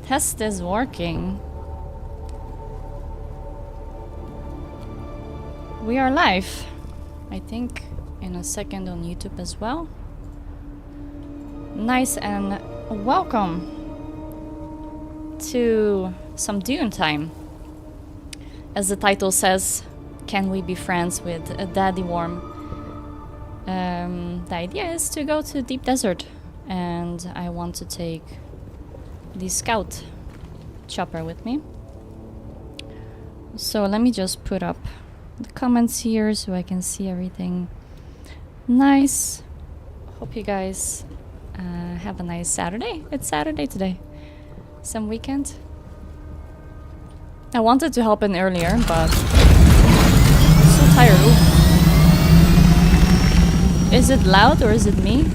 Test is working. We are live. I think in a second on YouTube as well. Nice, and welcome to some Dune time. As the title says, can we be friends with a Daddy Worm? The idea is to go to deep desert, and I want to take the scout chopper with me. So let me just put up the comments here so I can see everything nice. Hope you guys have a nice Saturday. It's Saturday today. Some weekend. I wanted to hop in earlier, but I'm so tired. Ooh. Is it loud or is it me?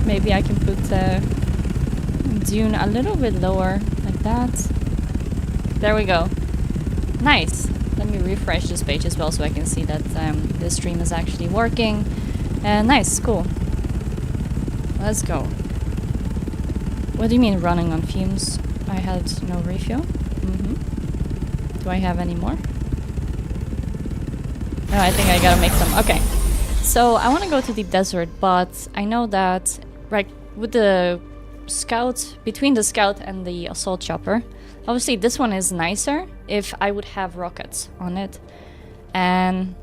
Maybe I can put Dune a little bit lower, like that. There we go. Nice. Let me refresh this page as well so I can see that the stream is actually working. Nice, cool. Let's go. What do you mean running on fumes? I had no refuel. Do I have any more? No, I think I gotta make some. Okay. So I want to go to deep desert, but I know that right with the scout, between the scout and the assault chopper, obviously this one is nicer if I would have rockets on it. And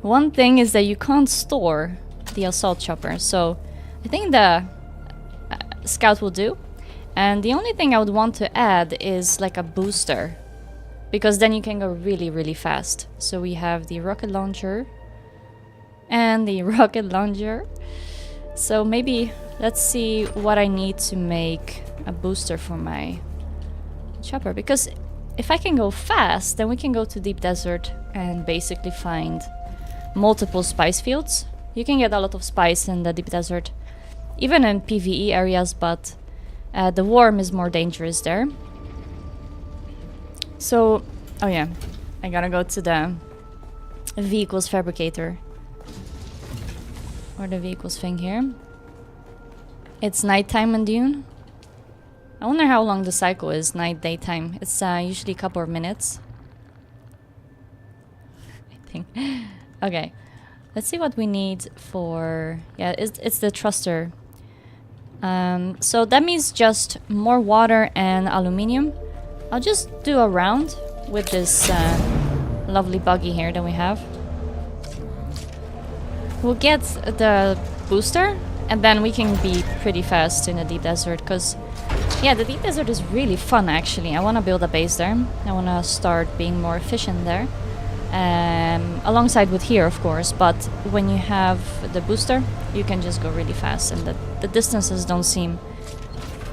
one thing is that you can't store the assault chopper, so I think the scout will do. And the only thing I would want to add is like a booster, because then you can go really, really fast. So we have the rocket launcher and the rocket launcher. So maybe let's see what I need to make a booster for my chopper, because if I can go fast, then we can go to deep desert and basically find multiple spice fields. You can get a lot of spice in the deep desert, even in PvE areas, but the worm is more dangerous there. So, oh yeah, I gotta go to the vehicles fabricator, or the vehicles thing here. It's nighttime in Dune. I wonder how long the cycle is, night, daytime. It's usually a couple of minutes, I think. Okay, let's see what we need for... Yeah, it's the thruster. So that means just more water and aluminium. I'll just do a round with this lovely buggy here that we have. We'll get the booster, and then we can be pretty fast in the deep desert, because yeah, the deep desert is really fun actually. I want to build a base there. I want to start being more efficient there, alongside with here of course, but when you have the booster you can just go really fast, and the distances don't seem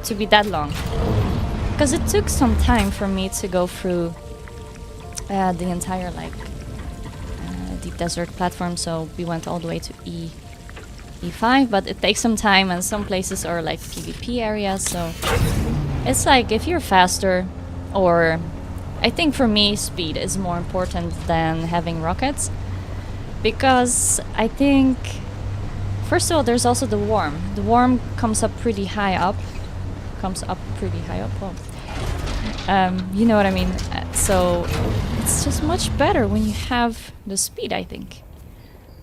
to be that long, because it took some time for me to go through the entire deep desert platform. So we went all the way to E5, but it takes some time, and some places are like PvP areas, so it's like if you're faster, or I think for me speed is more important than having rockets, because I think first of all there's also the worm. The worm comes up pretty high up. Well, you know what I mean. So it's just much better when you have the speed, I think.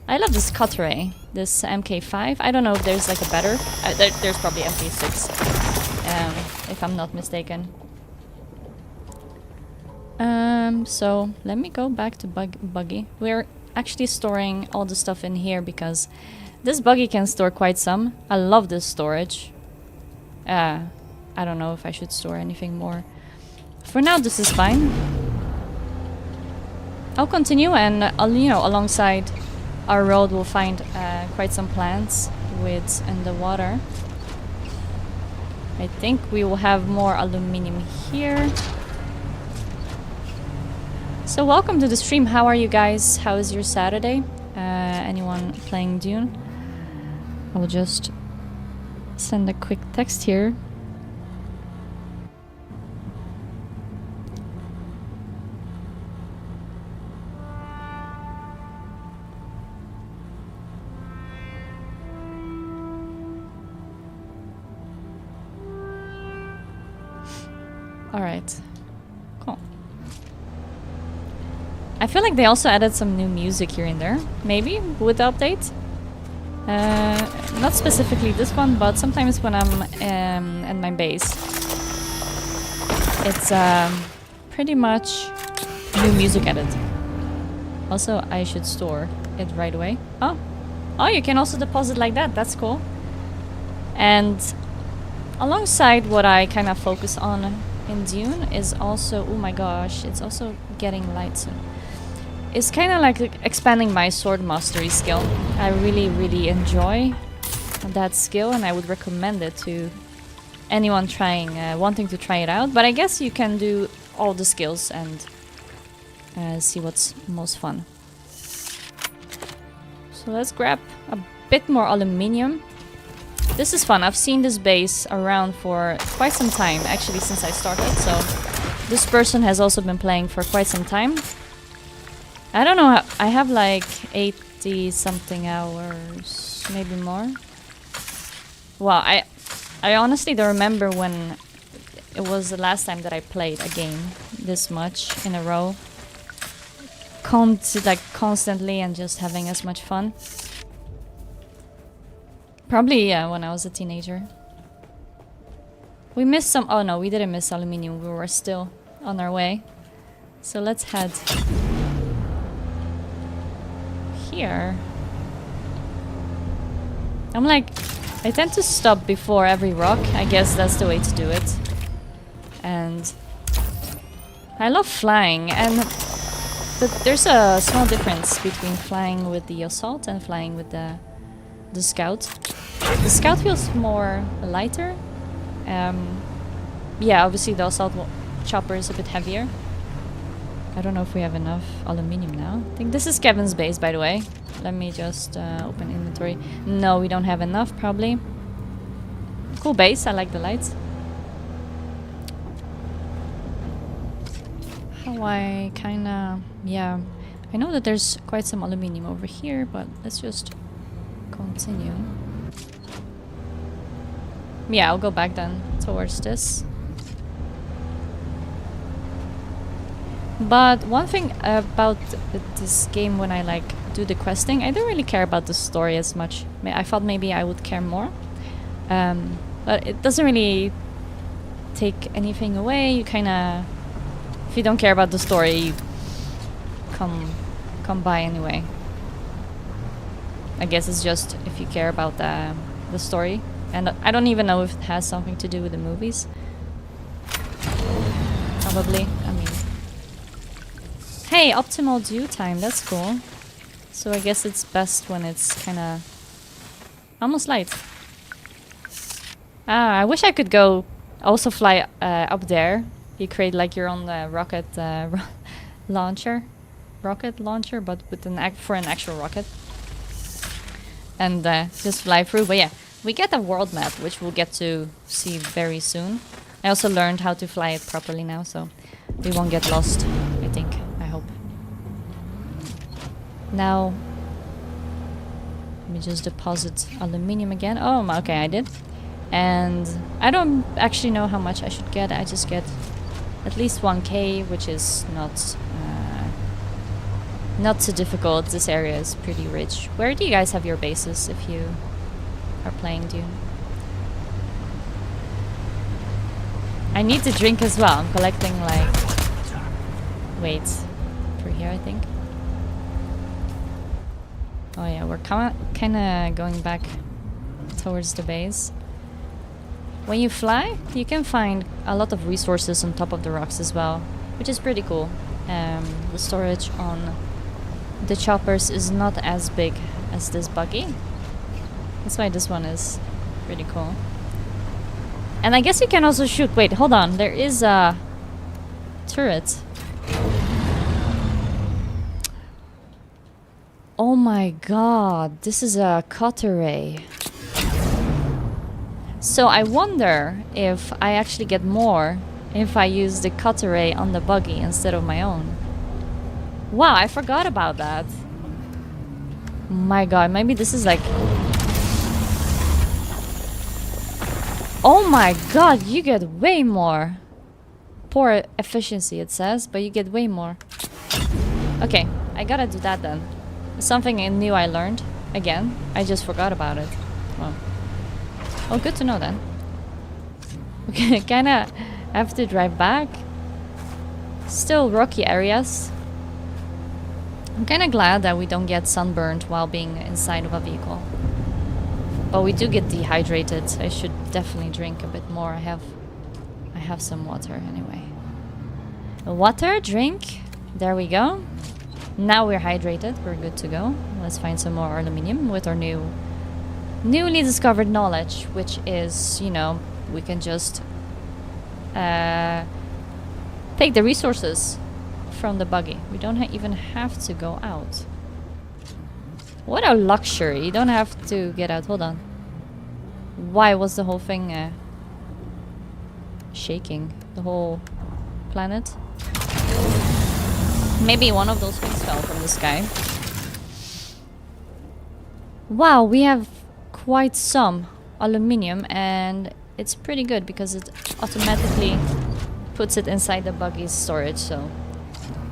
I love this Cutray, this MK5. I don't know if there's like a better... there's probably MK6, if I'm not mistaken. So let me go back to buggy. We're actually storing all the stuff in here because this buggy can store quite some. I love this storage. I don't know if I should store anything more. For now, this is fine. I'll continue, and you know, alongside our road we'll find quite some plants in the water. I think we will have more aluminium here. So welcome to the stream. How are you guys? How is your Saturday? Anyone playing Dune? I will just send a quick text here. Alright. Cool. I feel like they also added some new music here and there. Maybe with the update. Not specifically this one, but sometimes when I'm at my base, it's pretty much new music added. Also, I should store it right away. Oh, you can also deposit like that. That's cool. And alongside what I kind of focus on in Dune is also, oh my gosh, it's also getting light soon. It's kind of like expanding my sword mastery skill. I really, really enjoy that skill, and I would recommend it to anyone wanting to try it out. But I guess you can do all the skills and see what's most fun. So let's grab a bit more aluminium. This is fun. I've seen this base around for quite some time, actually since I started. So this person has also been playing for quite some time. I don't know, I have like 80 something hours, maybe more. Well, I honestly don't remember when it was the last time that I played a game this much in a row. Constantly and just having as much fun. Probably, yeah, when I was a teenager. We missed some, oh no, we didn't miss aluminium, we were still on our way. So let's head here. I tend to stop before every rock. I guess that's the way to do it. And I love flying, and there's a small difference between flying with the assault and flying with the scout. The scout feels more lighter. Yeah, obviously the assault chopper is a bit heavier. I don't know if we have enough aluminium now. I think this is Kevin's base, by the way. Let me just open inventory. No, we don't have enough, probably. Cool base, I like the lights. How I kinda... yeah. I know that there's quite some aluminium over here, but let's just continue. Yeah, I'll go back then towards this. But one thing about this game, when I do the questing, I don't really care about the story as much. I thought maybe I would care more, but it doesn't really take anything away. You kind of, if you don't care about the story, you come by anyway. I guess it's just if you care about the story, and I don't even know if it has something to do with the movies. Probably. I mean. Hey, optimal dew time, that's cool. So I guess it's best when it's kinda almost light. I wish I could go also fly up there. You create like your own rocket launcher. Rocket launcher, but with an actual rocket. And just fly through. But yeah, we get a world map, which we'll get to see very soon. I also learned how to fly it properly now, so we won't get lost, I think. Now, let me just deposit aluminium again. Oh, okay, I did. And I don't actually know how much I should get. I just get at least 1k, which is not so difficult. This area is pretty rich. Where do you guys have your bases if you are playing Dune? I need to drink as well. I'm collecting like... wait, through here I think. Oh yeah, we're kind of going back towards the base. When you fly, you can find a lot of resources on top of the rocks as well, which is pretty cool. The storage on the choppers is not as big as this buggy. That's why this one is pretty cool. And I guess you can also shoot. Wait, hold on. There is a turret. Oh my god, this is a cutter ray. So I wonder if I actually get more if I use the cutter ray on the buggy instead of my own. Wow, I forgot about that. My god, maybe this is like... oh my god, you get way more. poor efficiency, it says, but you get way more. Okay, I gotta do that then. Something new I learned. Again, I just forgot about it. Well, oh, good to know then. Okay, kinda have to drive back. Still rocky areas. I'm kinda glad that we don't get sunburned while being inside of a vehicle. But we do get dehydrated. I should definitely drink a bit more. I have some water anyway. Water, drink. There we go. Now we're hydrated. We're good to go. Let's find some more aluminium with our newly discovered knowledge, which is, you know, we can just take the resources from the buggy. We don't even have to go out. What a luxury. You don't have to get out. Hold on. Why was the whole thing shaking? The whole planet? Maybe one of those things fell from the sky. Wow, we have quite some aluminium, and it's pretty good because it automatically puts it inside the buggy's storage, so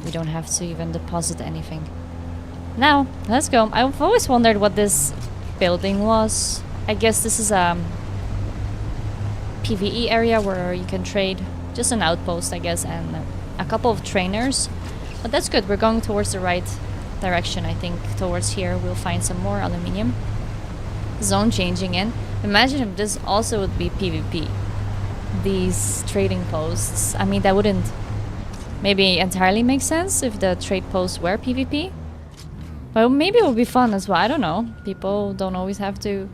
we don't have to even deposit anything. Now, let's go. I've always wondered what this building was. I guess this is a PvE area where you can trade. Just an outpost, I guess, and a couple of trainers. But that's good. We're going towards the right direction. I think towards here we'll find some more aluminium. Zone changing in. Imagine if this also would be PvP. These trading posts. I mean, that wouldn't maybe entirely make sense if the trade posts were PvP. But maybe it would be fun as well. I don't know. People don't always have to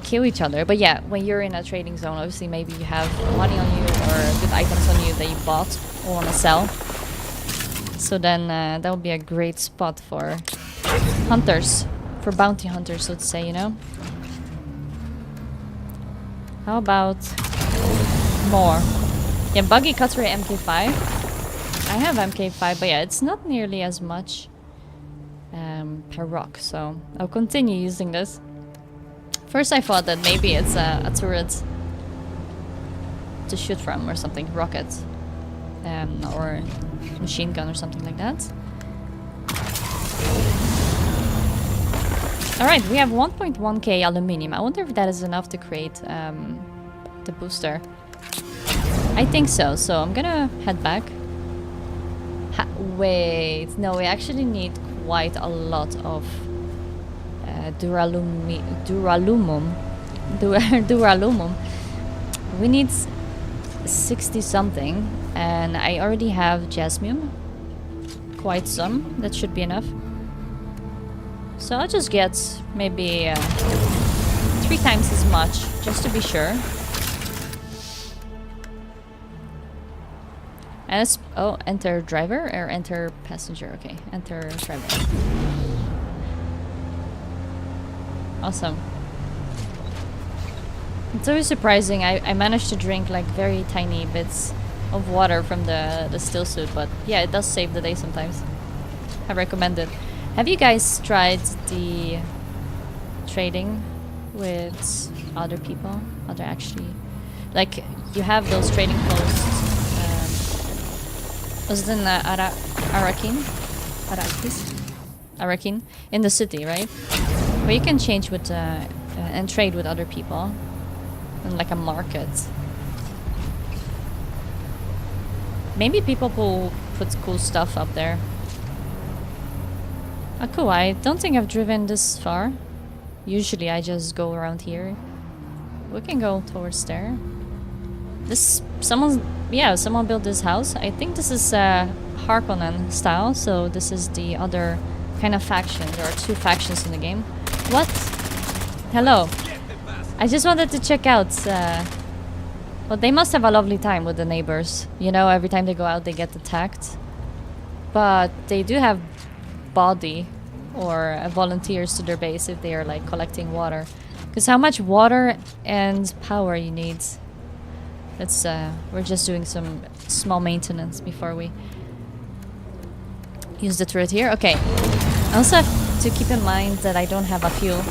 kill each other. But yeah, when you're in a trading zone, obviously maybe you have money on you or good items on you that you bought or want to sell. So then that would be a great spot for hunters, for bounty hunters, so to say, you know? How about more? Yeah, buggy cutlery MK5. I have MK5, but yeah, it's not nearly as much per rock, so I'll continue using this. First I thought that maybe it's a turret to shoot from or something, rockets. Or machine gun or something like that. Alright, we have 1.1k aluminium. I wonder if that is enough to create the booster. I think so, so I'm gonna head back. Wait, no, we actually need quite a lot of duralumum. We need 60 something, and I already have jasmine. Quite some, that should be enough. So I'll just get maybe 3 times as much, just to be sure. And it's, oh, enter driver or enter passenger. Okay, enter driver. Awesome. It's always surprising. I managed to drink like very tiny bits of water from the still suit, but yeah, it does save the day sometimes. I recommend it. Have you guys tried the trading with other people? Other actually, like you have those trading posts. Was it in Arakin in the city, right? Where you can change with and trade with other people. In like a market. Maybe people will put cool stuff up there. Oh cool, I don't think I've driven this far. Usually I just go around here. We can go towards there. This, someone built this house. I think this is Harkonnen style, so this is the other kind of faction. There are 2 factions in the game. What? Hello. I just wanted to check out, well, they must have a lovely time with the neighbors. You know, every time they go out, they get attacked. But they do have body or volunteers to their base if they are, like, collecting water. Because how much water and power you need. It's, we're just doing some small maintenance before we use the turret here. Okay. I also have to keep in mind that I don't have fuel.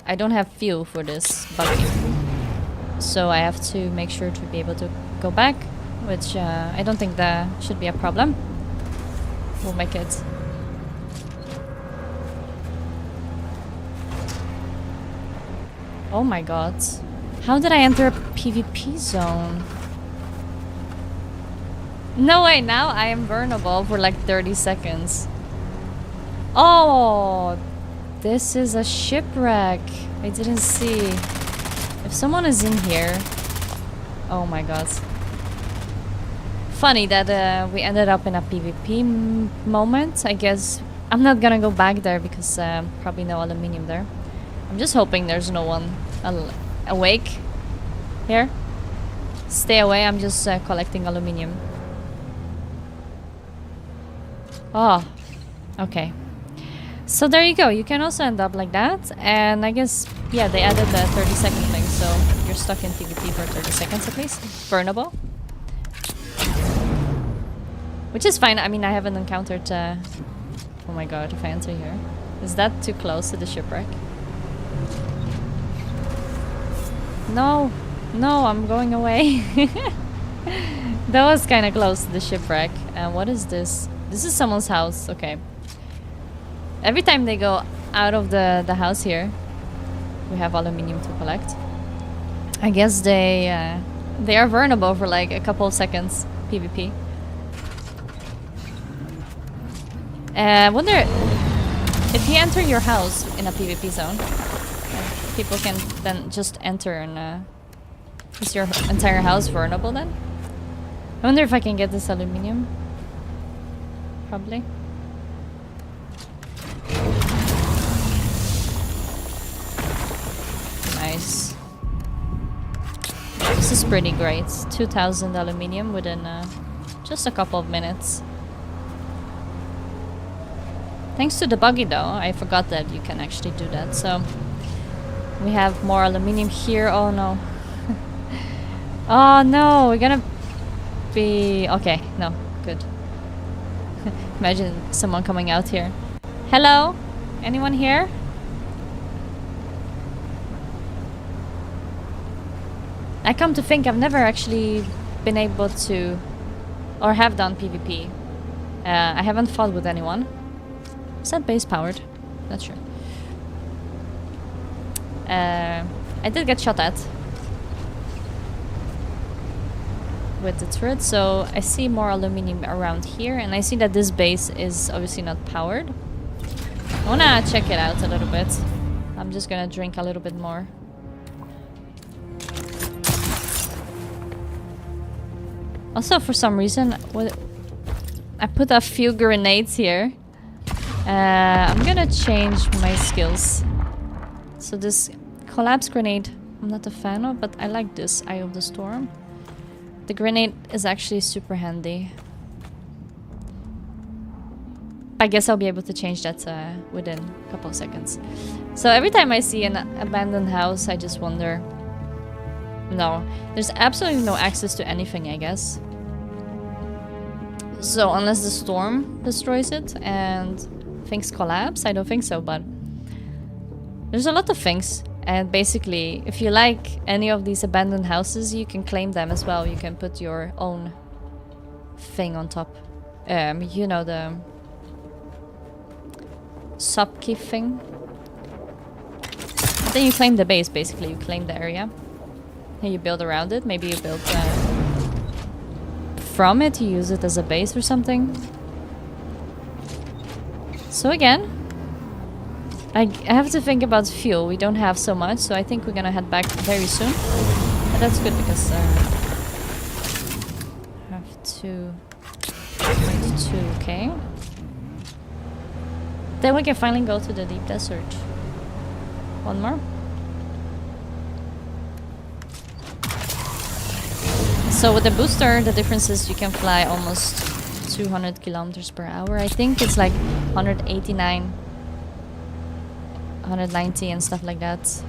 I don't have fuel for this buggy. So I have to make sure to be able to go back, which I don't think that should be a problem. We'll make it. Oh my god. How did I enter a PvP zone? No way, now I am vulnerable for like 30 seconds. Oh, this is a shipwreck. I didn't see. If someone is in here... Oh my god. Funny that we ended up in a PvP moment. I guess I'm not gonna go back there because probably no aluminium there. I'm just hoping there's no one awake here. Stay away, I'm just collecting aluminium. Oh, okay. So there you go, you can also end up like that. And I guess, yeah, they added the 30-second thing, so you're stuck in PvP for 30 seconds at least. Burnable. Which is fine, I mean, I haven't encountered... Oh my god, if I enter here. Is that too close to the shipwreck? No, no, I'm going away. That was kind of close to the shipwreck. And what is this? This is someone's house, okay. Every time they go out of the house here, we have aluminium to collect. I guess they are vulnerable for like a couple of seconds, PvP. I wonder if you enter your house in a PvP zone, people can then just enter and is your entire house vulnerable then? I wonder if I can get this aluminium. Probably. Nice. This is pretty great. 2,000 aluminium within just a couple of minutes. Thanks to the buggy though, I forgot that you can actually do that, so... We have more aluminium here, oh no. Oh no, we're gonna be... Okay, no, good. Imagine someone coming out here. Hello? Anyone here? I come to think I've never actually been able to... Or have done PvP. I haven't fought with anyone. Is that base powered? Not sure. I did get shot at with the turret, so I see more aluminium around here, and I see that this base is obviously not powered. I wanna check it out a little bit. I'm just gonna drink a little bit more. Also, for some reason, I put a few grenades here. I'm gonna change my skills. So this collapse grenade, I'm not a fan of, but I like this Eye of the Storm. The grenade is actually super handy. I guess I'll be able to change that within a couple of seconds. So every time I see an abandoned house, I just wonder... No, there's absolutely no access to anything, I guess. So unless the storm destroys it and things collapse, I don't think so, but... There's a lot of things, and basically, if you like any of these abandoned houses, you can claim them as well. You can put your own thing on top. You know, the subkey thing. Then you claim the base, basically. You claim the area. And you build around it. Maybe you build from it, you use it as a base or something. So again, I have to think about fuel. We don't have so much, so I think we're gonna head back very soon. And that's good because I have to... 22k. Then we can finally go to the deep desert. One more. So with the booster, the difference is you can fly almost 200 kilometers per hour. I think it's like 189, 190 and stuff like that.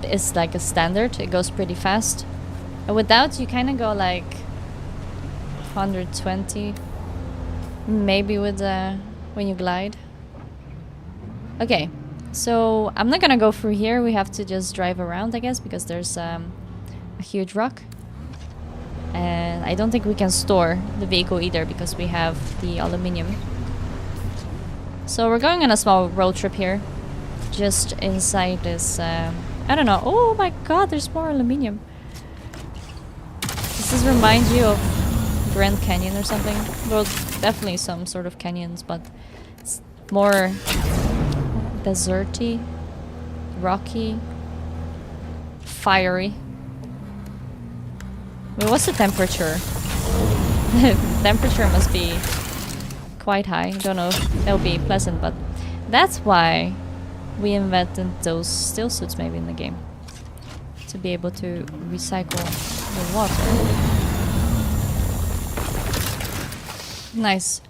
It's like a standard. It goes pretty fast. And without, you kind of go like 120, maybe with when you glide. Okay, So I'm not gonna go through here. We have to just drive around, I guess, because there's a huge rock. And I don't think we can store the vehicle either because we have the aluminium. So we're going on a small road trip here. Just inside this, I don't know. Oh my god, there's more aluminium. Does this remind you of Grand Canyon or something? Well, definitely some sort of canyons, but it's more deserty, rocky, fiery. Wait, what's the temperature? The temperature must be quite high. I don't know if that'll be pleasant, but that's why we invented those still suits maybe in the game. To be able to recycle the water. Nice.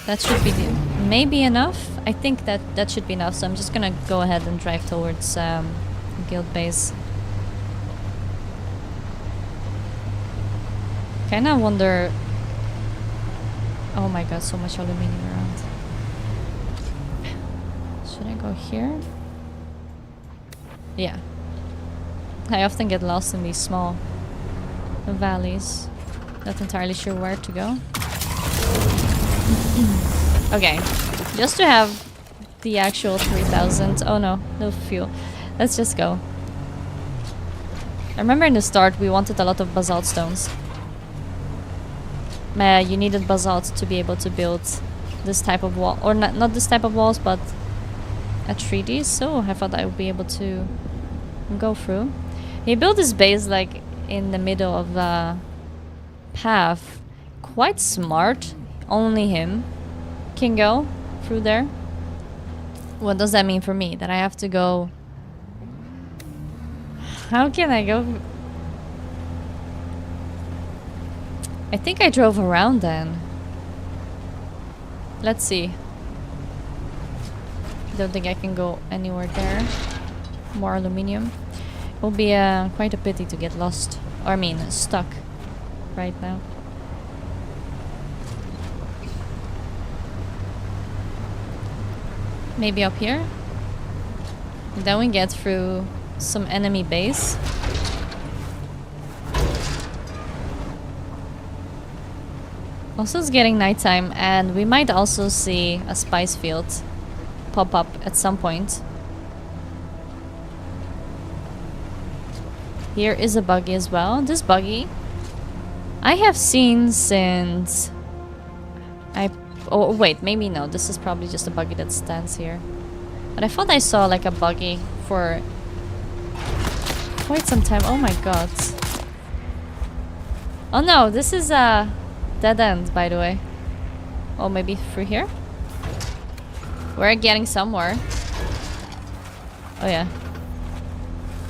That should be maybe enough. I think that should be enough, so I'm just gonna go ahead and drive towards Guild Base. Kinda wonder... Oh my god, so much aluminium around. Should I go here? Yeah. I often get lost in these small valleys. Not entirely sure where to go. Okay. Just to have the actual 3000... Oh no, no fuel. Let's just go. I remember in the start we wanted a lot of basalt stones. You needed basalt to be able to build this type of wall. Or not this type of walls, but a 3D. So I thought I would be able to go through. He built this base like in the middle of the path. Quite smart. Only him can go through there. What does that mean for me? That I have to go... How can I go... I think I drove around then. Let's see. Don't think I can go anywhere there. More aluminium. It will be quite a pity to get lost. Or I mean, stuck right now. Maybe up here? Then we get through some enemy base. Also, it's getting nighttime, and we might also see a spice field pop up at some point. Here is a buggy as well. This buggy I have seen since oh wait, maybe no. This is probably just a buggy that stands here. But I thought I saw like a buggy for quite some time. Oh my god. Oh no, this is a dead end, by the way. Oh, maybe through here? We're getting somewhere. Oh yeah.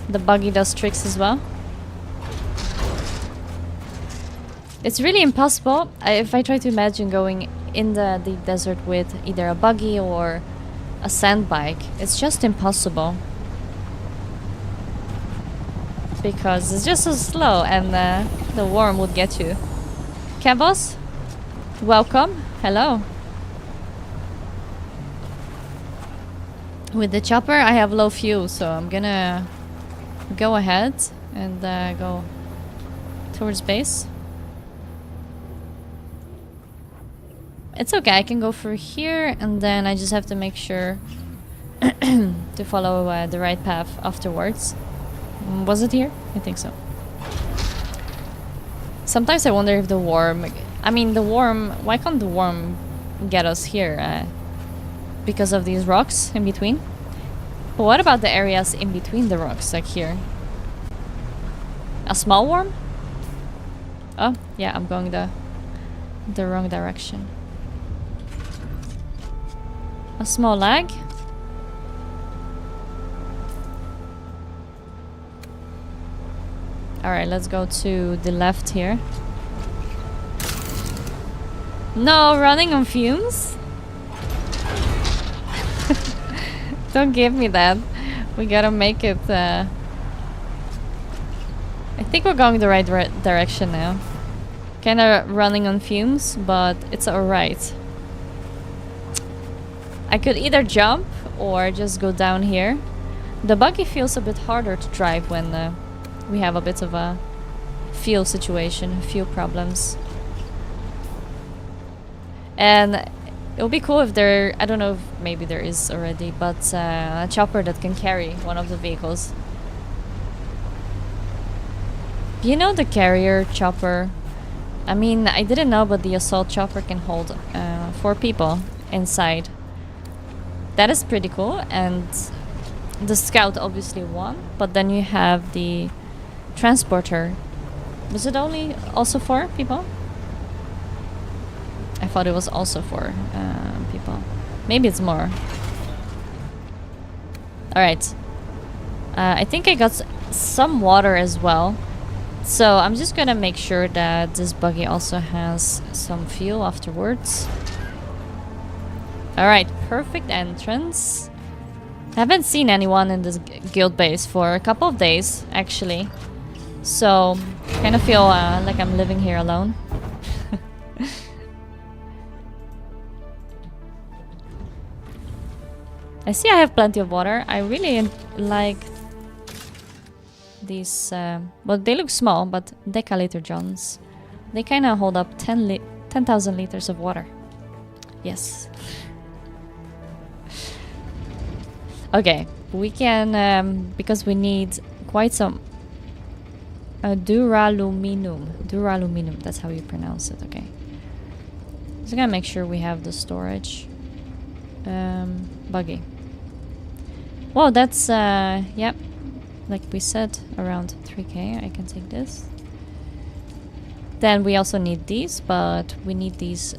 The buggy does tricks as well. It's really impossible if I try to imagine going in the desert with either a buggy or a sand bike. It's just impossible. Because it's just so slow and the worm would get you. Cabos, welcome. Hello. With the chopper, I have low fuel, so I'm gonna go ahead and go towards base. It's okay, I can go through here, and then I just have to make sure to follow the right path afterwards. Was it here? I think so. Sometimes I wonder if the worm... I mean, the worm... Why can't the worm get us here? Because of these rocks in between? But what about the areas in between the rocks, like here? A small worm? Oh, yeah, I'm going the wrong direction. A small lag? Alright, let's go to the left here. No, running on fumes? Don't give me that. We gotta make it... I think we're going the right direction now. Kinda running on fumes, but it's alright. I could either jump or just go down here. The buggy feels a bit harder to drive when we have a bit of a fuel situation, fuel problems. And it would be cool if there, I don't know if maybe there is already, but a chopper that can carry one of the vehicles. You know the carrier chopper? I mean, I didn't know, but the assault chopper can hold 4 people inside. That is pretty cool, and the scout obviously won, but then you have the transporter. Was it only also 4 people? I thought it was also 4 people. Maybe it's more. Alright. I think I got some water as well. So I'm just gonna make sure that this buggy also has some fuel afterwards. Alright, perfect entrance. I haven't seen anyone in this guild base for a couple of days, actually. So, kind of feel like I'm living here alone. I see I have plenty of water. I really like these, well, they look small, but decaliter johns. They kind of hold up 10,000 liters of water. Yes. Okay, we can, because we need quite some duraluminum. Duraluminum, that's how you pronounce it, okay. Just gonna make sure we have the storage. Buggy. Well, that's, yep. Like we said, around 3k. I can take this. Then we also need these, but we need these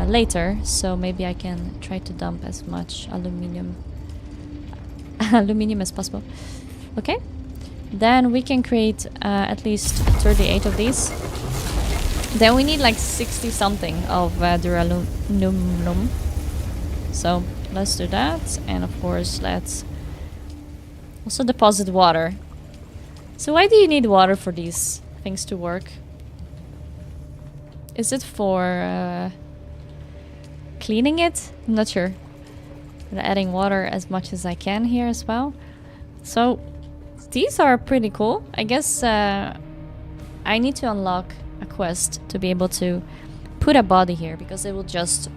later. So maybe I can try to dump as much aluminium as possible. Okay. Then we can create at least 38 of these. Then we need like 60 something of duraluminum. So let's do that. And of course, let's also deposit water. So why do you need water for these things to work? Is it for cleaning it? I'm not sure. I'm adding water as much as I can here as well. So these are pretty cool. I guess I need to unlock a quest to be able to put a body here, because it will just,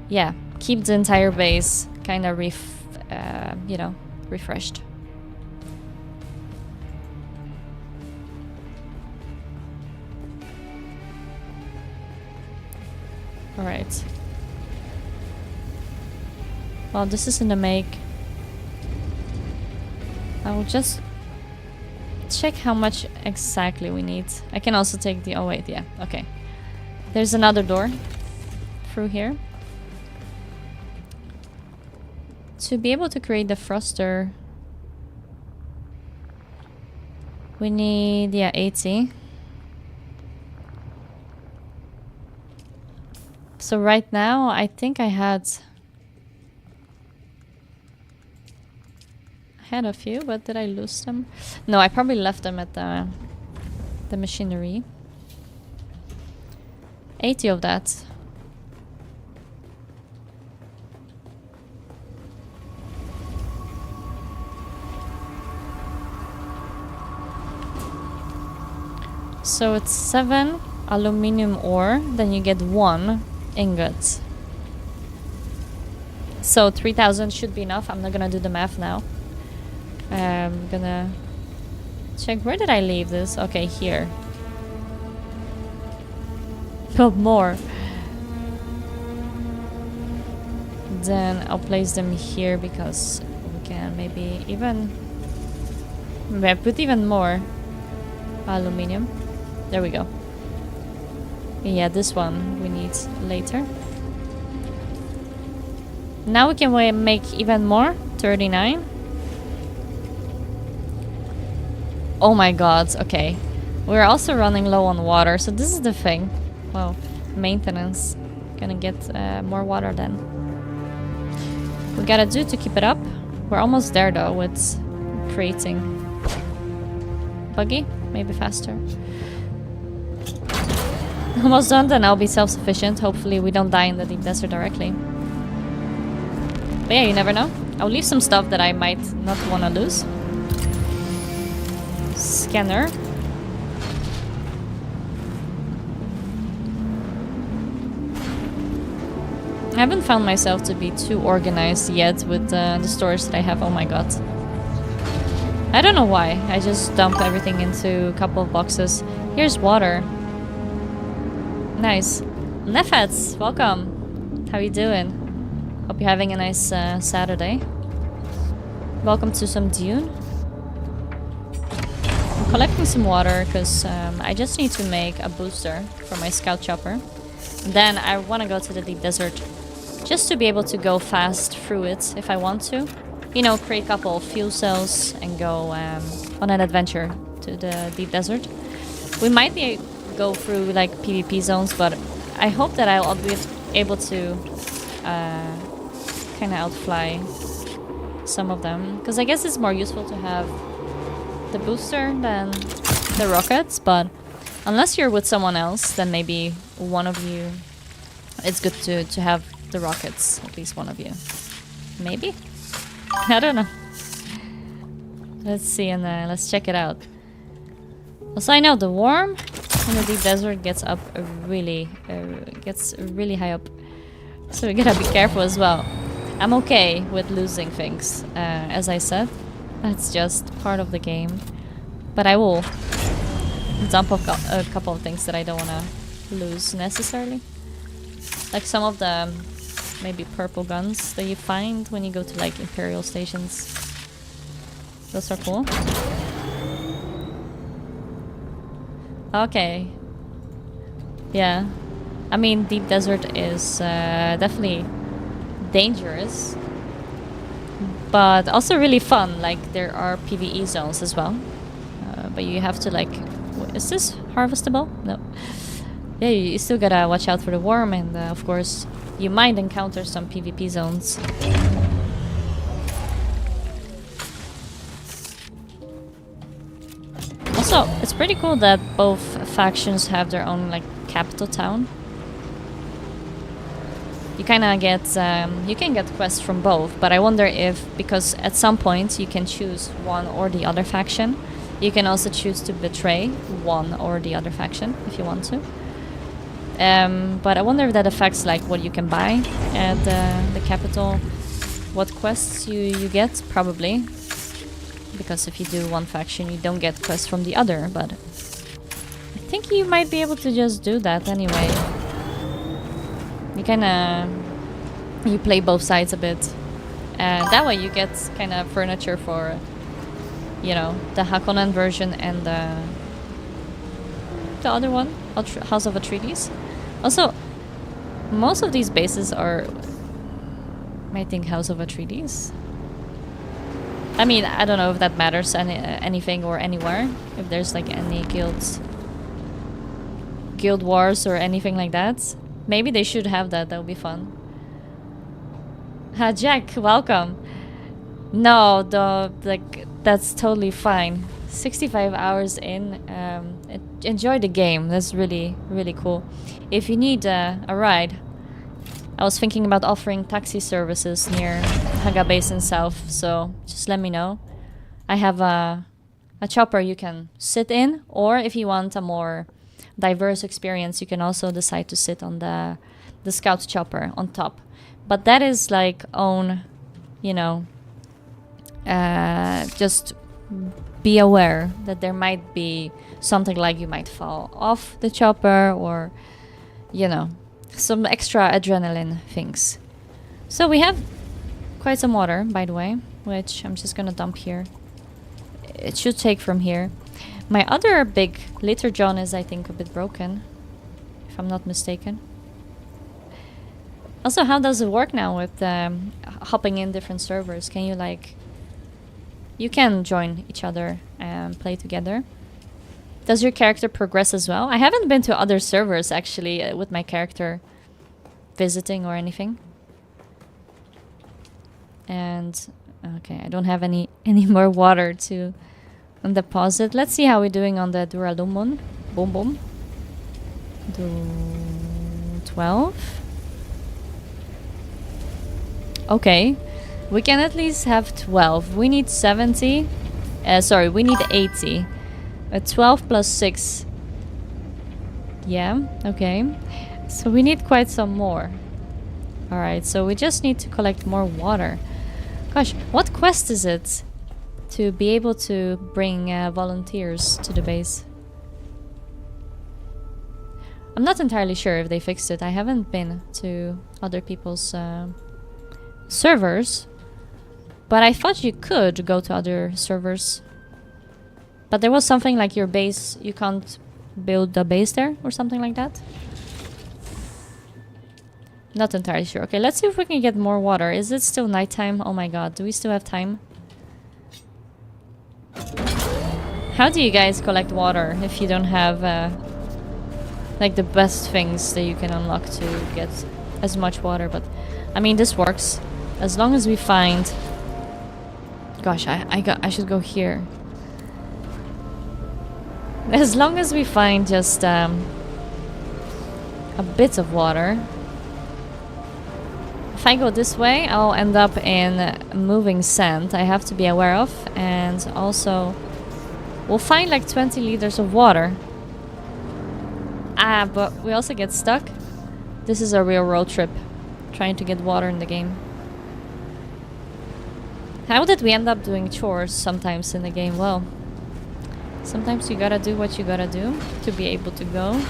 yeah, keep the entire base kind of you know, refreshed. Alright. Well, this is in the make. I will just check how much exactly we need. I can also take the... oh wait, yeah, okay. There's another door through here. To be able to create the thruster, we need, yeah, 80. So right now, I think I had a few, but did I lose them? No, I probably left them at the machinery. 80 of that. So it's 7 aluminium ore, then you get 1 ingot. So 3,000 should be enough. I'm not gonna do the math now. I'm gonna check, where did I leave this? Okay, here. Oh, more. Then I'll place them here because we can maybe I put even more aluminium. There we go. Yeah, this one we need later. Now we can make even more. 39. Oh my god, okay. We're also running low on water, so this is the thing. Well, maintenance. Gonna get more water then. We gotta do to keep it up. We're almost there though with creating. Buggy? Maybe faster. Almost done, then I'll be self-sufficient. Hopefully we don't die in the deep desert directly. But yeah, you never know. I'll leave some stuff that I might not want to lose. Scanner. I haven't found myself to be too organized yet with the storage that I have. Oh my god. I don't know why. I just dump everything into a couple of boxes. Here's water. Nice. Nefets, welcome. How you doing? Hope you're having a nice Saturday. Welcome to some Dune. I'm collecting some water because I just need to make a booster for my scout chopper. And then I want to go to the deep desert just to be able to go fast through it if I want to. You know, create a couple of fuel cells and go on an adventure to the deep desert. We might go through like PvP zones, but I hope that I'll be able to kind of outfly some of them. Because I guess it's more useful to have the booster than the rockets, but unless you're with someone else, then maybe one of you, it's good to have the rockets, at least one of you. Maybe? I don't know. Let's see and let's check it out. Also, I know the worm in the deep desert gets up really high up, so we gotta be careful as well. I'm okay with losing things, as I said. That's just part of the game. But I will dump off a couple of things that I don't want to lose necessarily. Like some of the maybe purple guns that you find when you go to like Imperial stations. Those are cool. Okay. Yeah. I mean, deep desert is definitely dangerous, but also really fun. Like there are PvE zones as well, but you have to like. Is this harvestable? No. Yeah, you still gotta watch out for the worm, and of course, you might encounter some PvP zones. Also, it's pretty cool that both factions have their own like capital town. You kind of get, you can get quests from both, but I wonder if, because at some point you can choose one or the other faction, you can also choose to betray one or the other faction if you want to. But I wonder if that affects like what you can buy at the capital, what quests you get, probably. Because if you do one faction, you don't get quests from the other, but I think you might be able to just do that anyway. You kinda... you play both sides a bit. And that way you get kinda furniture for, you know, the Hakonnen version and the other one, House of Atreides. Also, most of these bases are, I think, House of Atreides. I mean, I don't know if that matters anything or anywhere. If there's like any guild wars or anything like that. Maybe they should have that. That would be fun. Jack, welcome. No, that's totally fine. 65 hours in. Enjoy the game. That's really, really cool. If you need a ride, I was thinking about offering taxi services near Haga Basin South, so just let me know. I have a chopper you can sit in, or if you want a more diverse experience, you can also decide to sit on the scout chopper on top. But that is like own, you know, just be aware that there might be something like you might fall off the chopper, or, you know, some extra adrenaline things. So we have quite some water, by the way, which I'm just gonna dump here. It should take from here. My other big litter john is, I think, a bit broken, if I'm not mistaken. Also, how does it work now with hopping in different servers? Can you like... you can join each other and play together. Does your character progress as well? I haven't been to other servers, actually, with my character visiting or anything. And... okay, I don't have any more water to deposit. Let's see how we're doing on the Duralumun. Boom, boom. 12. Okay. We can at least have 12. We need 70. Sorry, we need 80. 12 plus 6. Yeah, okay. So we need quite some more. Alright, so we just need to collect more water. Gosh, what quest is it to be able to bring volunteers to the base? I'm not entirely sure if they fixed it. I haven't been to other people's servers. But I thought you could go to other servers. But there was something like your base, you can't build a base there or something like that. Not entirely sure. Okay, let's see if we can get more water. Is it still nighttime? Oh my god, do we still have time? How do you guys collect water if you don't have like the best things that you can unlock to get as much water? But I mean, this works as long as we find... Gosh, I should go here. As long as we find just a bit of water. If I go this way, I'll end up in moving sand I have to be aware of. And also, we'll find like 20 liters of water. Ah, but we also get stuck. This is a real road trip, trying to get water in the game. How did we end up doing chores sometimes in the game? Well, sometimes you gotta do what you gotta do to be able to go.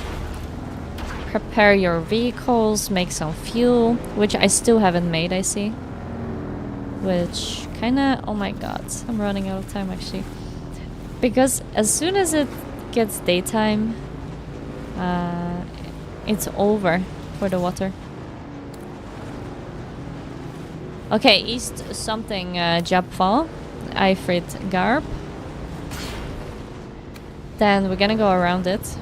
Prepare your vehicles, make some fuel, which I still haven't made, I see. Which kinda... oh my god, I'm running out of time actually. Because as soon as it gets daytime, it's over for the water. Okay, east something Japfall, Ifrit Garb. Then we're gonna go around it.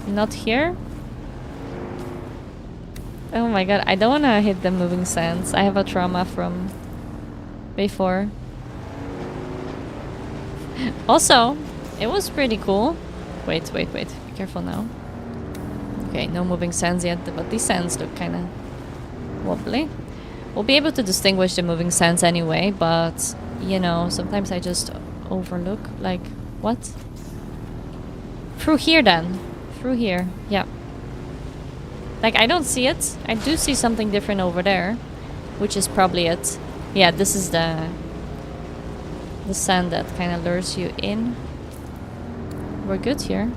Not here. Oh my god, I don't wanna hit the moving sands. I have a trauma from before. Also, it was pretty cool. Wait. Be careful now. Okay, no moving sands yet, but these sands look kinda wobbly. We'll be able to distinguish the moving sands anyway, but you know, sometimes I just overlook. Like, what? Through here then. Through here, yeah. Like, I don't see it. I do see something different over there, which is probably it. Yeah, this is the sand that kind of lures you in. We're good here.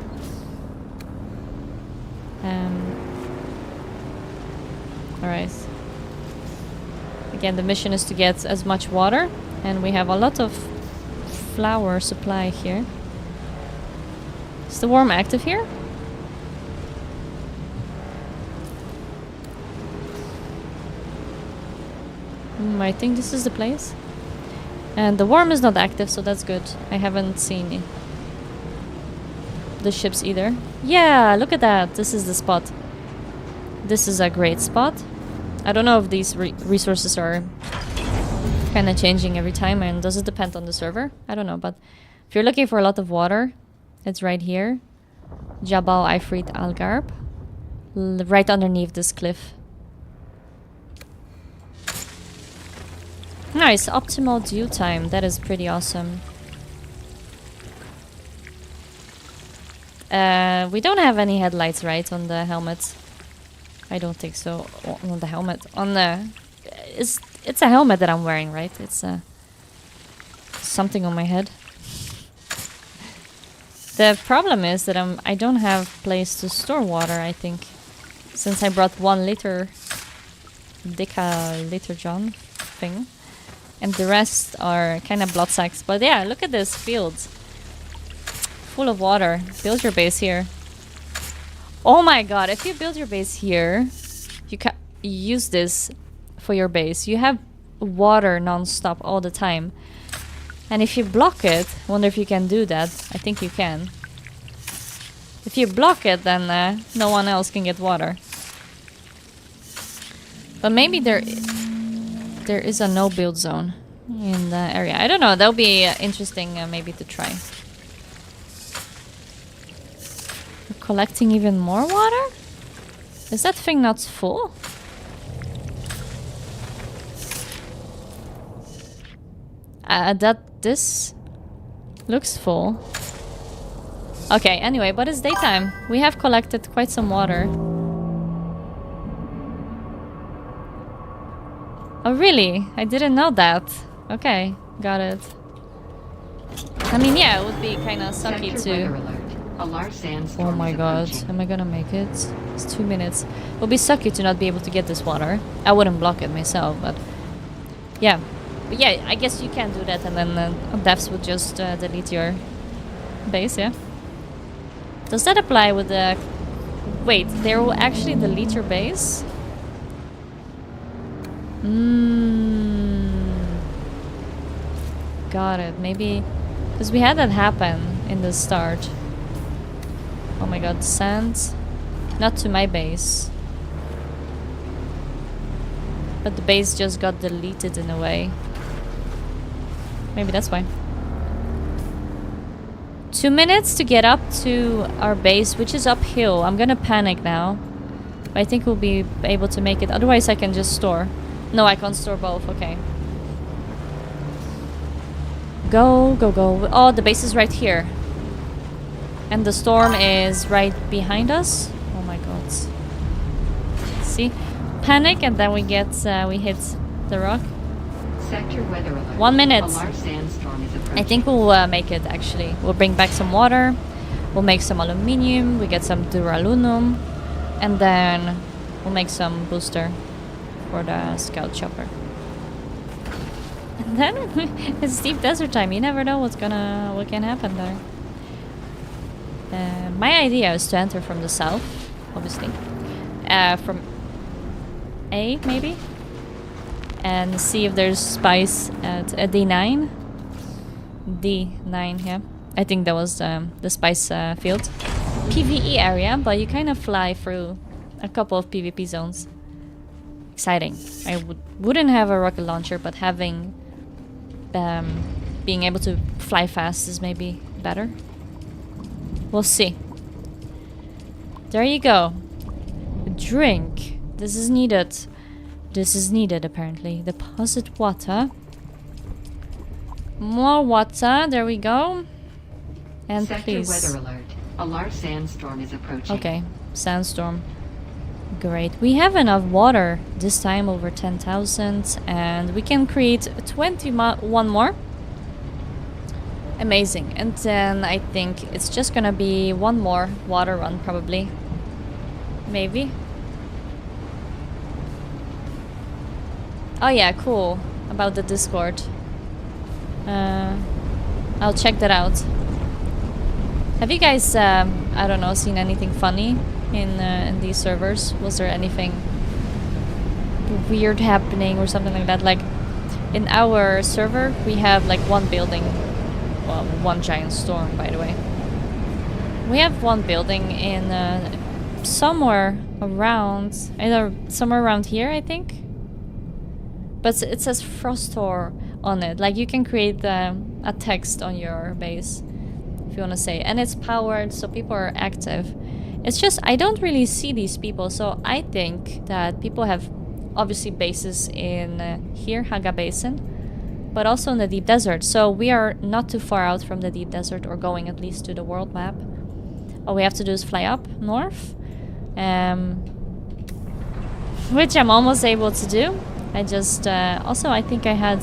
Alright. Again, the mission is to get as much water, and we have a lot of flower supply here. Is the worm active here? I think this is the place. And the worm is not active, so that's good. I haven't seen the ships either. Yeah, look at that. This is the spot. This is a great spot. I don't know if these resources are kind of changing every time, and does it depend on the server? I don't know, but if you're looking for a lot of water, it's right here. Jabal Ifrit Algarb. Right underneath this cliff. Nice, optimal dew time. That is pretty awesome. We don't have any headlights, right, on the helmet? I don't think so. On the helmet. On the... It's a helmet that I'm wearing, right? It's something on my head. The problem is that I don't have place to store water, I think. Since I brought 1 liter... Deca-liter John thing. And the rest are kind of blood sacks. But yeah, look at this field. Full of water. Build your base here. Oh my god, if you build your base here, you can use this for your base. You have water non-stop all the time. And if you block it, wonder if you can do that. I think you can. If you block it, then no one else can get water. But maybe there is a no-build zone in the area. I don't know, that'll be interesting maybe to try. We're collecting even more water? Is that thing not full? This looks full. Okay, anyway, but it's daytime. We have collected quite some water. Oh, really? I didn't know that. Okay, got it. I mean, yeah, it would be kind of sucky to... Oh my god, am I gonna make it? It's 2 minutes. It would be sucky to not be able to get this water. I wouldn't block it myself, but... Yeah. But yeah, I guess you can do that, and then devs would just delete your base, yeah? Does that apply with the... Wait, they will actually delete your base? Got it. Maybe... Because we had that happen in the start. Oh my god, sand. Not to my base. But the base just got deleted in a way. Maybe that's why. 2 minutes to get up to our base, which is uphill. I'm gonna panic now. I think we'll be able to make it. Otherwise I can just store. No, I can't store both. Okay. Go, go, go. Oh, the base is right here. And the storm is right behind us. Oh my god. See? Panic and then we get, we hit the rock. Sector weather alert. 1 minute. A large sandstorm is approaching. I think we'll make it actually. We'll bring back some water. We'll make some aluminium. We get some duraluminium. And then we'll make some booster for the scout chopper. And then it's deep desert time. You never know what can happen there. My idea is to enter from the south, obviously. From A, maybe? And see if there's spice at D9. D9, yeah. I think that was the spice field. PvE area, but you kind of fly through a couple of PvP zones. Exciting. I wouldn't have a rocket launcher, but having... being able to fly fast is maybe better. We'll see. There you go. A drink. This is needed. This is needed, apparently. Deposit water. More water. There we go. And Sector please. weather alert. A large sandstorm is approaching. Okay. Sandstorm. Great. We have enough water. This time over 10,000. And we can create 21 more. Amazing. And then I think it's just gonna be one more water run, probably. Maybe. Oh yeah, cool. About the Discord. I'll check that out. Have you guys, I don't know, seen anything funny in these servers? Was there anything weird happening or something like that? Like, in our server, we have like one building. Well, one giant storm, by the way. We have one building in somewhere around here, I think. But it says Frostor on it. Like, you can create a text on your base, if you want to say. And it's powered, so people are active. It's just, I don't really see these people, so I think that people have obviously bases in here, Haga Basin, but also in the deep desert. So we are not too far out from the deep desert, or going at least to the world map. All we have to do is fly up north, which I'm almost able to do. I just, also I think I had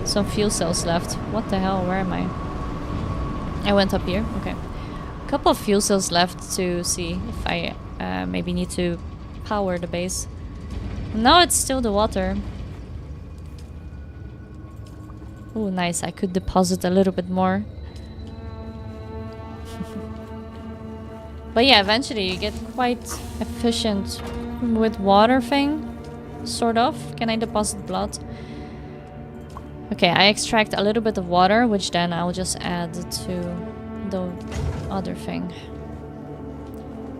some fuel cells left. What the hell, where am I? I went up here, okay. A couple of fuel cells left to see if I maybe need to power the base. No, it's still the water. Oh, nice, I could deposit a little bit more. But yeah, eventually you get quite efficient with water thing. Sort of. Can I deposit blood? Okay, I extract a little bit of water, which then I'll just add to the other thing.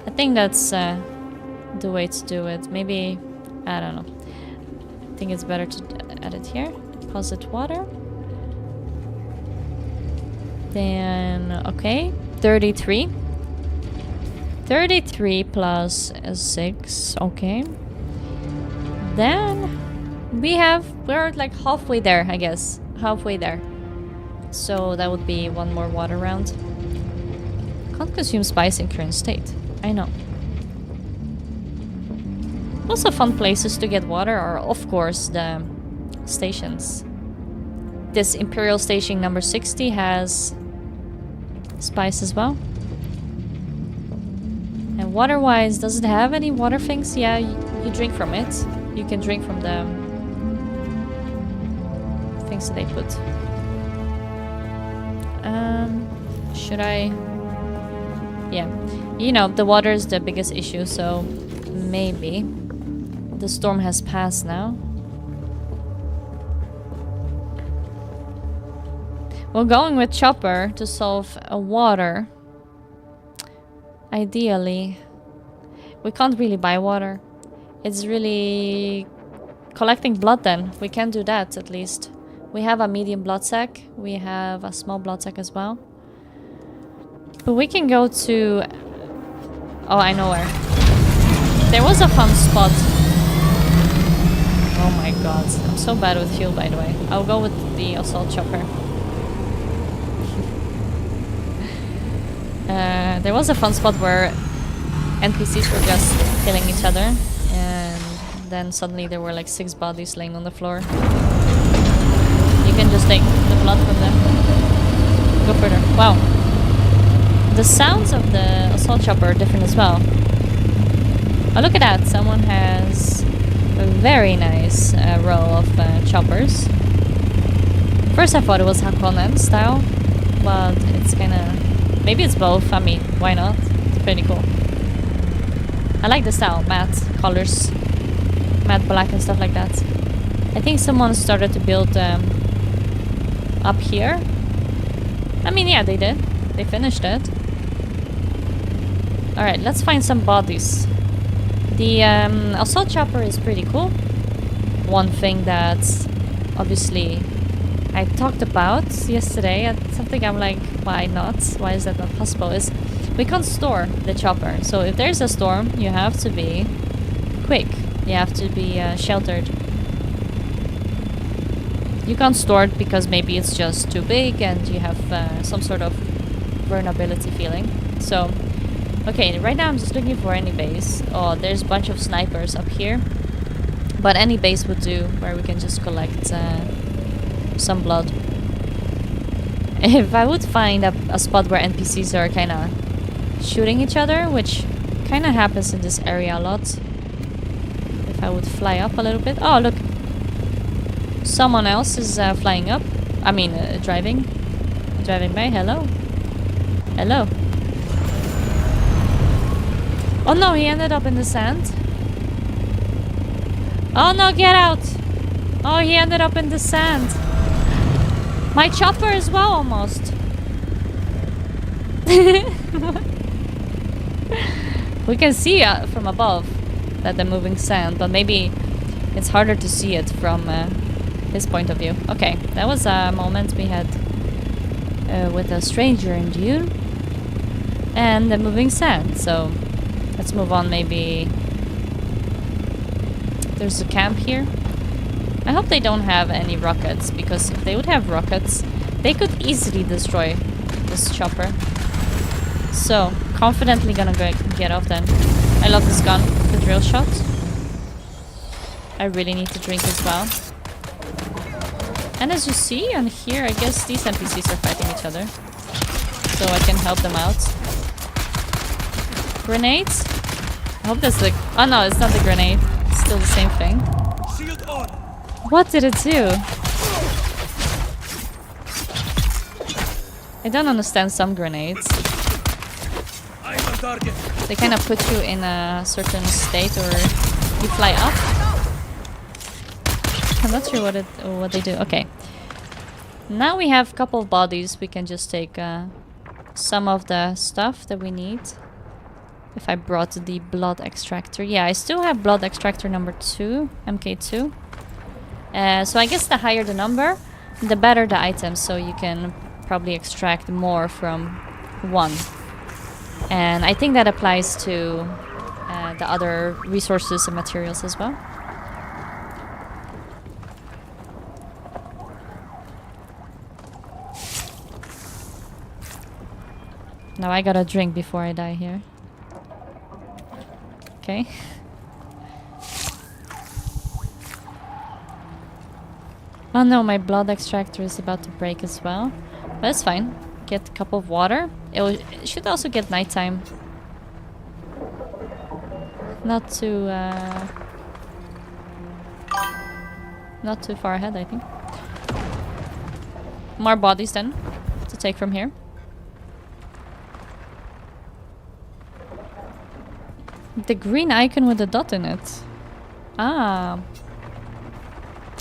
I think that's the way to do it. Maybe, I don't know. I think it's better to add it here. Deposit water. Then, okay, 33. 33 plus 6, okay. Then we're like halfway there, I guess. Halfway there. So that would be one more water round. Can't consume spice in current state. I know. Also fun places to get water are, of course, the stations. This Imperial Station number 60 has spice as well. And water-wise, does it have any water things? Yeah, you drink from it. You can drink from the things that they put. Should I? Yeah. You know, the water is the biggest issue, so maybe. The storm has passed now. We're going with Chopper to solve a water. Ideally. We can't really buy water. It's really collecting blood then. We can do that at least. We have a medium blood sac. We have a small blood sac as well. But we can go to... Oh, I know where. There was a fun spot. Oh my god. I'm so bad with fuel, by the way. I'll go with the assault chopper. There was a fun spot where NPCs were just killing each other. And then suddenly there were like 6 bodies laying on the floor. You can just take the blood from them. Go further. Wow. The sounds of the assault chopper are different as well. Oh, look at that. Someone has a very nice row of choppers. First I thought it was Hakonen style, but it's kinda... Maybe it's both. I mean, why not? It's pretty cool. I like the style. Matte colors. Matte black and stuff like that. I think someone started to build up here. I mean, yeah, they did. They finished it. Alright, let's find some bodies. The assault chopper is pretty cool. One thing that obviously I talked about yesterday, something I'm like, why not? Why is that not possible? Is we can't store the chopper. So if there's a storm, you have to be quick. You have to be sheltered. You can't store it because maybe it's just too big and you have some sort of vulnerability feeling. So, okay, right now I'm just looking for any base. Oh, there's a bunch of snipers up here. But any base would do, where we can just collect some blood. If I would find a spot where NPCs are kind of shooting each other, which kind of happens in this area a lot. If I would fly up a little bit. Oh, look. Someone else is flying up. I mean, driving. Driving by. Hello. Hello. Oh no, he ended up in the sand. Oh no, get out. Oh, he ended up in the sand. My chopper as well, almost. We can see from above that they're moving sand, but maybe it's harder to see it from his point of view. Okay, that was a moment we had with a stranger in Dune and the moving sand. So let's move on. Maybe there's a camp here. I hope they don't have any rockets, because if they would have rockets, they could easily destroy this chopper. So, confidently gonna get off then. I love this gun, the drill shot. I really need to drink as well. And as you see and hear, I guess these NPCs are fighting each other. So I can help them out. Grenades? I hope that's the... Oh no, it's not the grenade. It's still the same thing. Shield on. What did it do? I don't understand some grenades. I'm on target. They kind of put you in a certain state, or you fly up. I'm not sure what they do. Okay. Now we have a couple of bodies. We can just take some of the stuff that we need. If I brought the blood extractor. Yeah, I still have blood extractor number 2, MK2. So I guess the higher the number, the better the item. So you can probably extract more from one. And I think that applies to the other resources and materials as well. Now I gotta drink before I die here. Okay. Oh no, my blood extractor is about to break as well. But it's fine. Get a cup of water. It should also get nighttime. Not too far ahead, I think. More bodies then to take from here. The green icon with a dot in it. Ah.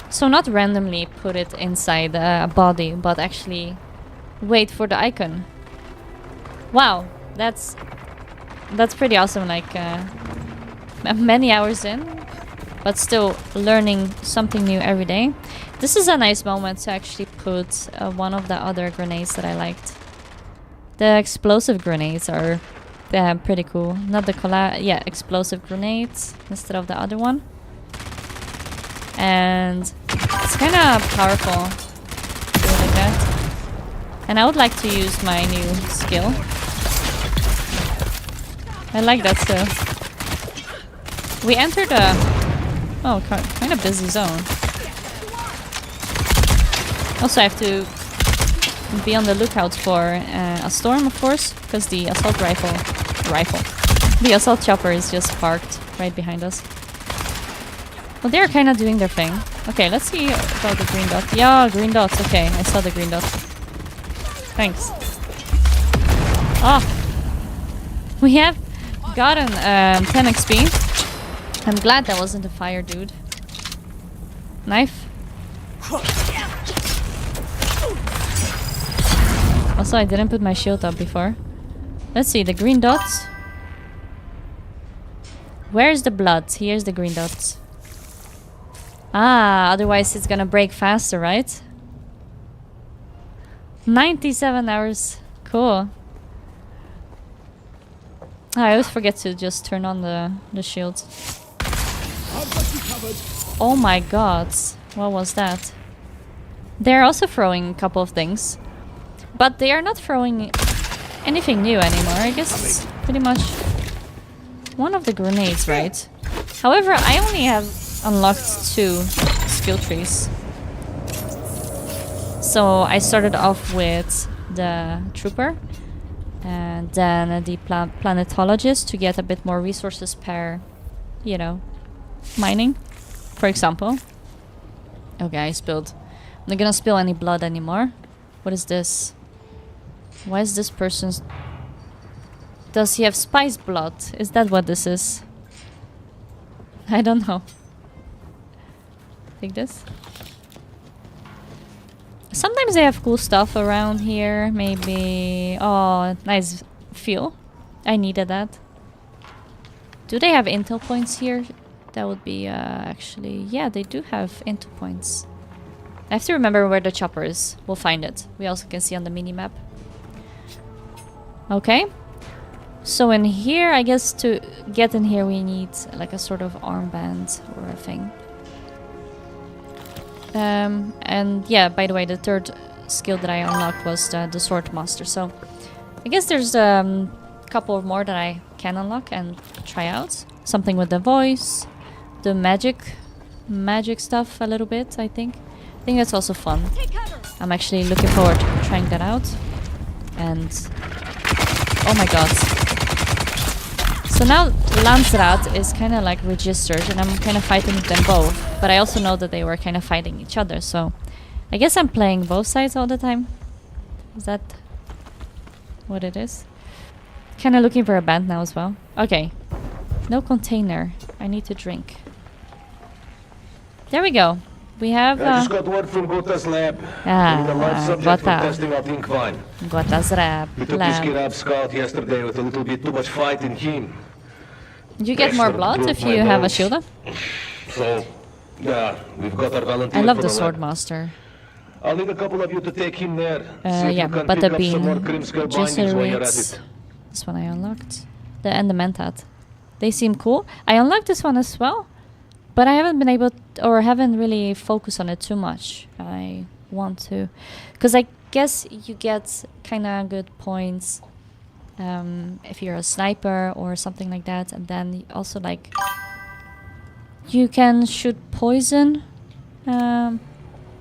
So not randomly put it inside a body, but actually wait for the icon. Wow, that's pretty awesome. Like many hours in, but still learning something new every day. This is a nice moment to actually put one of the other grenades that I liked. The explosive grenades are pretty cool. Not the explosive grenades instead of the other one. And it's kind of powerful to do it like that. And I would like to use my new skill. I like that too. We entered a kind of busy zone. Also, I have to be on the lookout for a storm, of course, because the assault the assault chopper is just parked right behind us. Well, they're kind of doing their thing. Okay, let's see about the green dot. Yeah, green dots. Okay, I saw the green dot. Thanks. Oh, we have gotten 10 XP. I'm glad that wasn't a fire dude. Knife. Also, I didn't put my shield up before. Let's see, the green dots. Where's the blood? Here's the green dots. Ah, otherwise it's gonna break faster, right? 97 hours. Cool. I always forget to just turn on the shields. Oh my god. What was that? They're also throwing a couple of things. But they are not throwing anything new anymore. I guess it's pretty much one of the grenades, right? However, I only have unlocked 2 skill trees. So I started off with the trooper and then the planetologist to get a bit more resources per, you know, mining, for example. Okay, I spilled. I'm not gonna spill any blood anymore. What is this? Why is this person's... Does he have spice blood? Is that what this is? I don't know. Take this. Sometimes they have cool stuff around here. Maybe... Oh, nice fuel. I needed that. Do they have intel points here? That would be actually... Yeah, they do have intel points. I have to remember where the chopper is. We'll find it. We also can see on the mini-map. Okay. So in here, I guess to get in here we need like a sort of armband or a thing. And yeah, by the way, the third skill that I unlocked was the sword master. So I guess there's a couple of more that I can unlock and try out. Something with the voice, the magic stuff a little bit, I think. I think that's also fun. I'm actually looking forward to trying that out. And oh my god. So now Landsrat is kind of like registered and I'm kind of fighting them both. But I also know that they were kind of fighting each other. So I guess I'm playing both sides all the time. Is that what it is? Kind of looking for a band now as well. Okay. No container. I need to drink. There we go. We have... I just got word from Gota's lab. The live subject for testing out Inkvine. Gota's lab. We took this kid out scout yesterday with a little bit too much fight in him. You get more blood if you have a shield up? So, yeah, we've got our volunteer. I love for the lab. sword master. I'll need a couple of you to take him there. See if Yeah, you can but pick the up some more bean. Grimscale bindings while you're at Glycerates. it. This one I unlocked. And the mentat. They seem cool. I unlocked this one as well. But I haven't been able or haven't really focused on it too much. I want to. Because I guess you get kind of good points if you're a sniper or something like that. And then also like you can shoot poison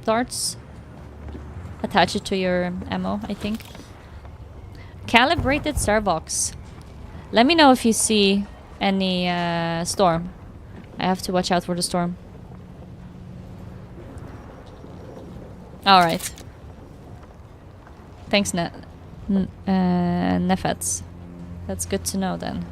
darts, attach it to your ammo, I think. Calibrated servox. Let me know if you see any storm. I have to watch out for the storm. Alright. Thanks, Nefets. That's good to know then.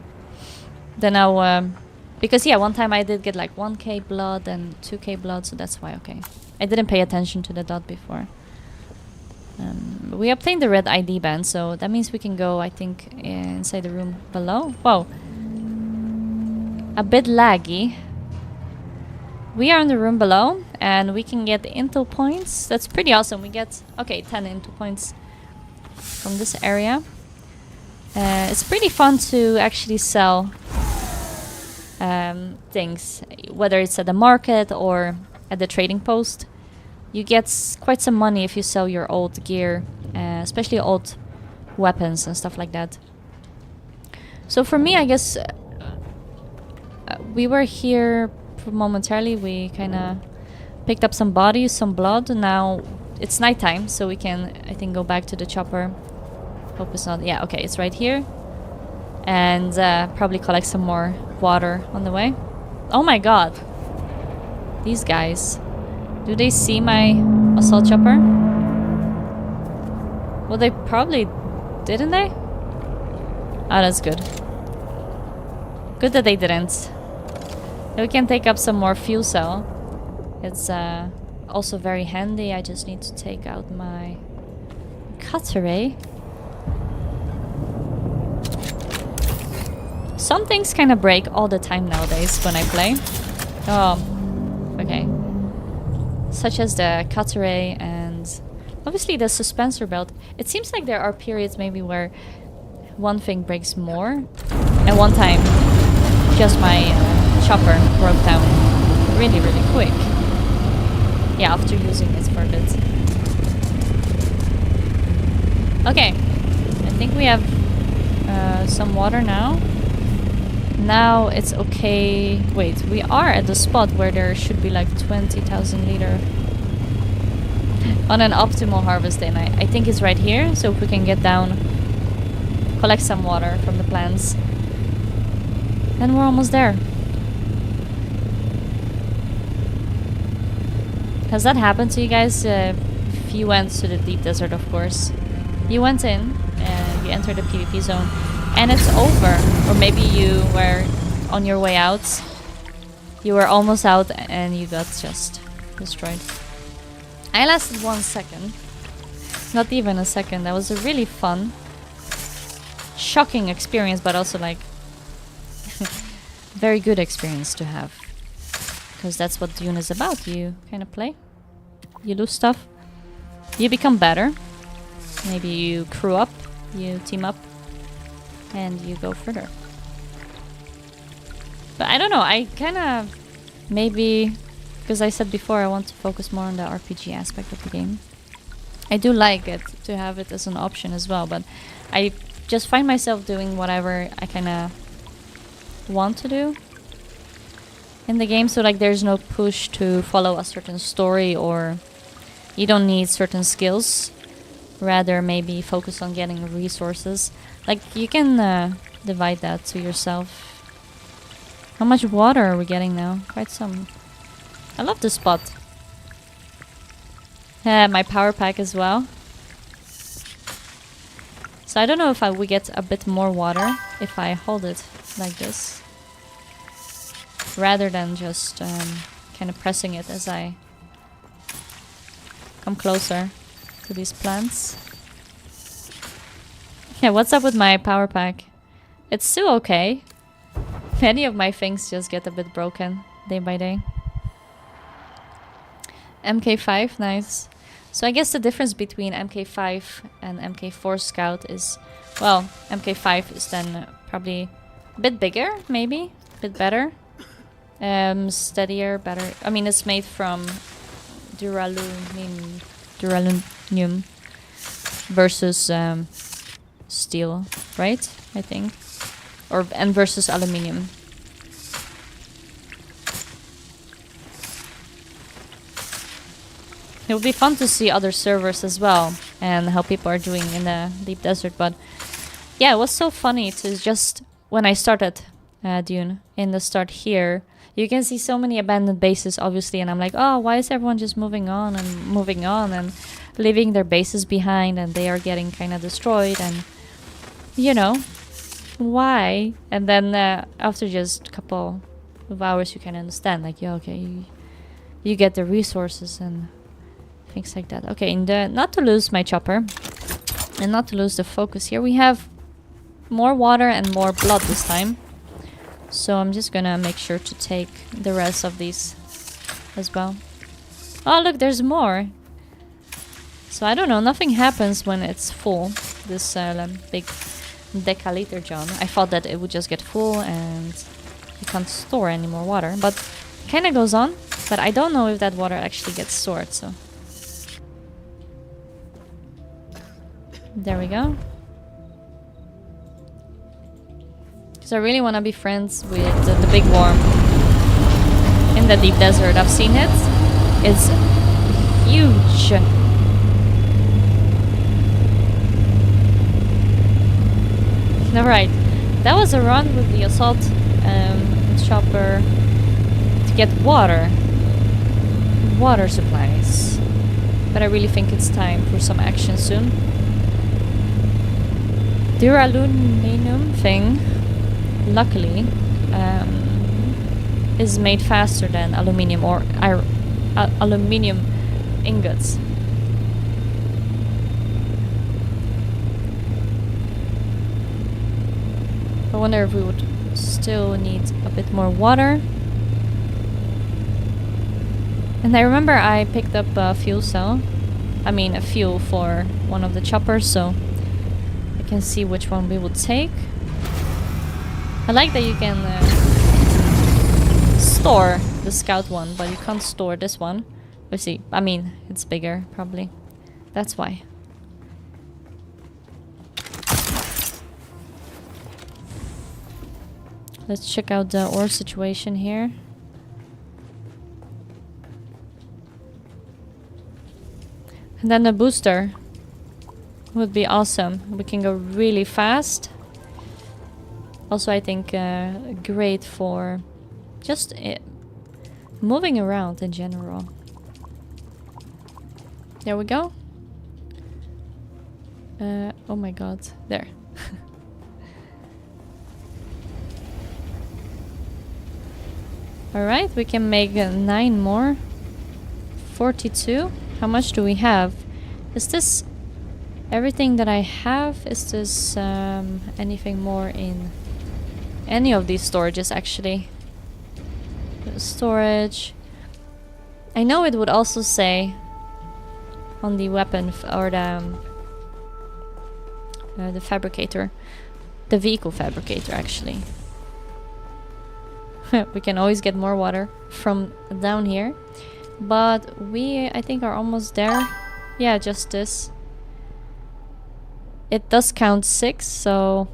Then I'll... because yeah, one time I did get like 1k blood and 2k blood, so that's why, okay. I didn't pay attention to the dot before. We obtained the red ID band, so that means we can go, I think, inside the room below. Whoa. A bit laggy. We are in the room below, and we can get intel points. That's pretty awesome. We get, okay, 10 intel points from this area. It's pretty fun to actually sell things, whether it's at the market or at the trading post. You get quite some money if you sell your old gear, especially old weapons and stuff like that. So for me, I guess we were here momentarily. We kind of picked up some bodies, some blood. Now it's nighttime, so we can, I think, go back to the chopper. Hope it's not... Yeah, okay, it's right here. And probably collect some more water on the way. Oh my god. These guys. Do they see my assault chopper? Well, they probably... Didn't they? Oh, that's good. Good that they didn't. We can take up some more fuel cell. It's also very handy. I just need to take out my cutter. Some things kind of break all the time nowadays when I play. Oh, okay. Such as the cutter and obviously the suspensor belt. It seems like there are periods maybe where one thing breaks more, and one time just my chopper broke down really, really quick. Yeah, after using it for a bit. Okay, I think we have some water now. Now it's okay. Wait, we are at the spot where there should be like 20,000 liter on an optimal harvest day. And I think it's right here. So if we can get down, collect some water from the plants, then we're almost there. Has that happened to you guys? If you went to the deep desert, of course. You went in and you entered the PvP zone and it's over. Or maybe you were on your way out. You were almost out and you got just destroyed. I lasted 1 second. Not even a second. That was a really fun, shocking experience, but also like very good experience to have. Because that's what Dune is about. You kind of play. You lose stuff. You become better. Maybe you crew up. You team up. And you go further. But I don't know. I kind of... Maybe... Because I said before I want to focus more on the RPG aspect of the game. I do like it to have it as an option as well. But I just find myself doing whatever I kind of want to do in the game, so like there's no push to follow a certain story, or you don't need certain skills, rather maybe focus on getting resources. Like you can divide that to yourself. How much water are we getting now? Quite some. I love this spot. My power pack as well. So I don't know if we get a bit more water if I hold it like this, rather than just kind of pressing it as I come closer to these plants. Yeah, what's up with my power pack? It's still okay. Many of my things just get a bit broken day by day. MK5, nice. So I guess the difference between MK5 and MK4 Scout is, well, MK5 is then probably a bit bigger, maybe, a bit better. Steadier, better. I mean, it's made from duraluminium versus steel, right? I think. And versus aluminium. It would be fun to see other servers as well and how people are doing in the deep desert. But yeah, it was so funny to just, when I started Dune, in the start here, you can see so many abandoned bases, obviously, and I'm like, oh, why is everyone just moving on and leaving their bases behind, and they are getting kind of destroyed, and, you know, why? And then after just a couple of hours, you can understand, like, yeah, okay, you get the resources and things like that. Okay, not to lose my chopper and not to lose the focus here, we have more water and more blood this time. So I'm just gonna make sure to take the rest of these as well. Oh, look, there's more. So I don't know, nothing happens when it's full. This big decaliter John. I thought that it would just get full and you can't store any more water. But it kind of goes on. But I don't know if that water actually gets stored, so. There we go. Because I really want to be friends with the big worm in the deep desert. I've seen it. It's huge. Alright, that was a run with the assault chopper to get water supplies. But I really think it's time for some action soon. Duraluminum thing, luckily, is made faster than aluminium or aluminium ingots. I wonder if we would still need a bit more water. And I remember I picked up a fuel cell. I mean a fuel for one of the choppers, so I can see which one we would take. I like that you can store the scout one, but you can't store this one. Let's see, I mean, it's bigger, probably. That's why. Let's check out the ore situation here. And then the booster would be awesome. We can go really fast. Also, I think great for just moving around in general. There we go. Oh my god, there. Alright, we can make 9 more. 42. How much do we have? Is this everything that I have? Is this anything more in any of these storages actually? Storage. I know it would also say on the weapon or the fabricator, the vehicle fabricator actually. We can always get more water from down here, but we I think are almost there. Yeah, just this. It does count 6, so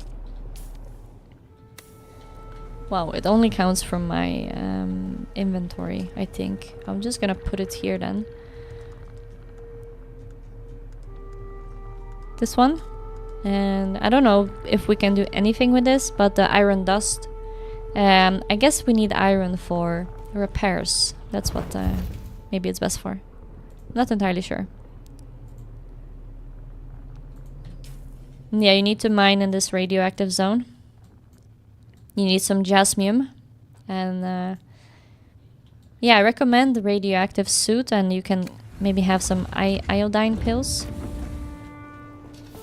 wow, it only counts from my inventory, I think. I'm just gonna put it here then. This one. And I don't know if we can do anything with this, but the iron dust. I guess we need iron for repairs. That's what maybe it's best for. Not entirely sure. Yeah, you need to mine in this radioactive zone. You need some jasmium. And yeah, I recommend the radioactive suit, and you can maybe have some iodine pills.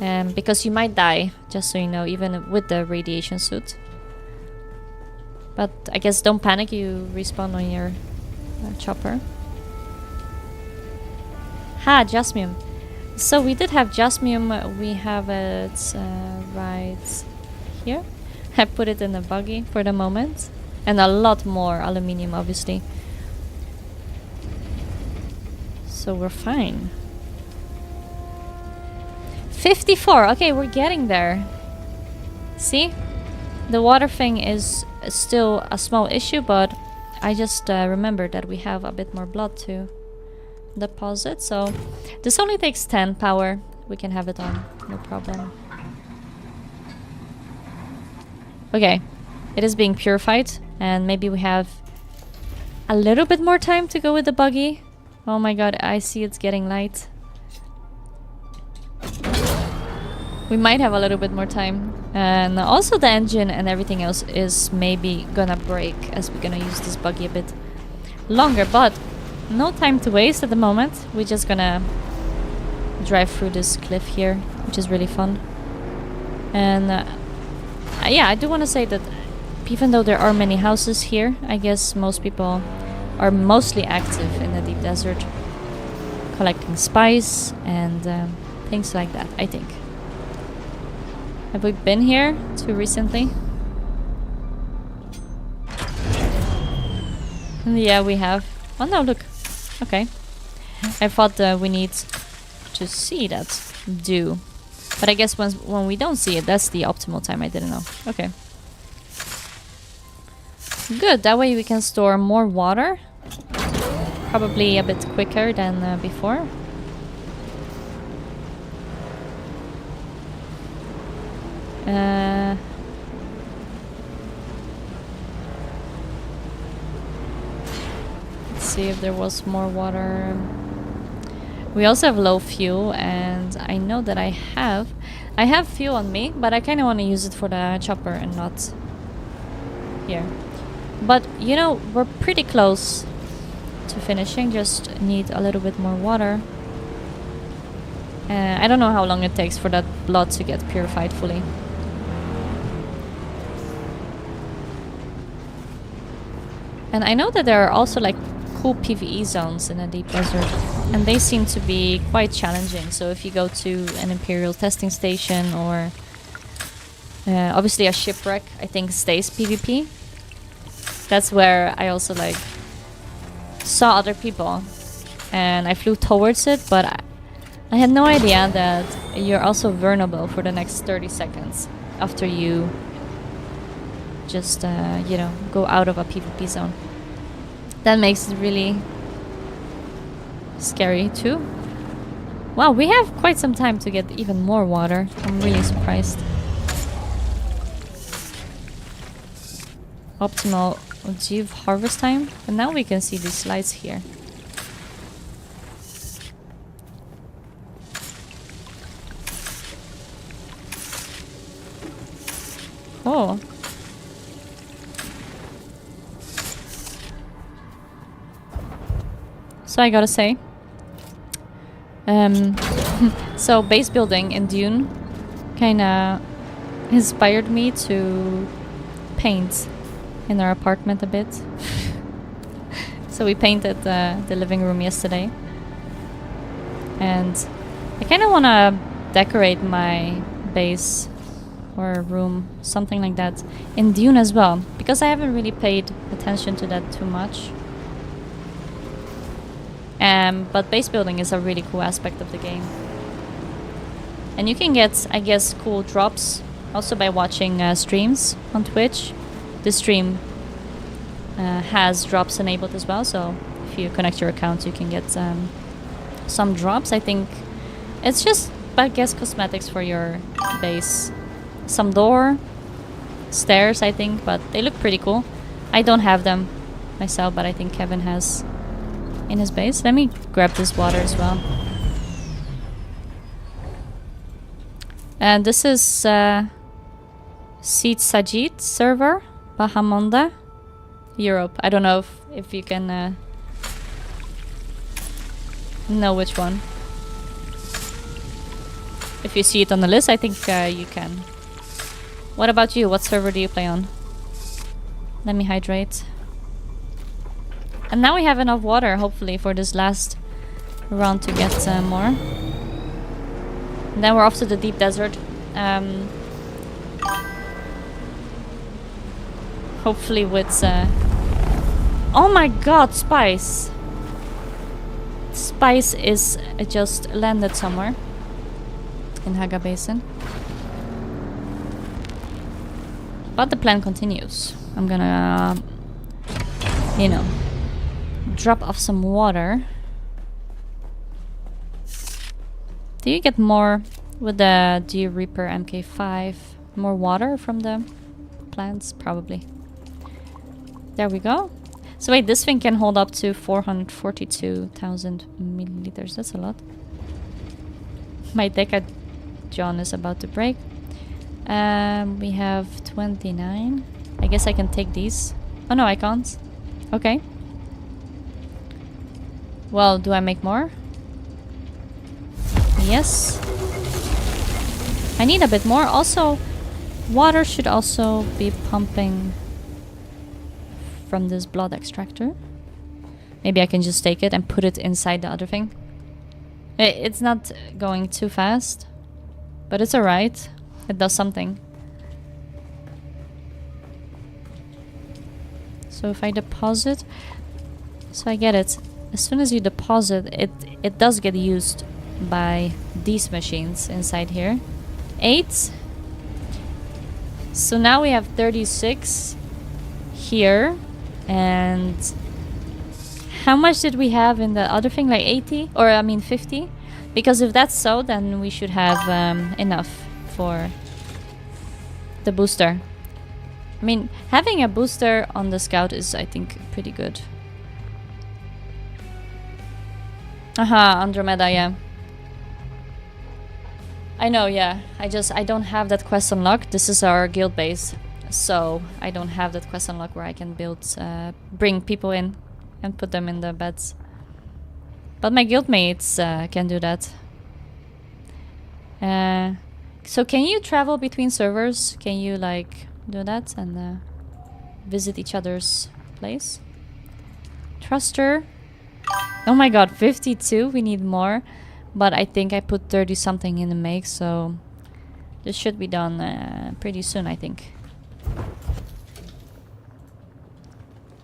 Because you might die, just so you know, even with the radiation suit. But I guess don't panic, you respawn on your chopper. Ha, jasmium. So we did have jasmium, we have it right here. I put it in the buggy for the moment. And a lot more aluminium, obviously. So we're fine. 54. Okay, we're getting there. See? The water thing is still a small issue, but I just remembered that we have a bit more blood to deposit. So this only takes 10 power. We can have it on, no problem. Okay, it is being purified, and maybe we have a little bit more time to go with the buggy. Oh my god, I see it's getting light. We might have a little bit more time. And also the engine and everything else is maybe gonna break as we're gonna use this buggy a bit longer, but no time to waste at the moment. We're just gonna drive through this cliff here, which is really fun. And yeah, I do want to say that even though there are many houses here, I guess most people are mostly active in the deep desert, collecting spice and things like that, I think. Have we been here too recently? Yeah, we have. Oh no, look. Okay. I thought we need to see that dew. But I guess when we don't see it, that's the optimal time. I didn't know. Okay. Good, that way we can store more water. Probably a bit quicker than before. Let's see if there was more water. We also have low fuel, and I know that I have fuel on me, but I kind of want to use it for the chopper and not here. But you know, we're pretty close to finishing, just need a little bit more water. I don't know how long it takes for that blood to get purified fully. And I know that there are also like cool PvE zones in the deep desert, and they seem to be quite challenging. So if you go to an Imperial testing station or obviously a shipwreck, I think stays PvP. That's where I also like saw other people and I flew towards it, but I had no idea that you're also vulnerable for the next 30 seconds after you just, you know, go out of a PvP zone. That makes it really scary too. Wow, we have quite some time to get even more water. I'm really surprised. Optimal achieve harvest time. And now we can see these lights here. Oh. So I gotta say, so base building in Dune kinda inspired me to paint in our apartment a bit. So we painted the living room yesterday, and I kinda wanna decorate my base or room, something like that, in Dune as well, because I haven't really paid attention to that too much. But base building is a really cool aspect of the game. And you can get, I guess, cool drops also by watching streams on Twitch. The stream has drops enabled as well, so if you connect your account you can get some drops. I think it's just, I guess, cosmetics for your base. Some door, stairs, I think, but they look pretty cool. I don't have them myself, but I think Kevin has in his base. Let me grab this water as well. And this is Seat Sajid server, Bahamonda, Europe. I don't know if you can know which one. If you see it on the list, I think you can. What about you? What server do you play on? Let me hydrate. And now we have enough water, hopefully, for this last round to get more. And then we're off to the deep desert. Hopefully with... oh my god, Spice! Spice is just landed somewhere. in Haga Basin. But the plan continues. I'm gonna, you know, drop off some water. Do you get more with the Deer Reaper MK5? More water from the plants? Probably. There we go. So wait, this thing can hold up to 442,000 milliliters. That's a lot. My Deca John is about to break. We have 29. I guess I can take these. Oh no, I can't. Okay. Well, do I make more? Yes. I need a bit more. Also, water should also be pumping from this blood extractor. Maybe I can just take it and put it inside the other thing. It's not going too fast, but it's alright. It does something. So if I deposit... So I get it. As soon as you deposit, it does get used by these machines inside here. 8. So now we have 36 here. And how much did we have in the other thing? Like 80? Or I mean 50? Because if that's so, then we should have enough for the booster. I mean, having a booster on the Scout is, I think, pretty good. Aha, Andromeda, yeah. I know, yeah. I don't have that quest unlocked. This is our guild base. So, I don't have that quest unlocked where I can build, bring people in and put them in the beds. But my guildmates can do that. So can you travel between servers? Can you, like, do that and visit each other's place? Truster. Oh my god, 52. We need more. But I think I put 30 something in the make, so this should be done pretty soon, I think.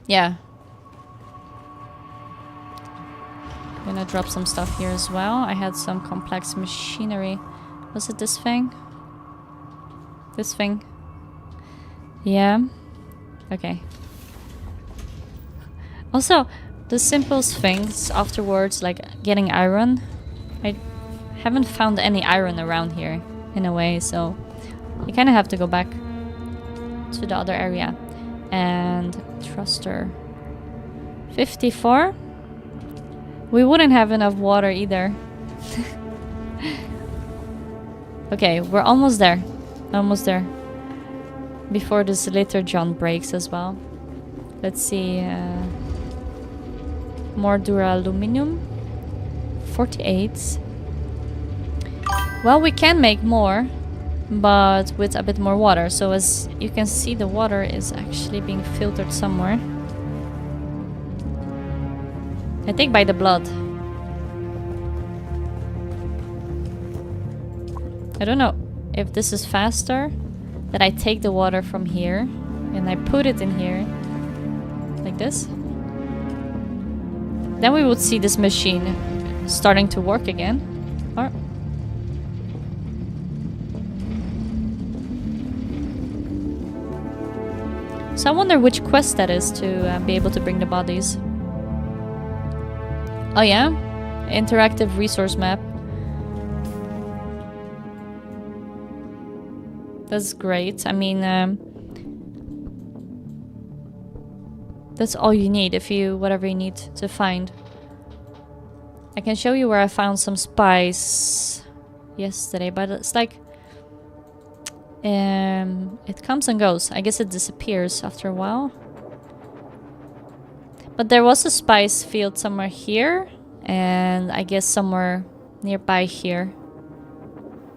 Yeah. I'm gonna drop some stuff here as well. I had some complex machinery. Was it this thing? This thing? Yeah. Okay. Also, the simplest things afterwards, like getting iron. I haven't found any iron around here, in a way, so you kind of have to go back to the other area. And thruster. 54? We wouldn't have enough water either. Okay, we're almost there. Almost there. Before this later John breaks as well. Let's see. More duraluminum. 48. Well, we can make more, but with a bit more water. So as you can see, the water is actually being filtered somewhere. I think by the blood. I don't know if this is faster, that I take the water from here and I put it in here like this. Then we would see this machine starting to work again. Or so I wonder which quest that is to be able to bring the bodies. Oh yeah? Interactive resource map. That's great. I mean, that's all you need if you, whatever you need to find. I can show you where I found some spice yesterday, but it's like, it comes and goes. I guess it disappears after a while. But there was a spice field somewhere here, and I guess somewhere nearby here.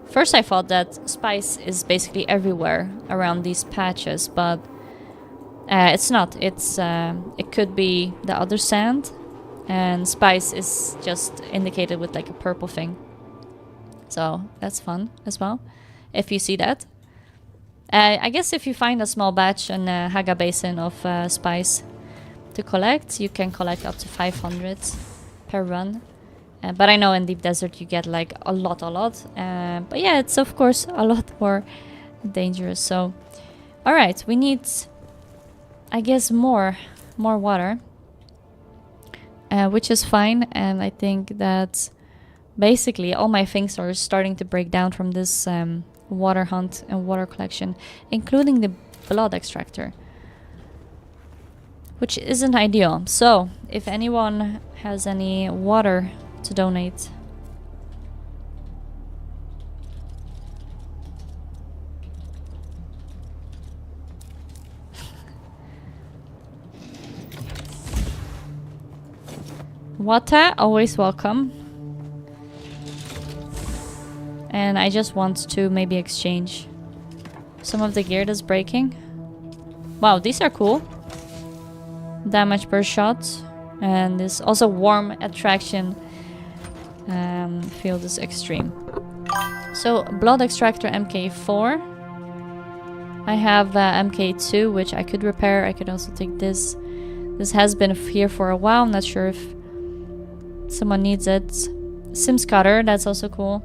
First I thought that spice is basically everywhere around these patches, but it's not. It's it could be the other sand, and spice is just indicated with like a purple thing. So that's fun as well, if you see that. I guess if you find a small batch in Haga Basin of spice to collect, you can collect up to 500 per run. But I know in deep desert you get like a lot. But yeah, it's of course a lot more dangerous. So, all right, we need, I guess, more water, which is fine. And I think that basically all my things are starting to break down from this water hunt and water collection, including the blood extractor, which isn't ideal. So, if anyone has any water to donate. Water, always welcome. And I just want to maybe exchange some of the gear that's breaking. Wow, these are cool. Damage per shot. And this also warm attraction field is extreme. So blood extractor MK4. I have MK2, which I could repair. I could also take this. This has been here for a while. I'm not sure if someone needs it. Sims cutter, that's also cool.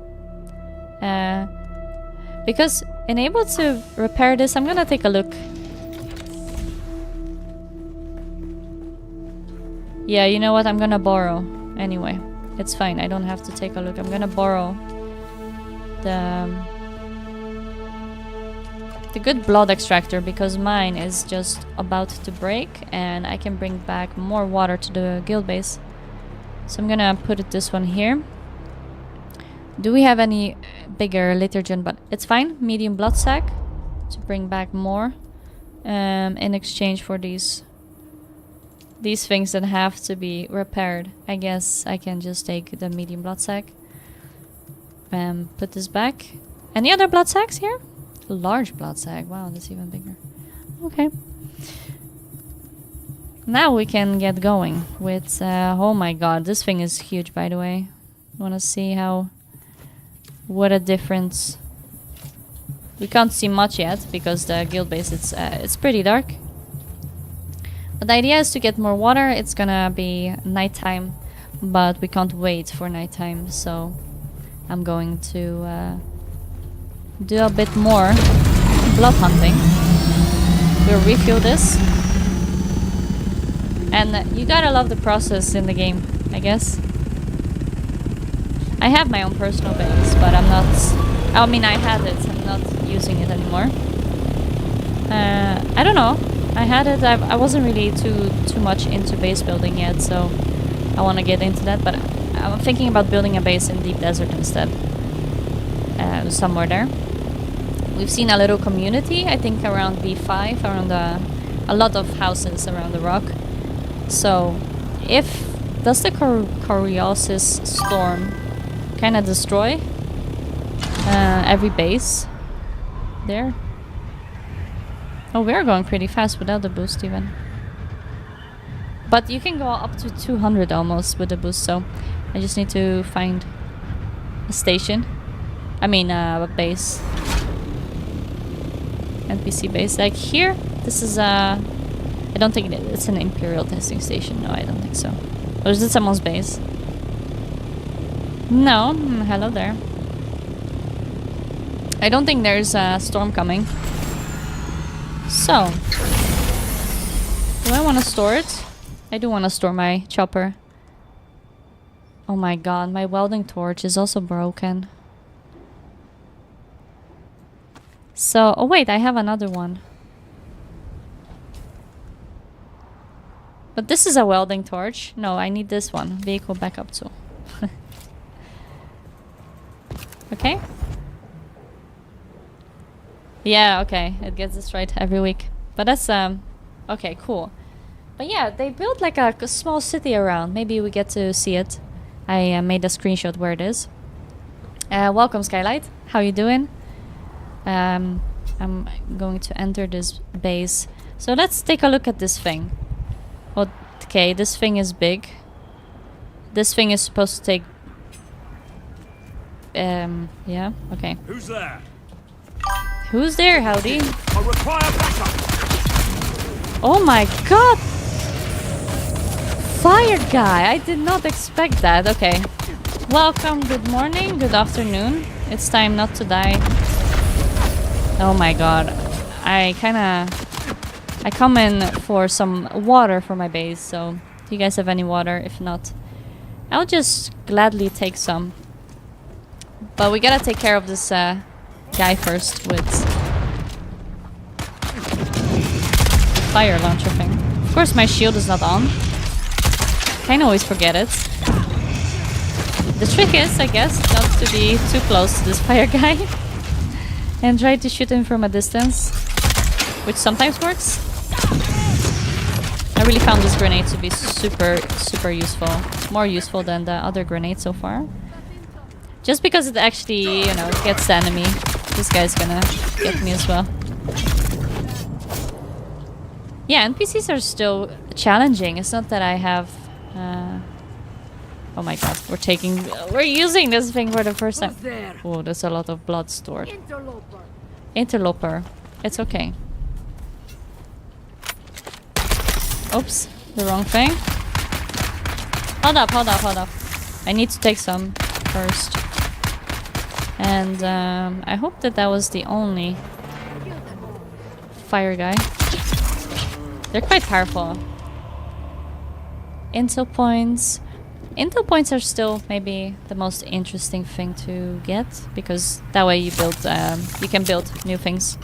Because enabled to repair this, I'm gonna take a look. Yeah, you know what? I'm gonna borrow anyway. It's fine. I don't have to take a look. I'm gonna borrow the good blood extractor because mine is just about to break and I can bring back more water to the guild base. So I'm gonna put this one here. Do we have any bigger later gen? But it's fine. Medium blood sac to bring back more in exchange for these things that have to be repaired. I guess I can just take the medium blood sac and put this back. Any other blood sacs here? A large blood sac. Wow, that's even bigger. Okay. Now we can get going with... oh my god, this thing is huge, by the way. Wanna see how... what a difference. We can't see much yet because the guild base, it's pretty dark. But the idea is to get more water. It's gonna be nighttime, but we can't wait for nighttime, so I'm going to do a bit more blood hunting. We'll refuel this. And you gotta love the process in the game, I guess. I have my own personal base, but I'm not... I mean, I had it. I'm not using it anymore. I don't know. I had it. I wasn't really too much into base building yet, so I want to get into that. But I'm thinking about building a base in deep desert instead, somewhere there. We've seen a little community, I think, around B5, around a lot of houses around the rock. So, does the Coriolis storm kind of destroy every base there? Oh, we're going pretty fast without the boost even. But you can go up to 200 almost with the boost, so I just need to find a station. I mean, a base. NPC base. Like here, this is I don't think it's an Imperial testing station. No, I don't think so. Or is it someone's base? No. Hello there. I don't think there's a storm coming. So, do I want to store it? I do want to store my chopper. Oh my god, my welding torch is also broken. So, oh wait, I have another one. But this is a welding torch. No, I need this one. Vehicle backup tool. Okay. Yeah, okay. It gets this right every week. But that's, okay, cool. But yeah, they built like a small city around. Maybe we get to see it. I made a screenshot where it is. Welcome, Skylight. How you doing? I'm going to enter this base. So let's take a look at this thing. Okay, this thing is big. This thing is supposed to take... yeah, okay. Who's there? Who's there, Howdy? I require backup. Oh my god! Fire guy! I did not expect that. Okay. Welcome, good morning, good afternoon. It's time not to die. Oh my god. I come in for some water for my base, so do you guys have any water? If not, I'll just gladly take some. But we gotta take care of this guy first with fire launcher thing. Of course my shield is not on. Kinda always forget it. The trick is, I guess, not to be too close to this fire guy. And try to shoot him from a distance. Which sometimes works. I really found this grenade to be super useful. More useful than the other grenade so far. Just because it actually, you know, gets the enemy. This guy's gonna get me as well. Yeah, NPCs are still challenging. It's not that I have... oh my god, we're using this thing for the first time. Oh, there's a lot of blood stored. Interloper. It's okay. Oops, the wrong thing. Hold up. I need to take some first. And I hope that was the only fire guy. They're quite powerful. Intel points. Intel points are still maybe the most interesting thing to get, because that way you can build new things.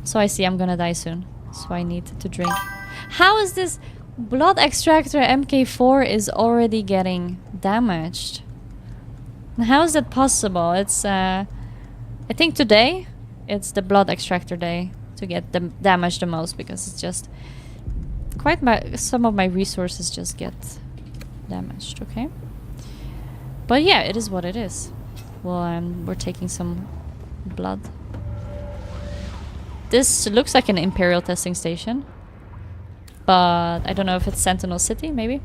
So I see I'm gonna die soon, so I need to drink. How is this blood extractor MK4 is already getting damaged? How is that possible? It's I think today it's the blood extractor day to get the damage the most, because it's just some of my resources just get damaged. Okay, but yeah, it is what it is. Well, we're taking some blood. This looks like an Imperial testing station, but I don't know if it's Sentinel City, maybe.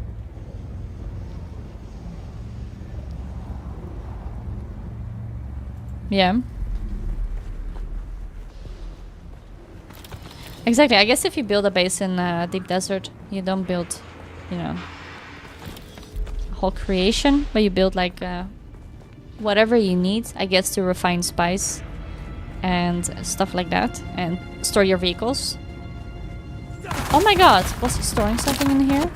Yeah. Exactly. I guess if you build a base in deep desert, you don't build, you know, a whole creation, but you build like whatever you need, I guess, to refine spice and stuff like that, and store your vehicles. Oh my god, was he storing something in here?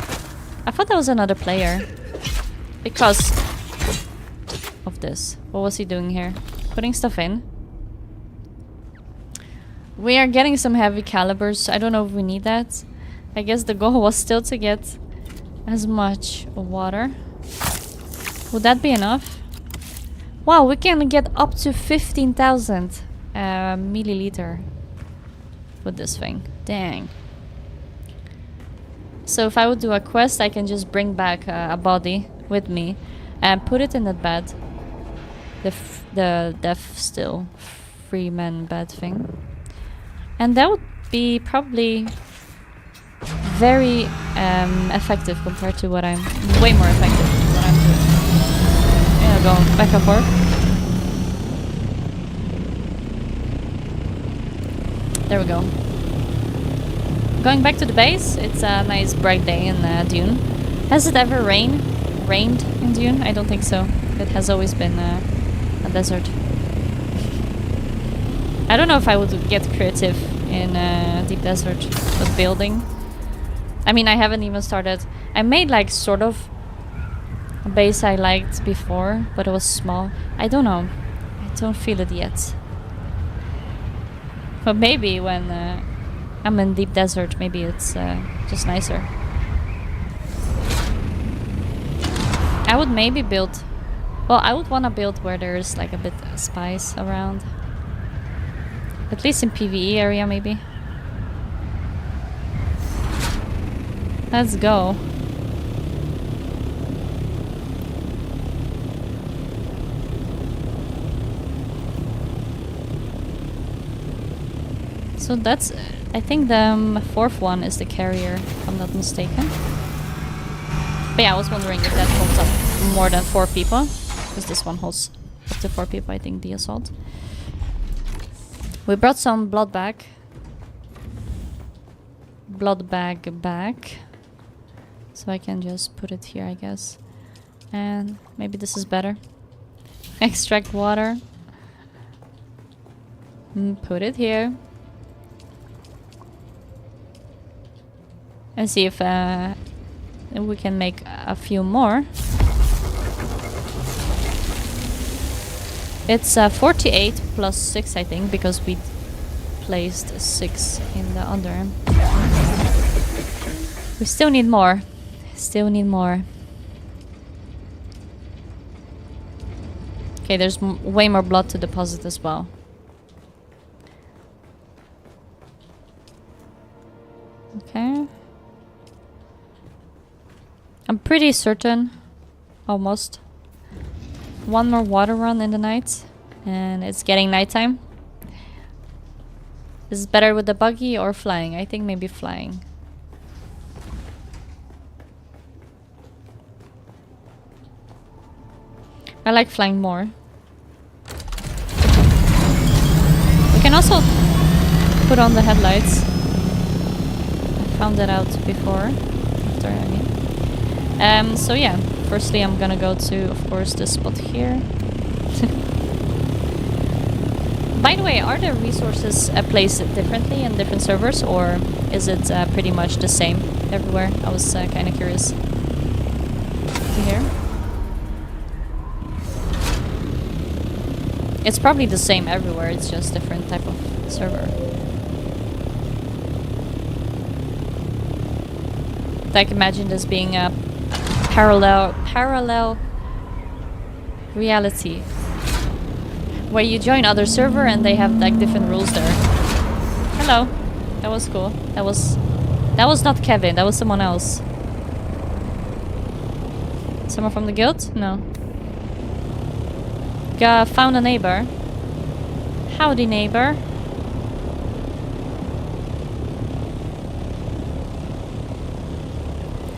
I thought that was another player. Because of this. What was he doing here? Putting stuff in. We are getting some heavy calibers. I don't know if we need that. I guess the goal was still to get as much water. Would that be enough? Wow, we can get up to 15,000 milliliter with this thing. Dang. So if I would do a quest, I can just bring back a body with me and put it in that bed. The deaf still free man bed thing. And that would be probably very effective compared to what I'm... way more effective than what I'm doing. You know, going back and forth. There we go. Going back to the base, it's a nice bright day in Dune. Has it ever rained in Dune? I don't think so. It has always been a desert. I don't know if I would get creative in deep desert with building. I mean, I haven't even started. I made like sort of a base I liked before, but it was small. I don't know. I don't feel it yet. But maybe when I'm in deep desert, maybe it's just nicer. I would maybe build... Well, I would want to build where there's like a bit of spice around. At least in PvE area, maybe. Let's go. So that's... I think the fourth one is the carrier, if I'm not mistaken. But yeah, I was wondering if that holds up more than 4 people. Because this one holds up to 4 people, I think, the assault. We brought some blood back. Blood bag back. So I can just put it here, I guess. And maybe this is better. Extract water. Put it here. And see if we can make a few more. It's 48 plus 6, I think, because we placed 6 in the under. We still need more. Still need more. Okay, there's way more blood to deposit as well. Okay. I'm pretty certain, almost. One more water run in the night, and it's getting nighttime. Is it better with the buggy or flying? I think maybe flying. I like flying more. We can also put on the headlights. I found that out before. After, I mean. So yeah, firstly I'm gonna go to, of course, this spot here. By the way, are the resources placed differently in different servers, or is it pretty much the same everywhere? I was kind of curious to hear. It's probably the same everywhere, it's just different type of server. Like, imagine this being a parallel reality where you join other server and they have like different rules there. Hello. That was cool. That was not Kevin, that was someone else. Someone from the guild? No. Found a neighbor. Howdy, neighbor.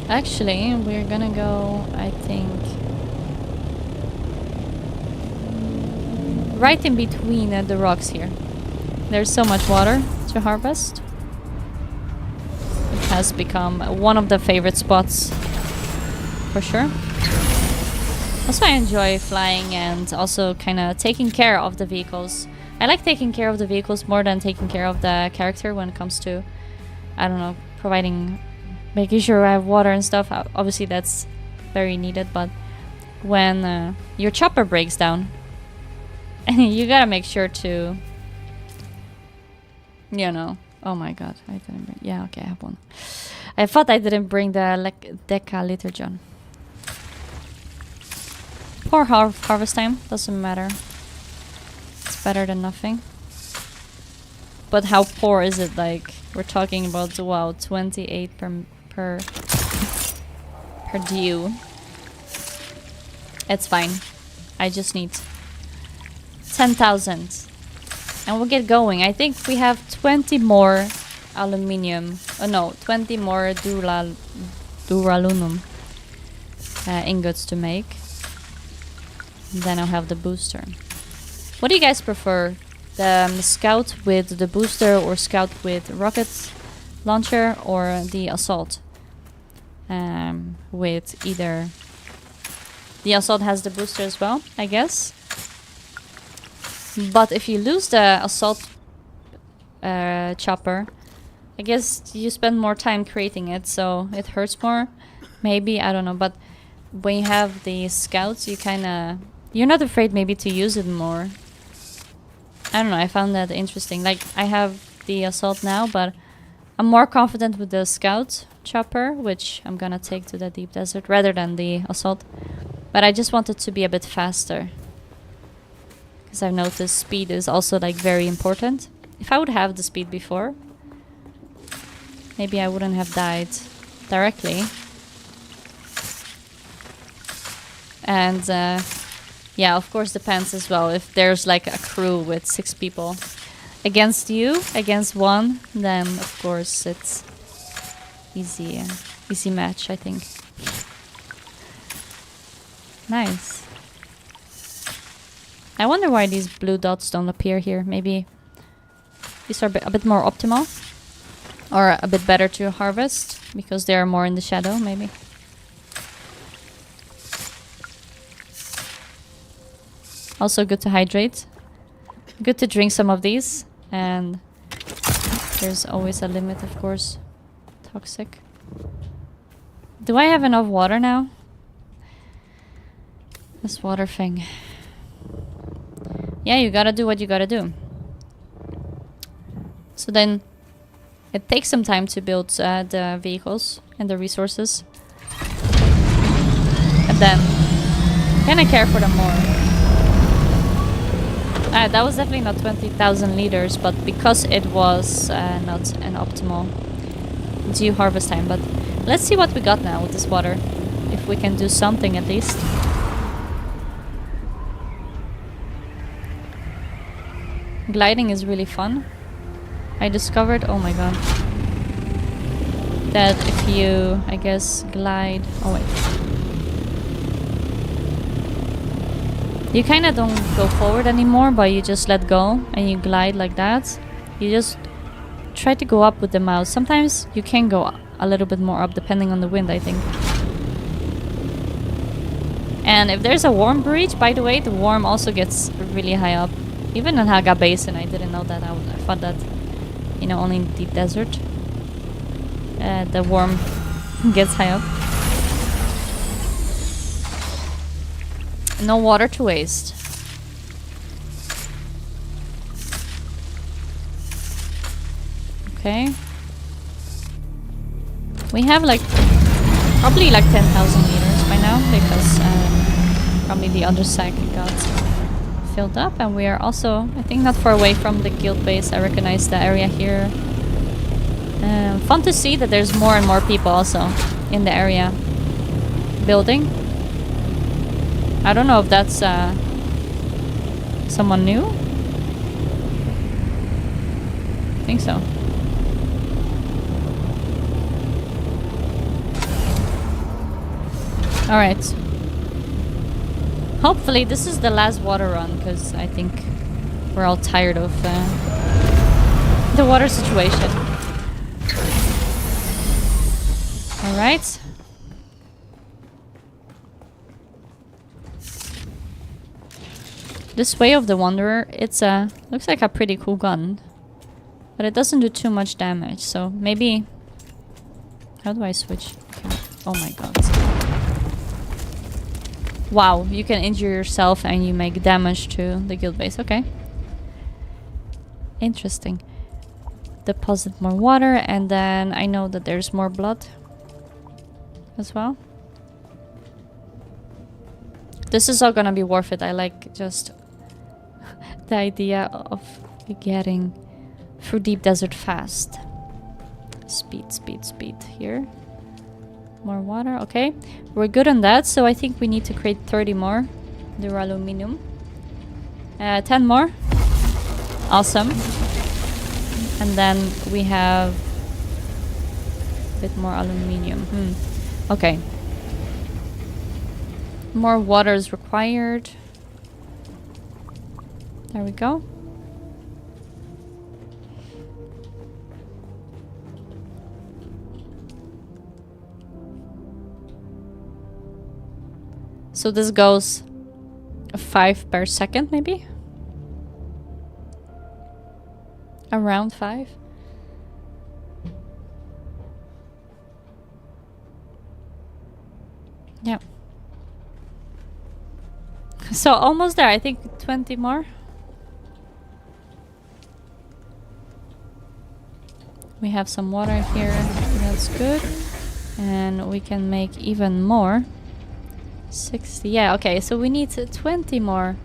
Actually, we're gonna go, I think, right in between the rocks here. There's so much water to harvest. It has become one of the favorite spots, for sure. Also, I enjoy flying and also kind of taking care of the vehicles. I like taking care of the vehicles more than taking care of the character when it comes to, I don't know, making sure I have water and stuff. Obviously, that's very needed, but when your chopper breaks down, you gotta make sure to, you know. Oh my god, I didn't bring. Yeah, okay, I have one. I thought I didn't bring the decaliter John. Poor harvest time, doesn't matter. It's better than nothing. But how poor is it? Like, we're talking about, wow, 28 per due. It's fine. I just need 10,000. And we'll get going. I think we have 20 more aluminium. Oh no, 20 more duraluminium ingots to make. Then I'll have the booster. What do you guys prefer? The scout with the booster, or scout with rocket launcher, or the assault? With either... The assault has the booster as well, I guess. But if you lose the assault chopper, I guess you spend more time creating it, so it hurts more. Maybe, I don't know. But when you have the scouts, you kind of... You're not afraid maybe to use it more. I don't know, I found that interesting. Like, I have the assault now, but I'm more confident with the scout chopper, which I'm gonna take to the deep desert rather than the assault. But I just want it to be a bit faster, because I've noticed speed is also like very important. If I would have the speed before, maybe I wouldn't have died directly. And yeah, of course depends as well. If there's like a crew with 6 people against you, against one, then of course it's easy match, I think. Nice. I wonder why these blue dots don't appear here. Maybe these are a bit more optimal, or a bit better to harvest because they are more in the shadow, maybe. Also good to hydrate. Good to drink some of these. And there's always a limit, of course. Toxic. Do I have enough water now? This water thing. Yeah, you gotta do what you gotta do. So then it takes some time to build the vehicles and the resources. And then kinda care for them more. That was definitely not 20,000 liters, but because it was not an optimal due harvest time. But let's see what we got now with this water. If we can do something at least. Gliding is really fun. I discovered, oh my god, that if you, I guess, glide... Oh wait. You kind of don't go forward anymore, but you just let go and you glide like that. You just try to go up with the mouse. Sometimes you can go a little bit more up depending on the wind, I think. And if there's a worm breach, by the way, the worm also gets really high up. Even in Haga Basin, I didn't know that. I thought that, you know, only in deep desert the worm gets high up. No water to waste. Okay. We have like probably like 10,000 liters by now because probably the other sack got filled up, and we are also, I think, not far away from the guild base. I recognize the area here. Fun to see that there's more and more people also in the area building. I don't know if that's someone new. I think so. Alright. Hopefully this is the last water run, because I think we're all tired of the water situation. Alright. This Way of the Wanderer, it's looks like a pretty cool gun. But it doesn't do too much damage, so maybe... How do I switch? Okay. Oh my god. Wow, you can injure yourself and you make damage to the guild base. Okay. Interesting. Deposit more water, and then I know that there's more blood as well. This is all gonna be worth it. I like just the idea of getting through deep desert fast. Speed, speed, speed here. More water, okay. We're good on that, so I think we need to create 30 more duraluminum. 10 more. Awesome. And then we have a bit more aluminium. Okay. More water is required. There we go. So this goes 5 per second, maybe? Around 5? Yeah. So almost there, I think 20 more. We have some water here, that's good. And we can make even more. 60, yeah, okay, so we need 20 more.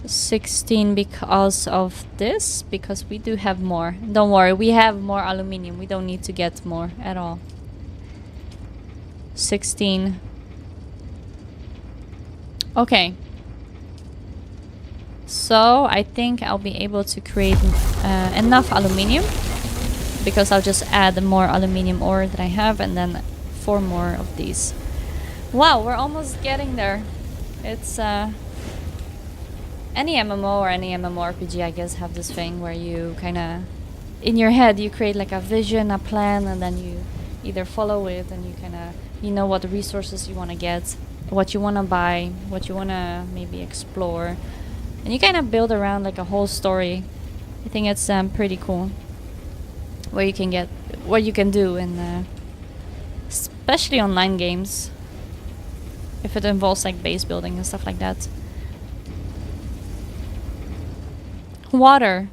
16 because of this, because we do have more. Don't worry, we have more aluminium. We don't need to get more at all. 16. Okay. So I think I'll be able to create enough aluminium, because I'll just add more aluminium ore that I have, and then 4 more of these. Wow, we're almost getting there. It's any MMO or any MMORPG, I guess, have this thing where you kind of, in your head, you create like a vision, a plan, and then you either follow it and you kind of, you know what resources you want to get. what you want to buy, what you want to maybe explore. And you kind of build around like a whole story. I think it's pretty cool. Where you can get, what you can do in, especially online games. If it involves like base building and stuff like that. Water.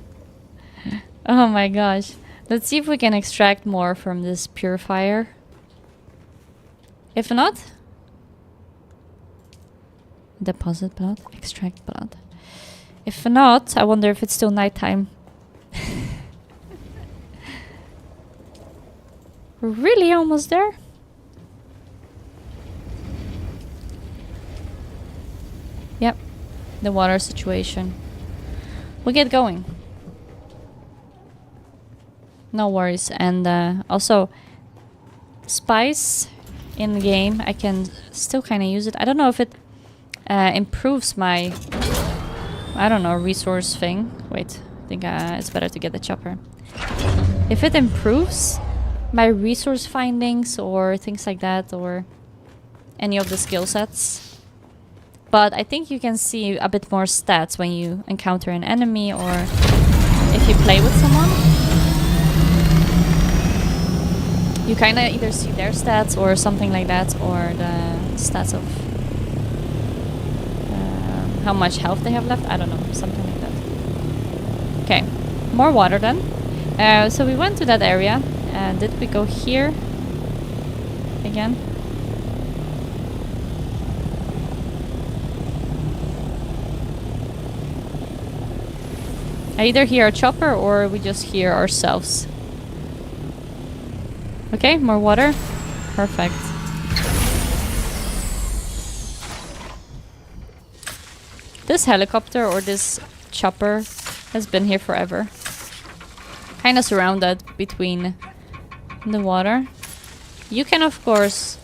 Oh my gosh. Let's see if we can extract more from this purifier. If not, deposit blood, extract blood. If not, I wonder if it's still nighttime. We're really almost there. Yep, the water situation. We'll get going. No worries. And also, spice in the game, I can still kind of use it. I don't know if it improves my, I don't know, resource thing. Wait, I think it's better to get the chopper. If it improves my resource findings or things like that, or any of the skill sets. But I think you can see a bit more stats when you encounter an enemy or if you play with someone. You kind of either see their stats or something like that, or the stats of how much health they have left. I don't know, something like that. Okay, more water then. So we went to that area. Did we go here again? I either hear a chopper or we just hear ourselves. Okay, more water. Perfect. This helicopter or this chopper has been here forever. Kind of surrounded between the water. You can of course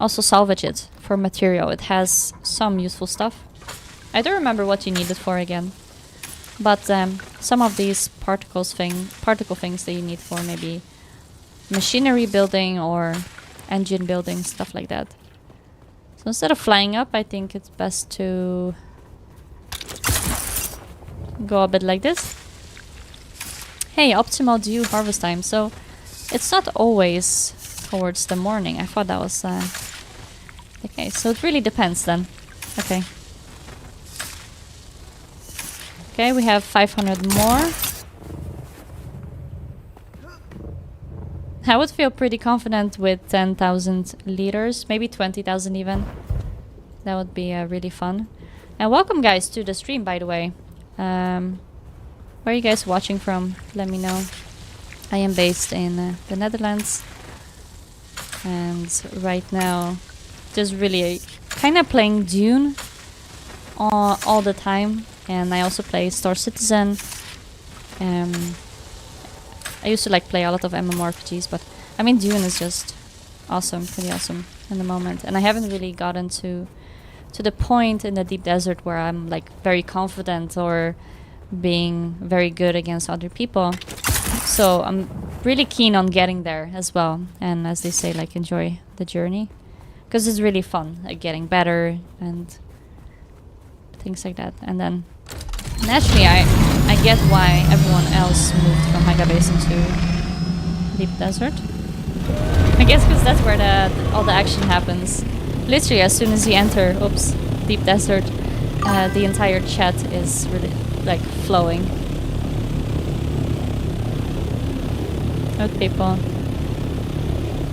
also salvage it for material. It has some useful stuff. I don't remember what you need it for again. But some of these particle things that you need for maybe machinery building or engine building, stuff like that. So instead of flying up, I think it's best to go a bit like this. Hey, optimal dew harvest time. So it's not always towards the morning. I thought that was the case. So it really depends then. Okay. Okay, we have 500 more. I would feel pretty confident with 10,000 liters, maybe 20,000 even. That would be really fun. And welcome guys to the stream, by the way. Where are you guys watching from? Let me know. I am based in the Netherlands. And right now, just really kind of playing Dune all the time. And I also play Star Citizen. I used to like play a lot of MMORPGs, but I mean Dune is just awesome, pretty awesome in the moment. And I haven't really gotten to the point in the deep desert where I'm like very confident or being very good against other people. So I'm really keen on getting there as well. And as they say, like enjoy the journey, because it's really fun, like getting better and things like that. And then naturally I get why everyone else moved from Mega Basin to Deep Desert. I guess because that's where all the action happens. Literally as soon as you enter, Deep Desert, the entire chat is really like flowing. With people.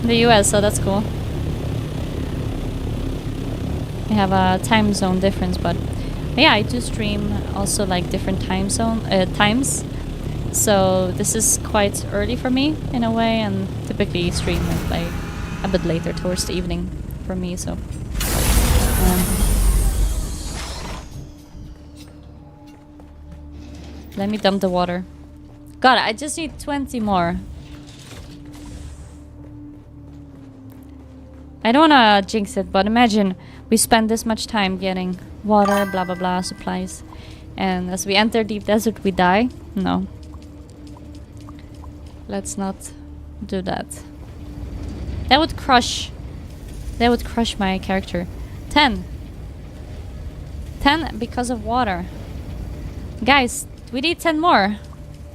In the US, so that's cool. We have a time zone difference, but yeah, I do stream also like different times. So this is quite early for me in a way, and typically stream like a bit later towards the evening for me. So let me dump the water. God, I just need 20 more. I don't wanna jinx it, but imagine we spend this much time getting water, blah blah blah, supplies, and as we enter Deep Desert we die. No. Let's not do that. That would crush That would crush my character. 10. 10 because of water. Guys, we need 10 more.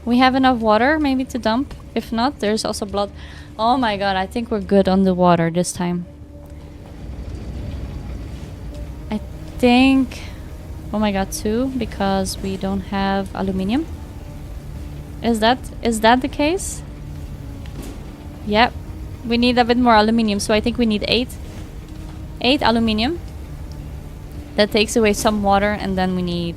We have enough water maybe to dump. If not, there's also blood. Oh my god, I think we're good on the water this time. I think... Oh my god, 2 because we don't have aluminium. Is that the case? Yep. We need a bit more aluminium, so I think we need 8. 8 aluminium. That takes away some water, and then we need...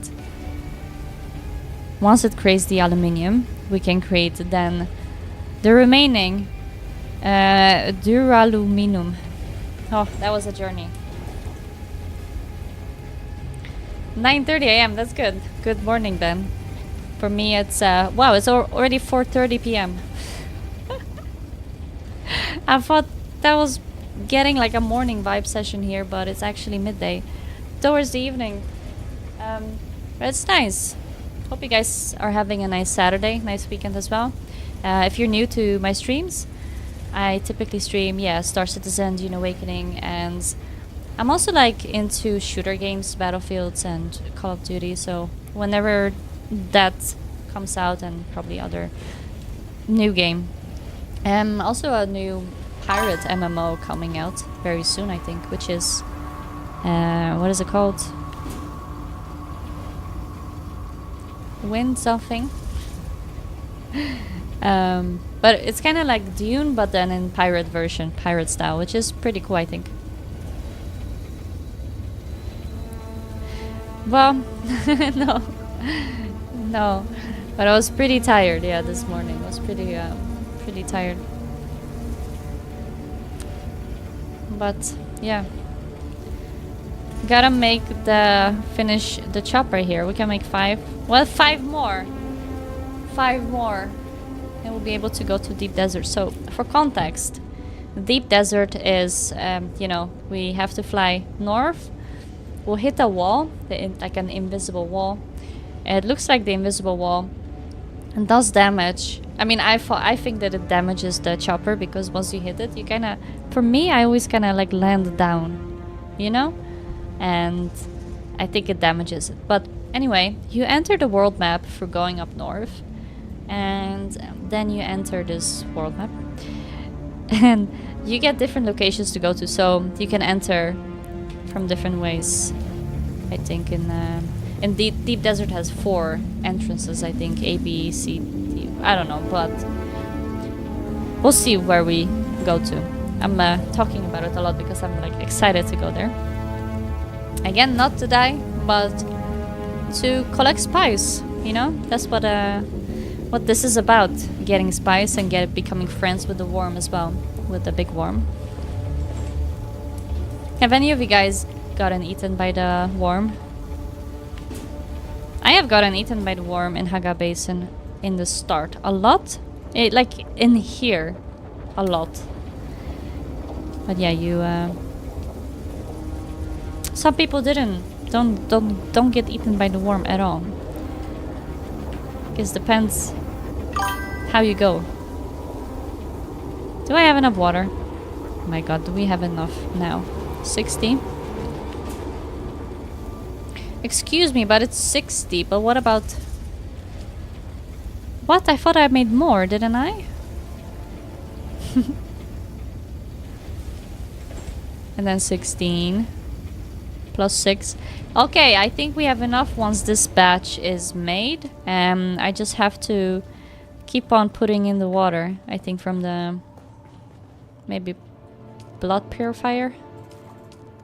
Once it creates the aluminium, we can create then the remaining duraluminum. Oh, that was a journey. 9:30 a.m. That's good. Good morning then. For me, it's wow. It's already 4:30 p.m. I thought that was getting like a morning vibe session here, but it's actually midday, towards the evening. But it's nice. Hope you guys are having a nice Saturday, nice weekend as well. If you're new to my streams, I typically stream, Star Citizen, Dune Awakening, and I'm also like into shooter games, Battlefields and Call of Duty, so whenever that comes out, and probably other new game. Also a new pirate MMO coming out very soon, I think, which is, what is it called? Wind something. But it's kind of like Dune, but then in pirate version, pirate style, which is pretty cool, I think. Well, no, but I was pretty tired. Yeah, this morning I was pretty tired. But yeah, gotta finish the chopper here. We can make 5. Well, 5 more. 5 more. And we'll be able to go to Deep Desert. So, for context, Deep Desert is, you know, we have to fly north. We'll hit a wall, like an invisible wall. It looks like the invisible wall and does damage. I mean, I think that it damages the chopper because once you hit it, you kind of... For me, I always kind of like land down, you know? And I think it damages it. But anyway, you enter the world map for going up north. And then you enter this world map. And you get different locations to go to. So you can enter from different ways. I think in Deep Desert has 4 entrances, I think. A, B, C, D. I don't know, but we'll see where we go to. I'm talking about it a lot because I'm like excited to go there. Again, not to die, but to collect spice. You know, that's what this is about: getting spice and becoming friends with the worm as well, with the big worm. Have any of you guys gotten eaten by the worm? I have gotten eaten by the worm in Haga Basin in the start a lot. Like in here, a lot. But yeah, you. Some people don't get eaten by the worm at all. Guess depends how you go. Do I have enough water? Oh my god, do we have enough now? 60. Excuse me, but it's 60. But what about... What? I thought I made more, didn't I? And then 16. Plus 6. Okay, I think we have enough once this batch is made. I just have to keep on putting in the water. I think from the... Maybe blood purifier.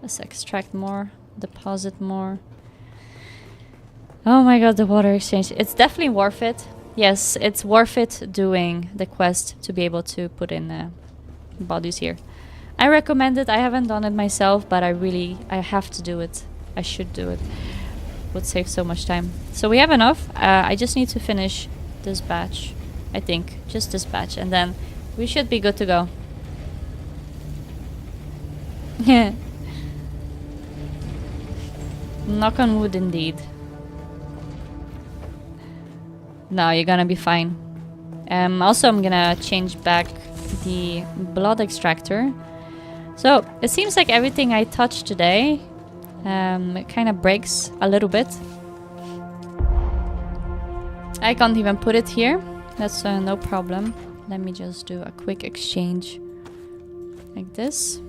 Let's extract more. Deposit more. Oh my god, the water exchange. It's definitely worth it. Yes, it's worth it doing the quest to be able to put in bodies here. I recommend it. I haven't done it myself, but I have to do it. I should do it. Would save so much time. So we have enough. I just need to finish this batch. I think. Just this batch. And then we should be good to go. Yeah. Knock on wood indeed. No, you're gonna be fine. Also, I'm gonna change back the blood extractor So it seems like everything I touch today kind of breaks a little bit. I can't even put it here. That's no problem. Let me just do a quick exchange like this.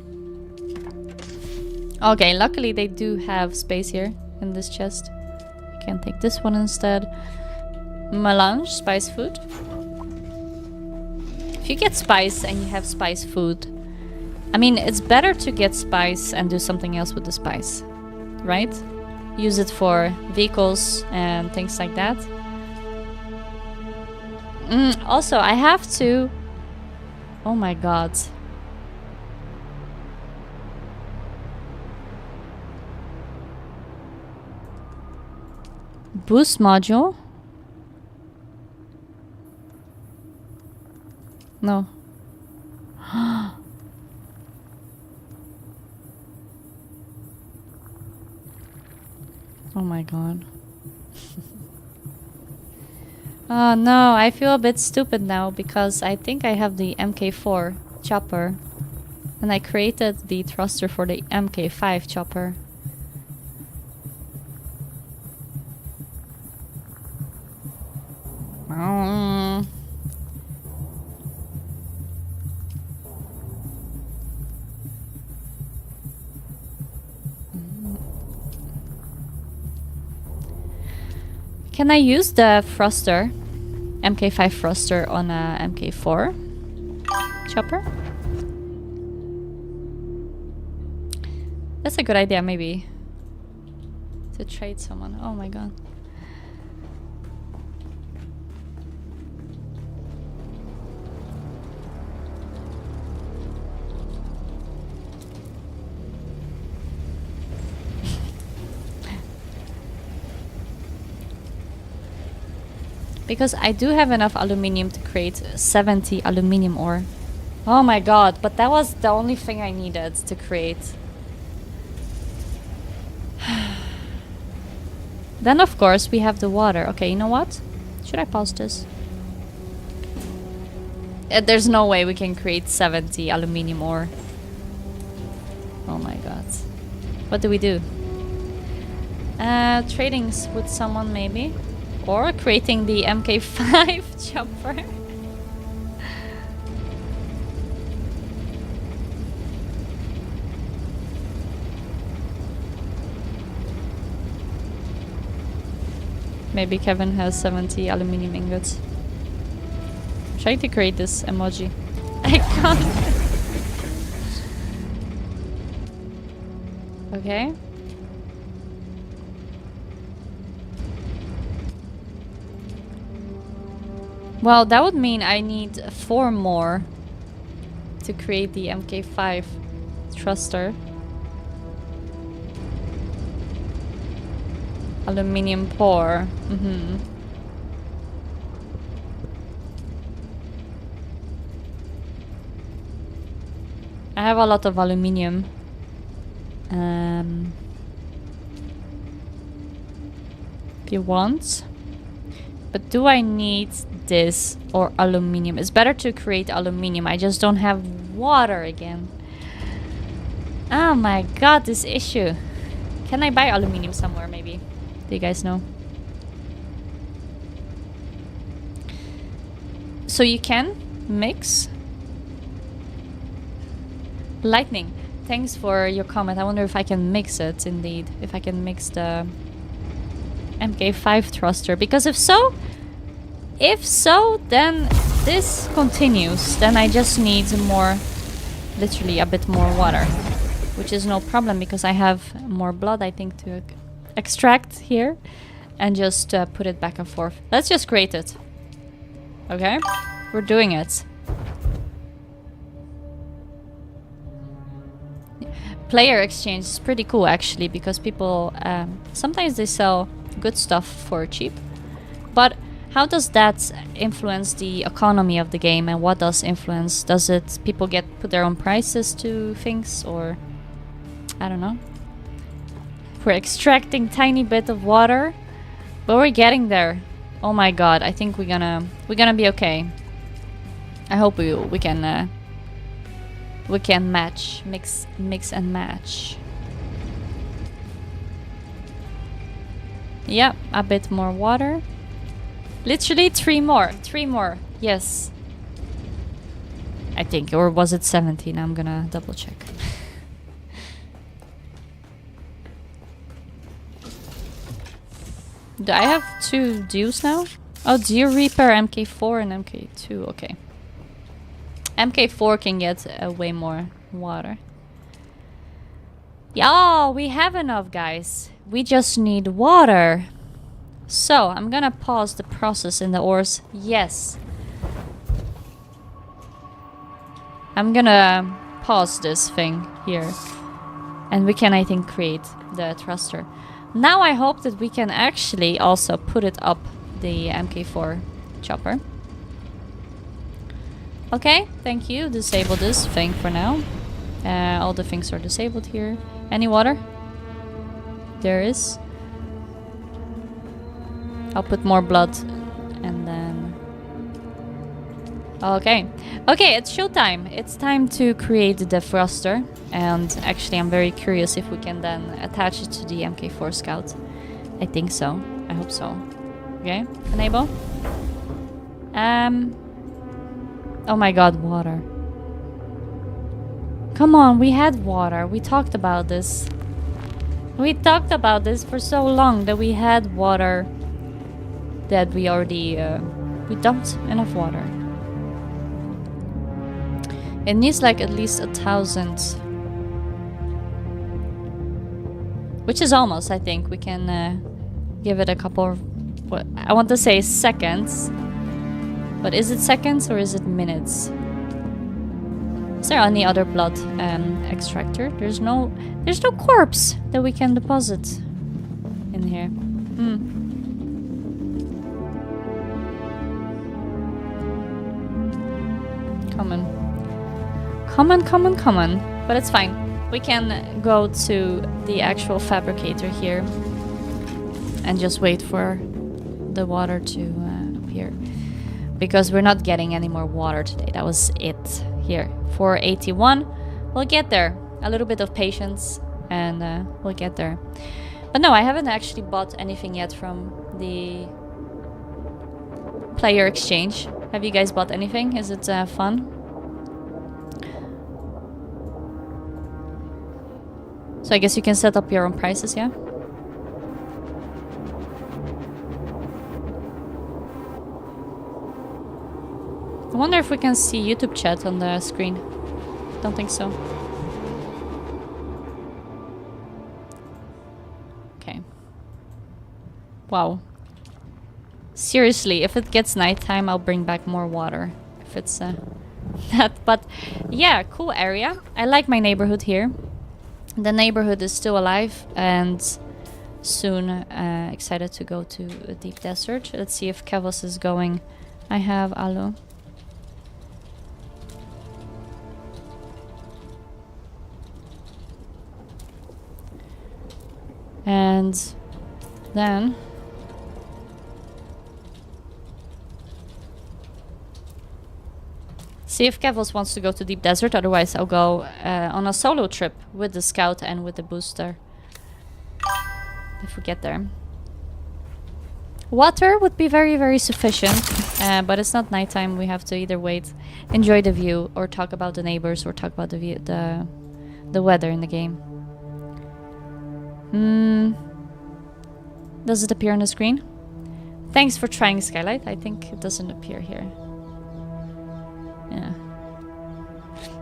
Okay, luckily they do have space here in this chest. I can take this one instead. Melange, spice food. If you get spice and you have spice food, I mean, it's better to get spice and do something else with the spice, right? Use it for vehicles and things like that. Also, I have to... Oh my god. Boost module? No. Oh my god. Oh no, I feel a bit stupid now because I think I have the MK4 chopper and I created the thruster for the MK5 chopper. Can I use the thruster, MK5 thruster, on a MK4 chopper? That's a good idea, maybe. To trade someone. Oh my god. Because I do have enough aluminium to create 70 aluminium ore. Oh my god, but that was the only thing I needed to create. Then of course we have the water. Okay, you know what? Should I pause this? There's no way we can create 70 aluminium ore. Oh my god. What do we do? Trading with someone maybe? Or creating the MK5 chopper. Maybe Kevin has 70 aluminium ingots. Try to create this emoji. I can't. Okay. Well, that would mean I need 4 more to create the MK5 thruster. Aluminium pour. I have a lot of aluminium. If you want. But do I need this or aluminium? It's better to create aluminium. I just don't have water again. Oh my god, this issue. Can I buy aluminium somewhere maybe? Do you guys know? So you can mix. Lightning. Thanks for your comment. I wonder if I can mix it indeed. If I can mix the MK5 thruster, because if so, then this continues. Then I just need more, literally a bit more water, which is no problem because I have more blood, I think, to extract here and just put it back and forth. Let's just create it. Okay, we're doing it. Player exchange is pretty cool actually, because people sometimes they sell good stuff for cheap, but how does that influence the economy of the game, and what does influence? Does it people put their own prices to things, or I don't know. We're extracting tiny bit of water, but we're getting there. Oh my god, I think we're gonna be okay. I hope we can we can match, mix and match. Yeah, a bit more water. Literally 3 more. 3 more. Yes. I think, or was it 17? I'm gonna double check. Do I have 2 Dews now? Oh, Dew Reaper, MK4 and MK2. Okay. MK4 can get way more water. Yeah, we have enough, guys. We just need water. So, I'm gonna pause the process in the ores. Yes. I'm gonna pause this thing here. And we can, I think, create the thruster. Now I hope that we can actually also put it up the MK4 chopper. Okay, thank you. Disable this thing for now. All the things are disabled here. Any water? There is. I'll put more blood and then... Okay. Okay, it's showtime. It's time to create the thruster. And actually I'm very curious if we can then attach it to the MK4 Scout. I think so. I hope so. Okay, enable. Oh my god, water. Come on, we had water. We talked about this. We talked about this for so long that we had water. That we already... we dumped enough water. It needs like at least 1,000. Which is almost, I think. We can give it a couple of... What, I want to say seconds. But is it seconds or is it minutes? Is there any other blood extractor? There's no corpse that we can deposit in here. Come on. But it's fine. We can go to the actual fabricator here and just wait for the water to appear. Because we're not getting any more water today. That was it. Here, 481. We'll get there. A little bit of patience and we'll get there. But no, I haven't actually bought anything yet from the player exchange. Have you guys bought anything? Is it fun? So I guess you can set up your own prices, yeah? I wonder if we can see YouTube chat on the screen. Don't think so. Okay. Wow. Seriously, if it gets nighttime, I'll bring back more water. If it's that. But yeah, cool area. I like my neighborhood here. The neighborhood is still alive and soon excited to go to a deep desert. Let's see if Kevos is going. I have Alu. And then see if Kevos wants to go to deep desert, otherwise I'll go on a solo trip with the scout and with the booster. If we get there. Water would be very, very sufficient, but it's not nighttime. We have to either wait, enjoy the view, or talk about the neighbors, or talk about the view, the weather in the game. Does it appear on the screen? Thanks for trying, Skylight. I think it doesn't appear here. Yeah.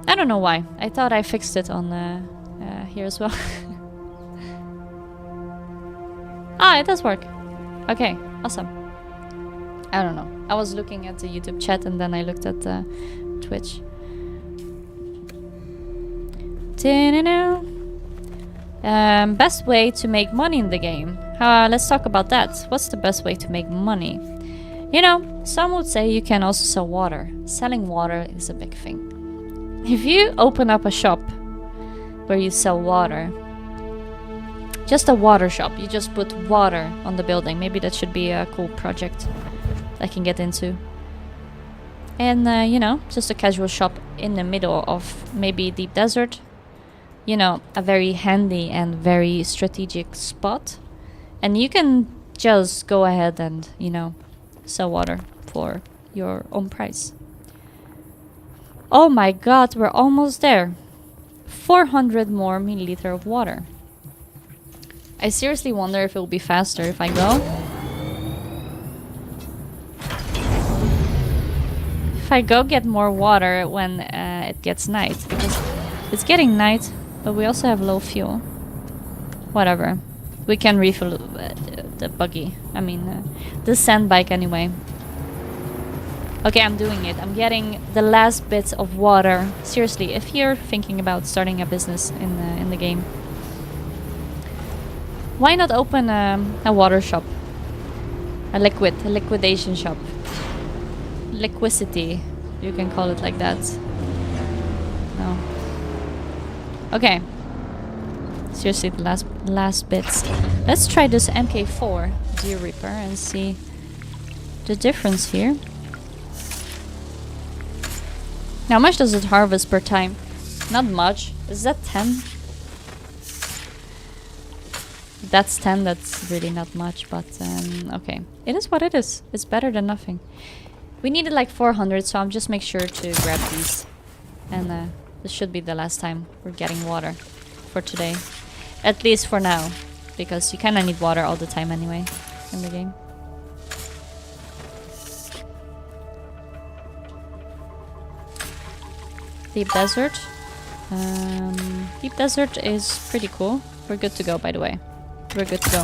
I don't know why. I thought I fixed it on here as well. Ah, it does work. Okay, awesome. I don't know. I was looking at the YouTube chat and then I looked at Twitch. Best way to make money in the game. Let's talk about that. What's the best way to make money? You know, some would say you can also sell water. Selling water is a big thing. If you open up a shop where you sell water, just a water shop, you just put water on the building. Maybe that should be a cool project I can get into. And, you know, just a casual shop in the middle of maybe deep desert. You know, a very handy and very strategic spot. And you can just go ahead and, you know, sell water for your own price. Oh my god, we're almost there. 400 more milliliter of water. I seriously wonder if it will be faster if I go. If I go get more water when it gets night. Because it's getting night, but we also have low fuel. Whatever. We can refill the buggy. I mean, the sand bike anyway. Okay, I'm doing it. I'm getting the last bits of water. Seriously, if you're thinking about starting a business in the game, why not open a water shop? A liquidation shop. Liquidity, you can call it like that. No. Okay. Seriously, the last bits. Let's try this MK4 Deer Reaper and see the difference here. How much does it harvest per time? Not much. Is that 10? That's 10, that's really not much, but okay. It is what it is. It's better than nothing. We needed like 400, so I'm just make sure to grab these. And this should be the last time we're getting water for today. At least for now. Because you kinda need water all the time anyway in the game. Deep desert. Deep desert is pretty cool. We're good to go, by the way. We're good to go.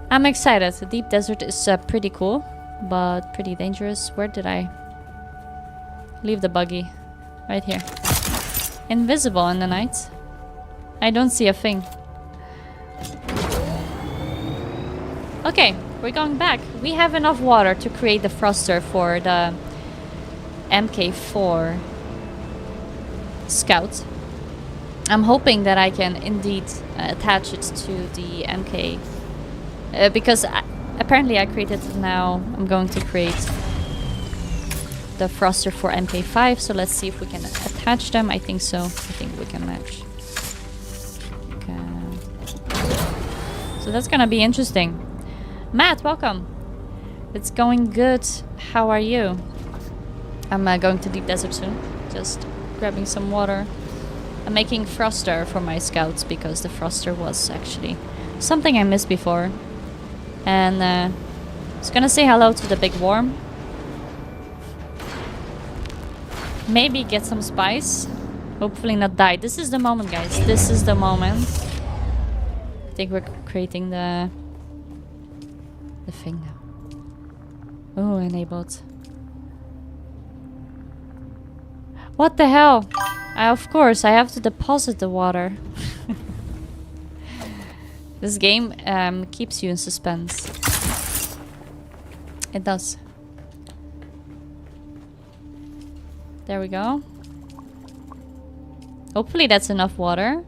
I'm excited. The deep desert is pretty cool, but pretty dangerous. Where did I leave the buggy? Right here. Invisible in the night. I don't see a thing. Okay, we're going back. We have enough water to create the thruster for the MK4 Scout. I'm hoping that I can indeed attach it to the MK because apparently I created it now. I'm going to create the thruster for MK5, so let's see if we can attach them. I think so. I think we can match. Okay. So that's gonna be interesting. Matt, welcome. It's going good. How are you? I'm going to deep desert soon. Just grabbing some water. I'm making thruster for my scouts because the thruster was actually something I missed before. And I was gonna say hello to the big worm. Maybe get some spice. Hopefully not die. This is the moment, guys. This is the moment. I think we're creating the thing now. Oh, enabled. What the hell? Of course, I have to deposit the water. This game keeps you in suspense. It does. There we go. Hopefully that's enough water.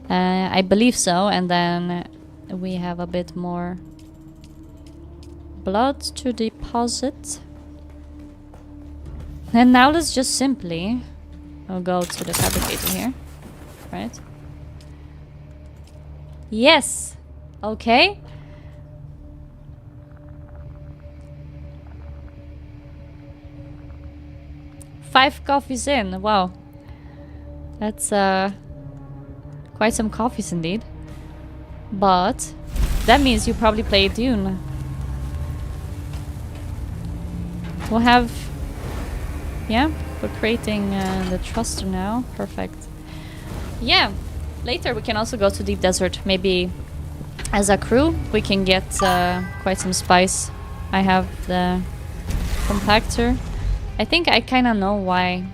I believe so. And then we have a bit more blood to deposit. And now let's just simply go to the fabricator here. Right? Yes! Okay. Five coffees in. Wow. That's quite some coffees indeed. But that means you probably play Dune. We'll have... Yeah, we're creating the thruster now. Perfect. Yeah, later we can also go to deep desert. Maybe as a crew we can get quite some spice. I have the compactor. I think I kind of know why.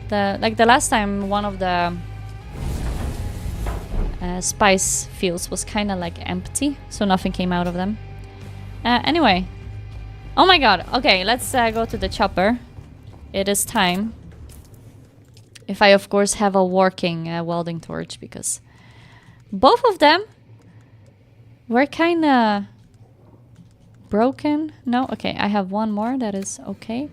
The last time one of the spice fields was kind of like empty, so nothing came out of them. Anyway. Oh my god. Okay, let's go to the chopper. It is time. If I, of course, have a working welding torch, because both of them were kind of broken? No? Okay, I have one more that is okay.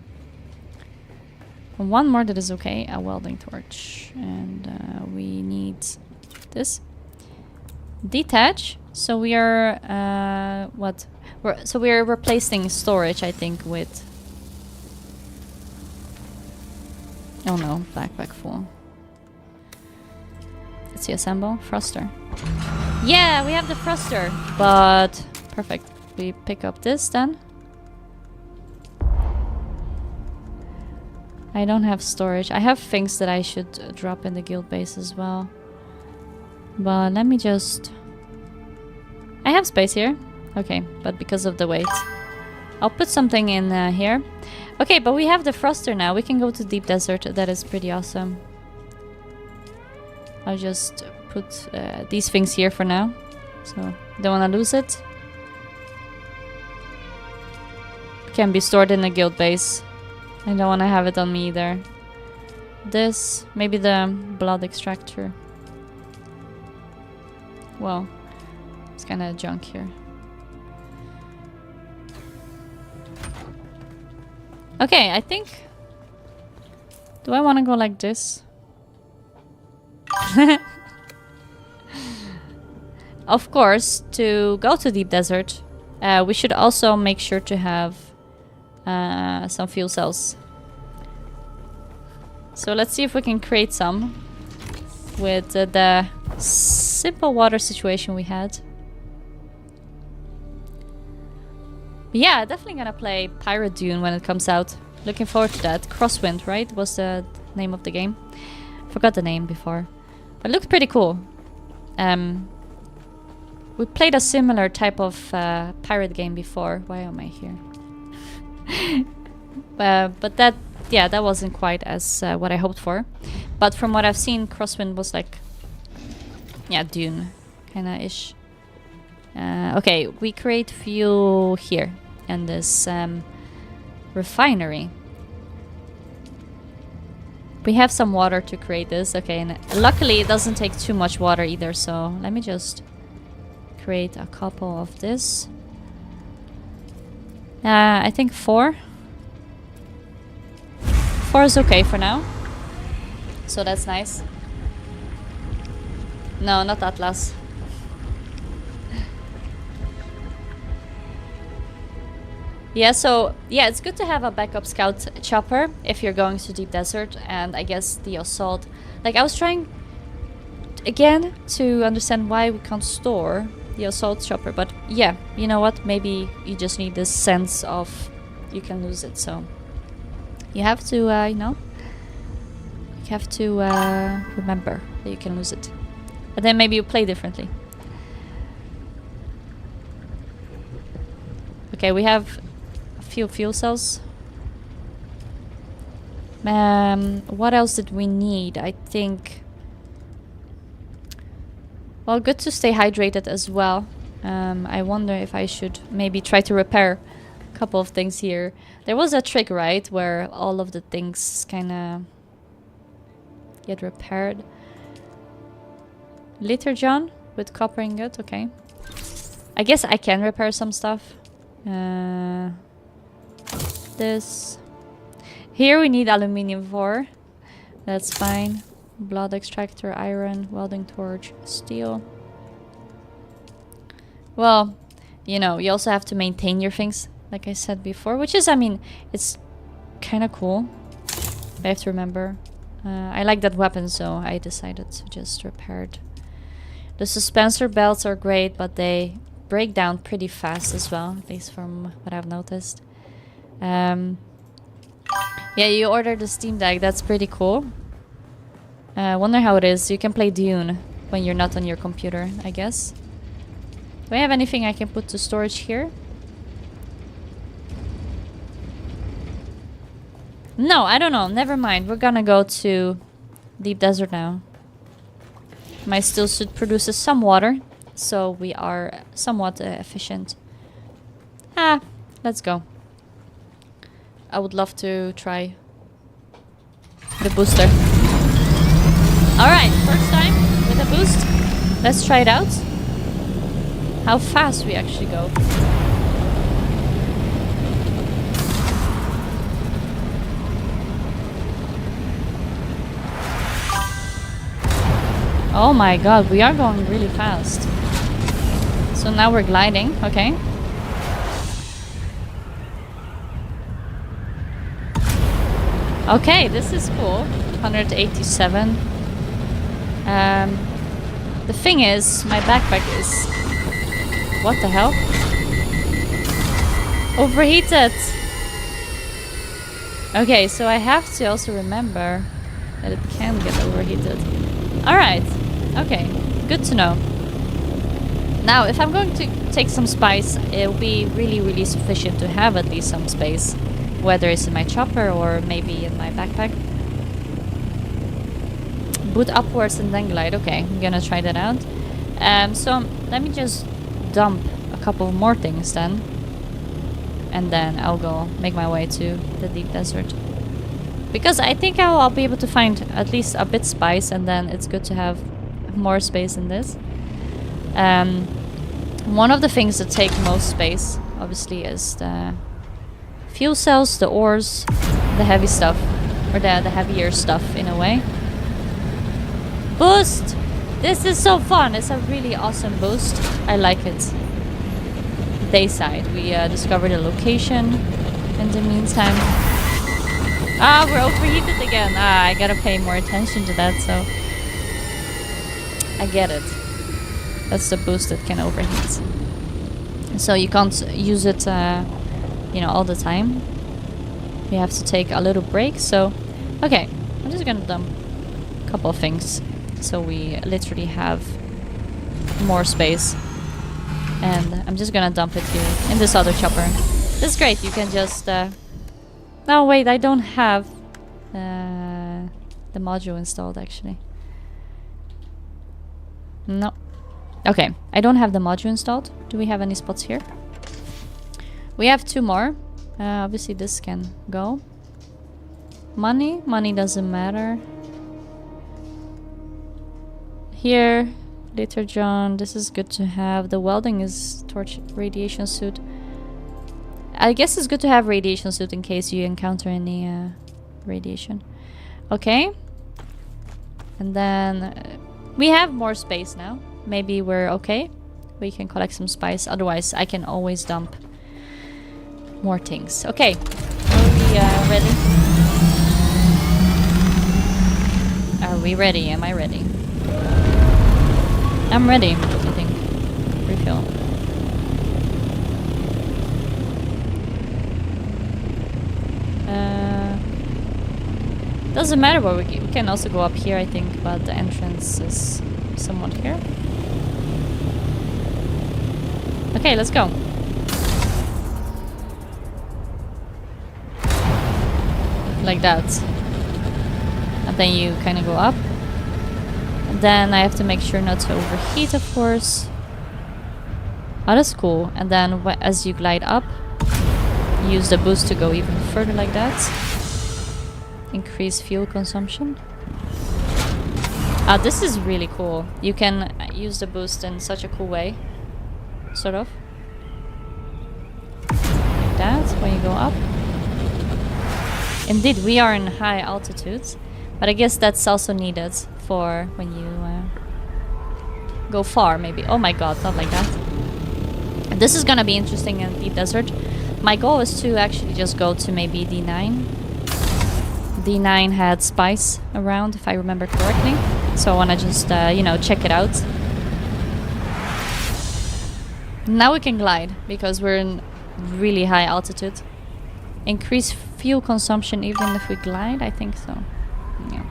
One more that is okay. A welding torch. And we need this. Detach. So we are... what? So we are replacing storage, I think, with... Oh no, backpack full. Let's see, assemble. Thruster. Yeah, we have the thruster. But... Perfect. We pick up this then. I don't have storage. I have things that I should drop in the guild base as well. But let me just... I have space here. Okay, but because of the weight. I'll put something in here. Okay, but we have the thruster now. We can go to deep desert. That is pretty awesome. I'll just put these things here for now. So, don't want to lose it. Can be stored in the guild base. I don't want to have it on me either. This, maybe the blood extractor. Well, it's kind of junk here. Okay, I think... Do I want to go like this? Of course, to go to deep desert, we should also make sure to have some fuel cells. So let's see if we can create some with the simple water situation we had. But yeah, definitely gonna play Pirate Dune when it comes out. Looking forward to that. Crosswind, right? Was the name of the game. Forgot the name before. But it looked pretty cool. We played a similar type of pirate game before. Why am I here? But that, yeah, that wasn't quite as what I hoped for. But from what I've seen, Crosswind was like, yeah, Dune kind of ish. Okay, we create fuel here and this refinery. We have some water to create this. Okay, and luckily it doesn't take too much water either. So let me just create a couple of this. I think 4. 4 is okay for now. So that's nice. No, not Atlas. Yeah, so yeah, it's good to have a backup scout chopper if you're going to deep desert, and I guess the assault. Like I was trying again to understand why we can't store the assault chopper, but yeah, you know what? Maybe you just need this sense of you can lose it. So you have to, you know, you have to remember that you can lose it, and then maybe you play differently. Okay, we have few fuel cells. What else did we need? I think... Well, good to stay hydrated as well. I wonder if I should maybe try to repair a couple of things here. There was a trick, right? Where all of the things kind of get repaired. Liter John with copper ingot, okay. I guess I can repair some stuff. This. Here we need aluminium for. That's fine. Blood extractor, iron, welding torch, steel. Well, you know, you also have to maintain your things, like I said before, which is, I mean, it's kind of cool. I have to remember. I like that weapon, so I decided to just repair it. The suspensor belts are great, but they break down pretty fast as well, at least from what I've noticed. Yeah, you ordered the Steam Deck. That's pretty cool. Wonder how it is. You can play Dune when you're not on your computer, I guess. Do I have anything I can put to storage here? No, I don't know. Never mind. We're gonna go to deep desert now. My still suit produces some water, so we are somewhat efficient. Let's go. I would love to try the booster. Alright, first time with a boost. Let's try it out. How fast we actually go. Oh my god, we are going really fast. So now we're gliding, okay. Okay, this is cool. 187. The thing is, my backpack is... What the hell? Overheated! Okay, so I have to also remember that it can get overheated. Alright, okay, good to know. Now, if I'm going to take some spice, it will be really, really sufficient to have at least some space. Whether it's in my chopper or maybe in my backpack. Boot upwards and then glide. Okay, I'm gonna try that out. So let me just dump a couple more things then. And then I'll go make my way to the deep desert. Because I think I'll be able to find at least a bit spice, and then it's good to have more space in this. One of the things that take most space, obviously, is the fuel cells, the ores, the heavy stuff, or the heavier stuff in a way. Boost! This is so fun! It's a really awesome boost. I like it. Dayside. We discovered a location in the meantime. Ah, we're overheated again. Ah, I gotta pay more attention to that, so... I get it. That's the boost that can overheat. So you can't use it, you know, all the time. You have to take a little break, so... Okay, I'm just gonna dump a couple of things. So we literally have more space. And I'm just gonna dump it here in this other chopper. This is great, you can just... No, wait, I don't have the module installed, actually. No. Okay, I don't have the module installed. Do we have any spots here? We have 2 more. Obviously this can go. Money? Money doesn't matter. Here, later John, this is good to have. The welding is torch radiation suit. I guess it's good to have radiation suit in case you encounter any radiation. Okay. And then we have more space now. Maybe we're okay. We can collect some spice. Otherwise, I can always dump more things. Okay. Are we ready? Are we ready? Am I ready? I'm ready, I think. Refill. Doesn't matter where we can also go up here, I think, but the entrance is somewhat here. Okay, let's go. Like that. And then you kind of go up. And then I have to make sure not to overheat, of course. Oh, that's cool. And then as you glide up, use the boost to go even further like that. Increase fuel consumption. This is really cool. You can use the boost in such a cool way. Sort of. Like that, when you go up. Indeed, we are in high altitudes. But I guess that's also needed for when you go far, maybe. Oh my god, not like that. This is gonna be interesting in the desert. My goal is to actually just go to maybe D9. D9 had spice around, if I remember correctly. So I wanna just, you know, check it out. Now we can glide, because we're in really high altitude. Increase fuel consumption even if we glide? I think so. Yeah.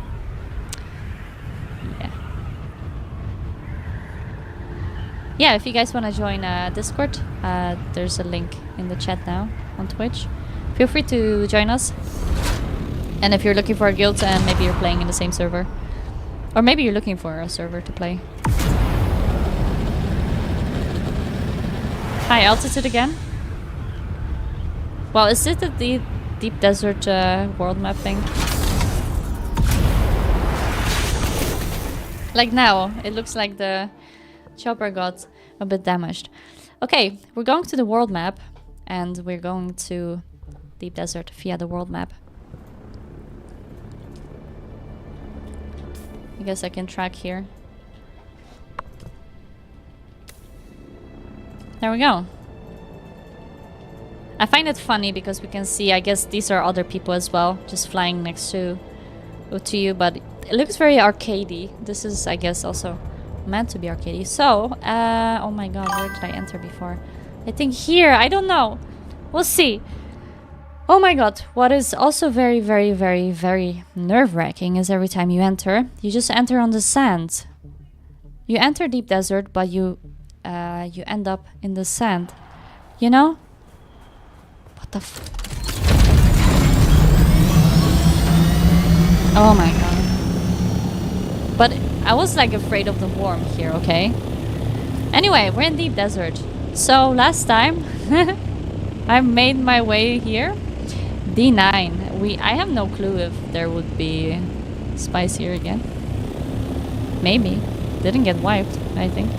Yeah, if you guys want to join Discord, there's a link in the chat now on Twitch. Feel free to join us. And if you're looking for a guild and maybe you're playing in the same server, or maybe you're looking for a server to play. High altitude again. Well, is it the deep desert world map thing? Like now, it looks like the chopper got a bit damaged. Okay, we're going to the world map, and we're going to deep desert via the world map. I guess I can track here. There we go. I find it funny because we can see, I guess these are other people as well, just flying next to you, but it looks very arcadey. This is, I guess, also meant to be arcadey. So, oh my god, where did I enter before? I think here, I don't know. We'll see. Oh my god, what is also very, very, very, very nerve-wracking is every time you enter, you just enter on the sand. You enter deep desert, but you end up in the sand. You know? What the f... Oh my god. But I was like afraid of the worm here, okay? Anyway, we're in deep desert. So last time I made my way here. D9. I have no clue if there would be spice here again. Maybe. Didn't get wiped, I think.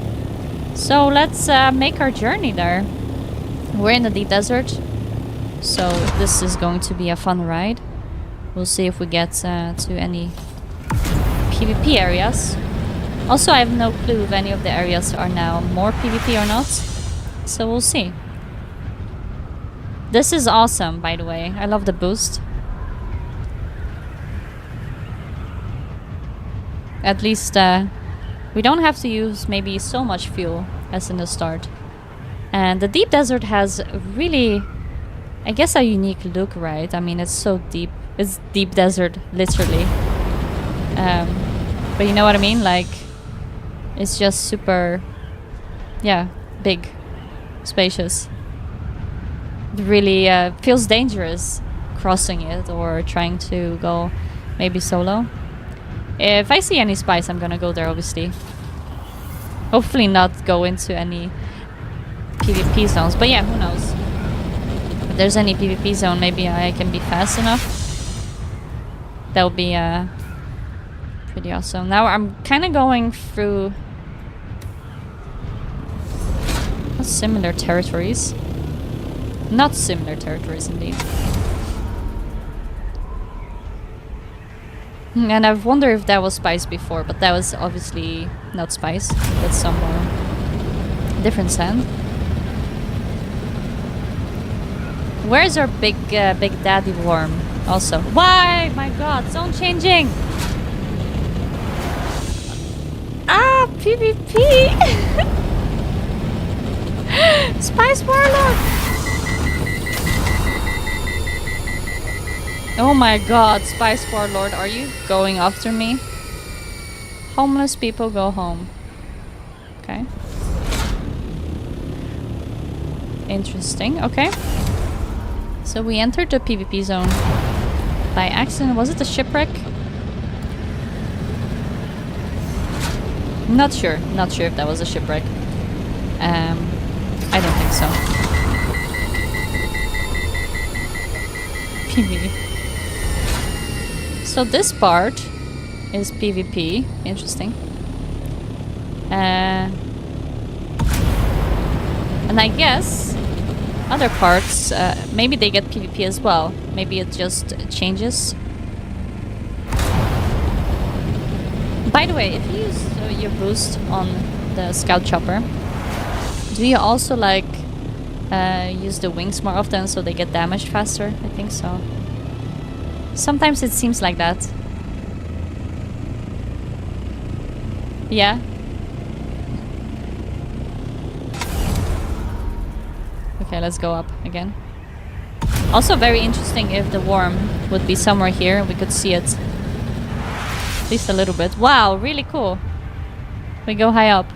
So let's make our journey there. We're in the deep desert. So this is going to be a fun ride. We'll see if we get to any PvP areas. Also, I have no clue if any of the areas are now more PvP or not. So we'll see. This is awesome, by the way. I love the boost. At least we don't have to use maybe so much fuel as in the start. And the deep desert has really, I guess, a unique look, right? I mean, it's so deep. It's deep desert, literally. But you know what I mean? Like, it's just super, yeah, big, spacious. It really feels dangerous crossing it or trying to go maybe solo. If I see any spice, I'm gonna go there, obviously. Hopefully not go into any PvP zones. But yeah, who knows? If there's any PvP zone, maybe I can be fast enough. That would be pretty awesome. Now I'm kind of going through similar territories. Not similar territories, indeed. And I've wondered if that was spice before, but that was obviously not spice. That's some more different sand. Where's our big daddy worm? Also, why? My God, zone changing. Ah, PvP. Spice Warlord. Oh my god, Spice Warlord, are you going after me? Homeless people go home. Okay. Interesting, okay. So we entered the PvP zone by accident. Was it a shipwreck? Not sure if that was a shipwreck. I don't think so. PvP. So this part is PvP. Interesting. And I guess other parts, maybe they get PvP as well. Maybe it just changes. By the way, if you use your boost on the scout chopper, do you also like use the wings more often so they get damaged faster? I think so. Sometimes it seems like that. Yeah. Okay, let's go up again. Also very interesting if the worm would be somewhere here. We could see it. At least a little bit. Wow, really cool. We go high up.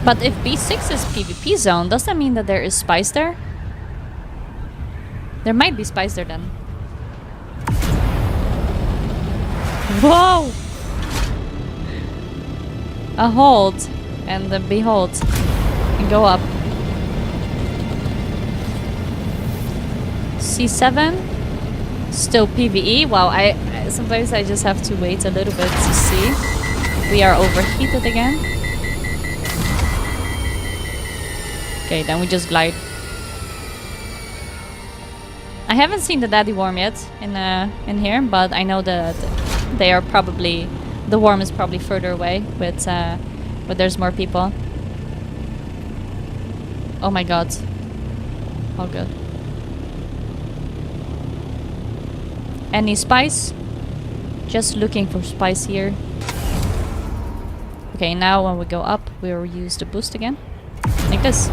But if B6 is PvP zone, does that mean that there is spice there? There might be spice there then. Whoa! A hold. And then behold. And go up. C7. Still PvE. Wow, sometimes I just have to wait a little bit to see. We are overheated again. Okay, then we just glide. I haven't seen the daddy worm yet in here, but I know that they are probably The worm is probably further away, but there's more people. Oh my god. Oh good. Any spice? Just looking for spice here. Okay, now when we go up, we'll use the boost again. Like this.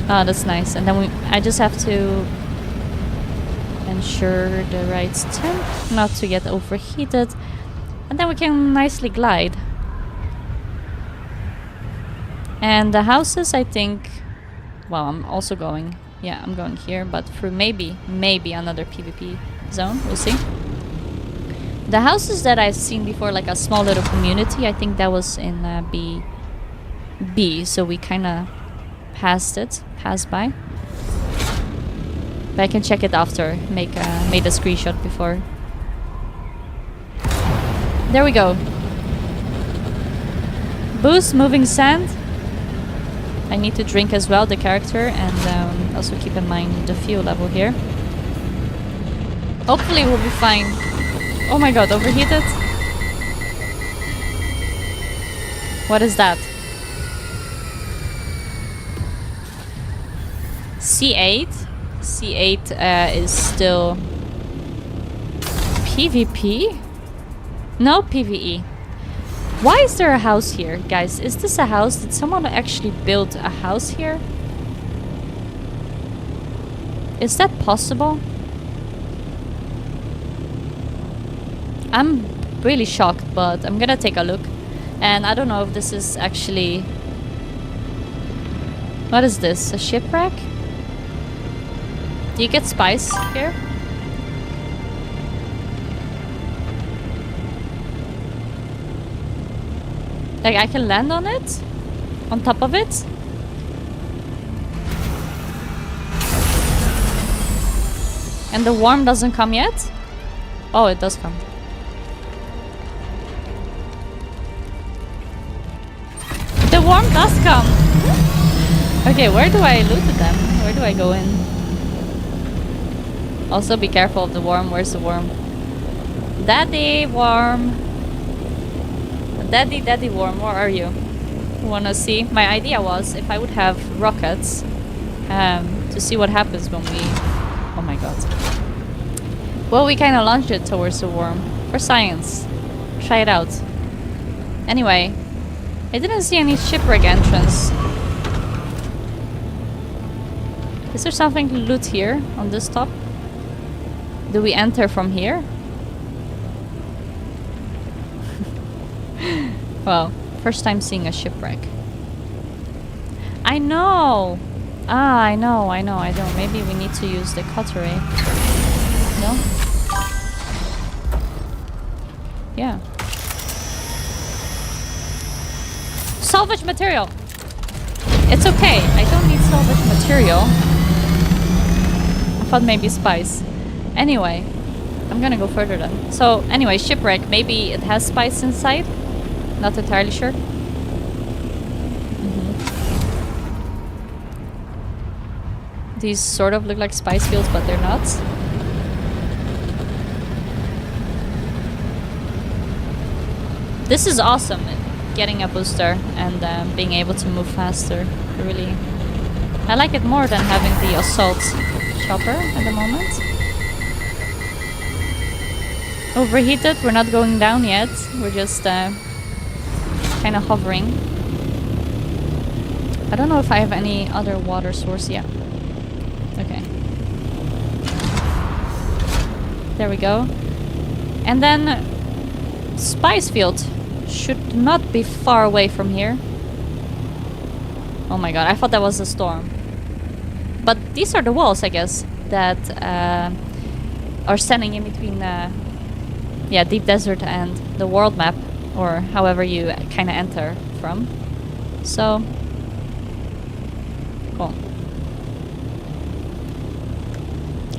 Oh, that's nice. And then I just have to ensure the right temp, not to get overheated. And then we can nicely glide. And the houses, I think... Well, I'm also going... Yeah, I'm going here, but through maybe another PvP zone. We'll see. The houses that I've seen before, like a small little community, I think that was in B, so we kind of passed by. But I can check it after, made a screenshot before. There we go. Boost, moving sand. I need to drink as well, the character, and also keep in mind the fuel level here. Hopefully we'll be fine. Oh my god, overheated? What is that? C8? C8 is still... PvP? No PvE. Why is there a house here, guys? Is this a house? Did someone actually build a house here? Is that possible? I'm really shocked, but I'm gonna take a look. And I don't know if this is actually... What is this? A shipwreck? Do you get spice here? Like I can land on it? On top of it? And the worm doesn't come yet? Oh, it does come. The worm does come! Okay, where do I loot them? Where do I go in? Also be careful of the worm. Where's the worm? Daddy worm! Daddy worm, where are you? Wanna see? My idea was if I would have rockets to see what happens when we... Oh my god. Well, we kinda launched it towards the worm. For science. Try it out. Anyway, I didn't see any shipwreck entrance. Is there something to loot here on this top? Do we enter from here? Well, first time seeing a shipwreck. I know! Ah, I know. I don't. Maybe we need to use the cutlery. No? Yeah. Salvage material! It's okay. I don't need salvage material. I thought maybe spice. Anyway, I'm gonna go further then. So, anyway, shipwreck. Maybe it has spice inside? Not entirely sure. These sort of look like spice fields, but they're not. This is awesome, getting a booster and being able to move faster. Really, I like it more than having the assault chopper at the moment. Overheated, we're not going down yet. We're just kind of hovering. I don't know if I have any other water source yet. Okay. There we go. And then spice field should not be far away from here. Oh my god, I thought that was a storm. But these are the walls, I guess, that are standing in between yeah, deep desert and the world map, or however you kind of enter from. So cool.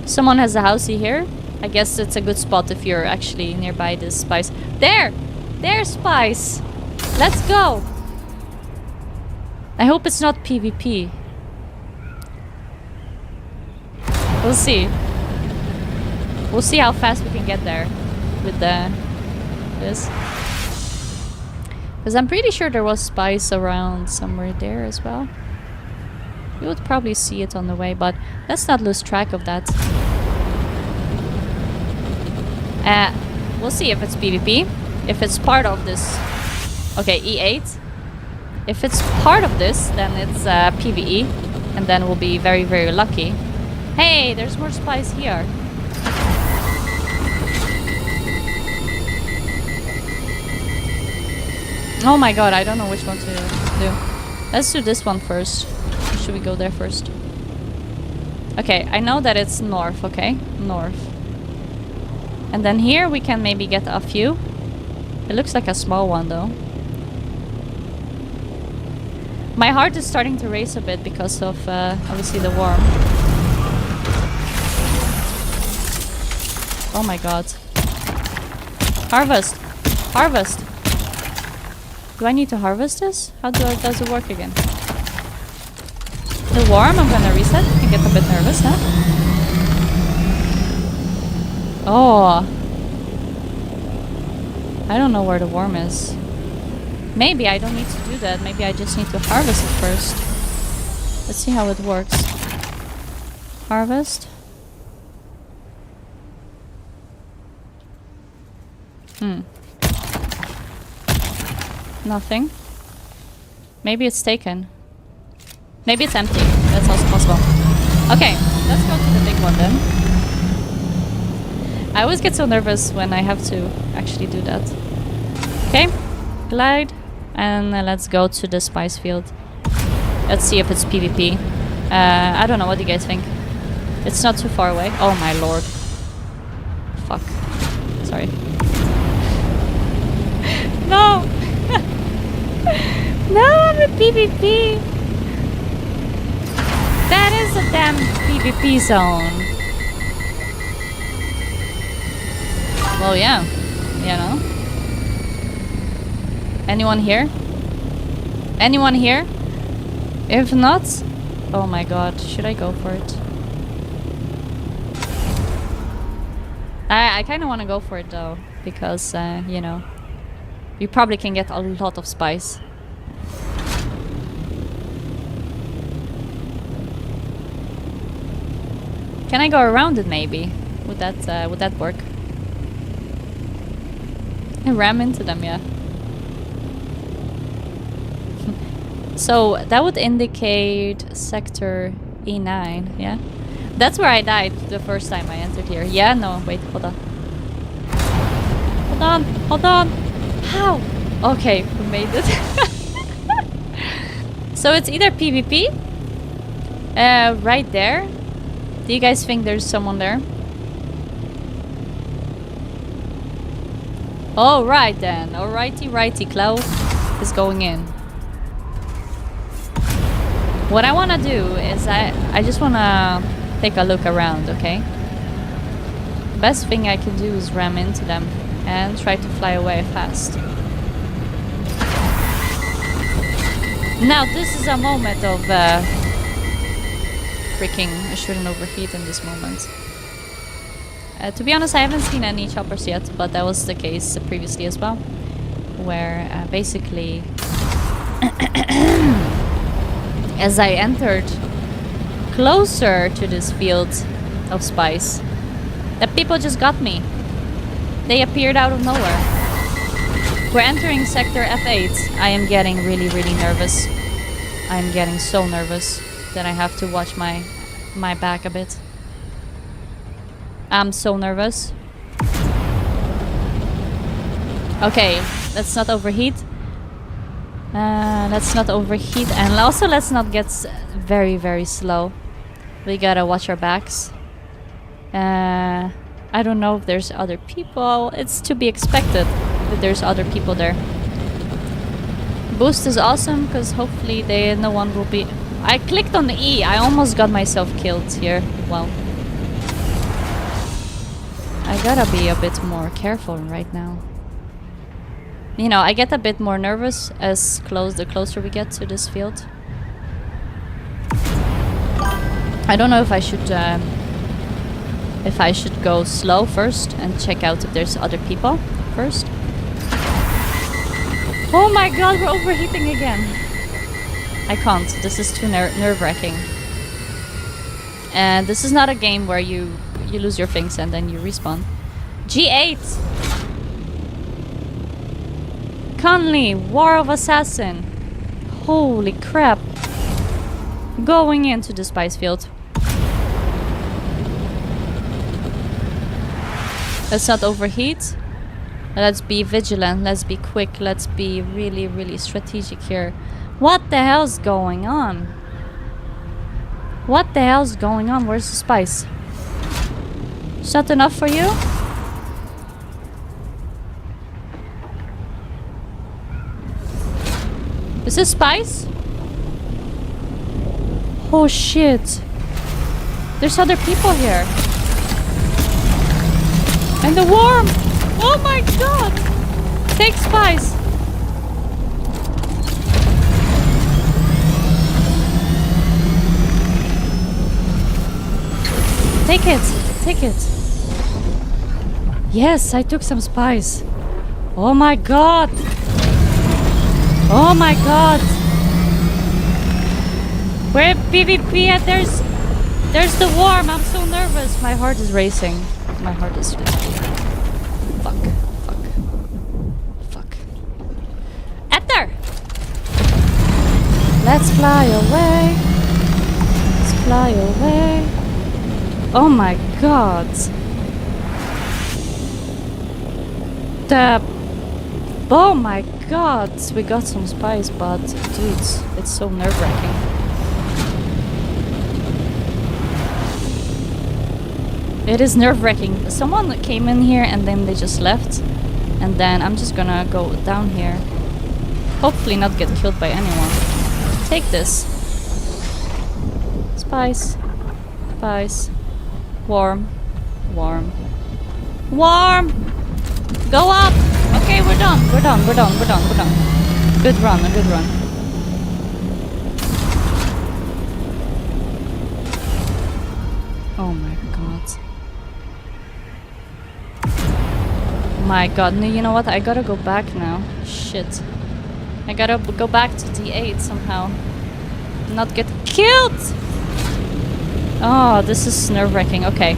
Someone has a housey here. I guess it's a good spot if you're actually nearby this spice. There's spice. Let's go. I hope it's not PvP. We'll see. We'll see how fast we can get there with the is. Because I'm pretty sure there was spice around somewhere there as well. You would probably see it on the way, but let's not lose track of that. We'll see if it's PvP. If it's part of this... Okay, E8. If it's part of this, then it's PvE. And then we'll be very, very lucky. Hey, there's more spies here. Oh my god, I don't know which one to do. Let's do this one first. Should we go there first? Okay, I know that it's north, okay? North. And then here we can maybe get a few. It looks like a small one though. My heart is starting to race a bit because of obviously the worm. Oh my god. Harvest! Harvest! Do I need to harvest this? How does it work again? The worm, I'm gonna reset. I get a bit nervous, huh? Oh. I don't know where the worm is. Maybe I don't need to do that. Maybe I just need to harvest it first. Let's see how it works. Harvest. Nothing. Maybe it's taken. Maybe it's empty. That's also possible. Okay, let's go to the big one then. I always get so nervous when I have to actually do that. Okay, glide. And let's go to the spice field. Let's see if it's PvP. I don't know, what do you guys think? It's not too far away. Oh my lord. Fuck. Sorry. No! No, I'm a PvP! That is a damn PvP zone. Well, yeah. You know? Anyone here? Anyone here? If not... Oh my god, should I go for it? I kind of want to go for it though. Because, you know... You probably can get a lot of spice. Can I go around it maybe? Would that work? I ram into them, yeah. So that would indicate sector E9, yeah? That's where I died the first time I entered here. Yeah, no, wait, hold on. Hold on, hold on. How? Okay, we made it. So it's either PvP, right there. Do you guys think there's someone there? All right then. Alrighty, SpaceyKlau is going in. What I want to do is I just want to take a look around, okay? Best thing I can do is ram into them and try to fly away fast. Now this is a moment of freaking, I shouldn't overheat in this moment. To be honest, I haven't seen any choppers yet, but that was the case previously as well, where basically as I entered closer to this field of spice, the people just got me. They appeared out of nowhere. We're entering sector F8. I am getting really, really nervous. I'm getting so nervous that I have to watch my back a bit. I'm so nervous. Okay, let's not overheat. Let's not overheat, and also let's not get very, very slow. We gotta watch our backs. I don't know if there's other people. It's to be expected that there's other people there. Boost is awesome because hopefully no one will be... I clicked on the E. I almost got myself killed here. Well, I gotta be a bit more careful right now. You know, I get a bit more nervous the closer we get to this field. I don't know if I should go slow first and check out if there's other people first, Oh my god, we're overheating again. I can't. This is too nerve-wracking. And this is not a game where you lose your things and then you respawn. G8! Conley, War of Assassin. Holy crap. Going into the spice field. Let's not overheat. Let's be vigilant. Let's be quick. Let's be really, really strategic here. What the hell's going on? What the hell's going on? Where's the spice? Is that enough for you? Is this spice? Oh shit. There's other people here. And the worm! Oh my god! Take spice! Take it! Take it! Yes, I took some spice. Oh my god! Oh my god! We're PvP and there's the worm. I'm so nervous. My heart is racing. My heart is racing. Fuck. Fuck. Fuck. Ether! Let's fly away. Let's fly away. Oh my god. Oh my god. We got some spice, but dudes, it's so nerve-wracking. It is nerve-wracking. Someone came in here and then they just left. And then I'm just gonna go down here. Hopefully not get killed by anyone. Take this. Spice. Spice. Warm. Warm. Warm! Go up! Okay, we're done. We're done. We're done. We're done. We're done. Good run. A good run. Oh my god. My god. No, you know what? I gotta go back now. Shit. I gotta go back to D8 somehow. Not get killed! Oh, this is nerve-wracking. Okay.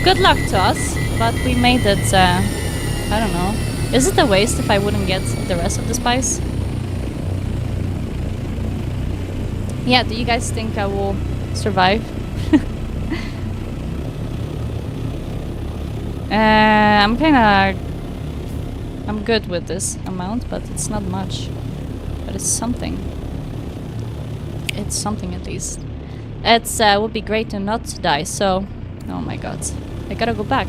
Good luck to us, but we made it, I don't know. Is it a waste if I wouldn't get the rest of the spice? Yeah, do you guys think I will survive? I'm good with this amount, but it's not much. But it's something. It's something at least. It's would be great to not die, so... Oh my god. I gotta go back.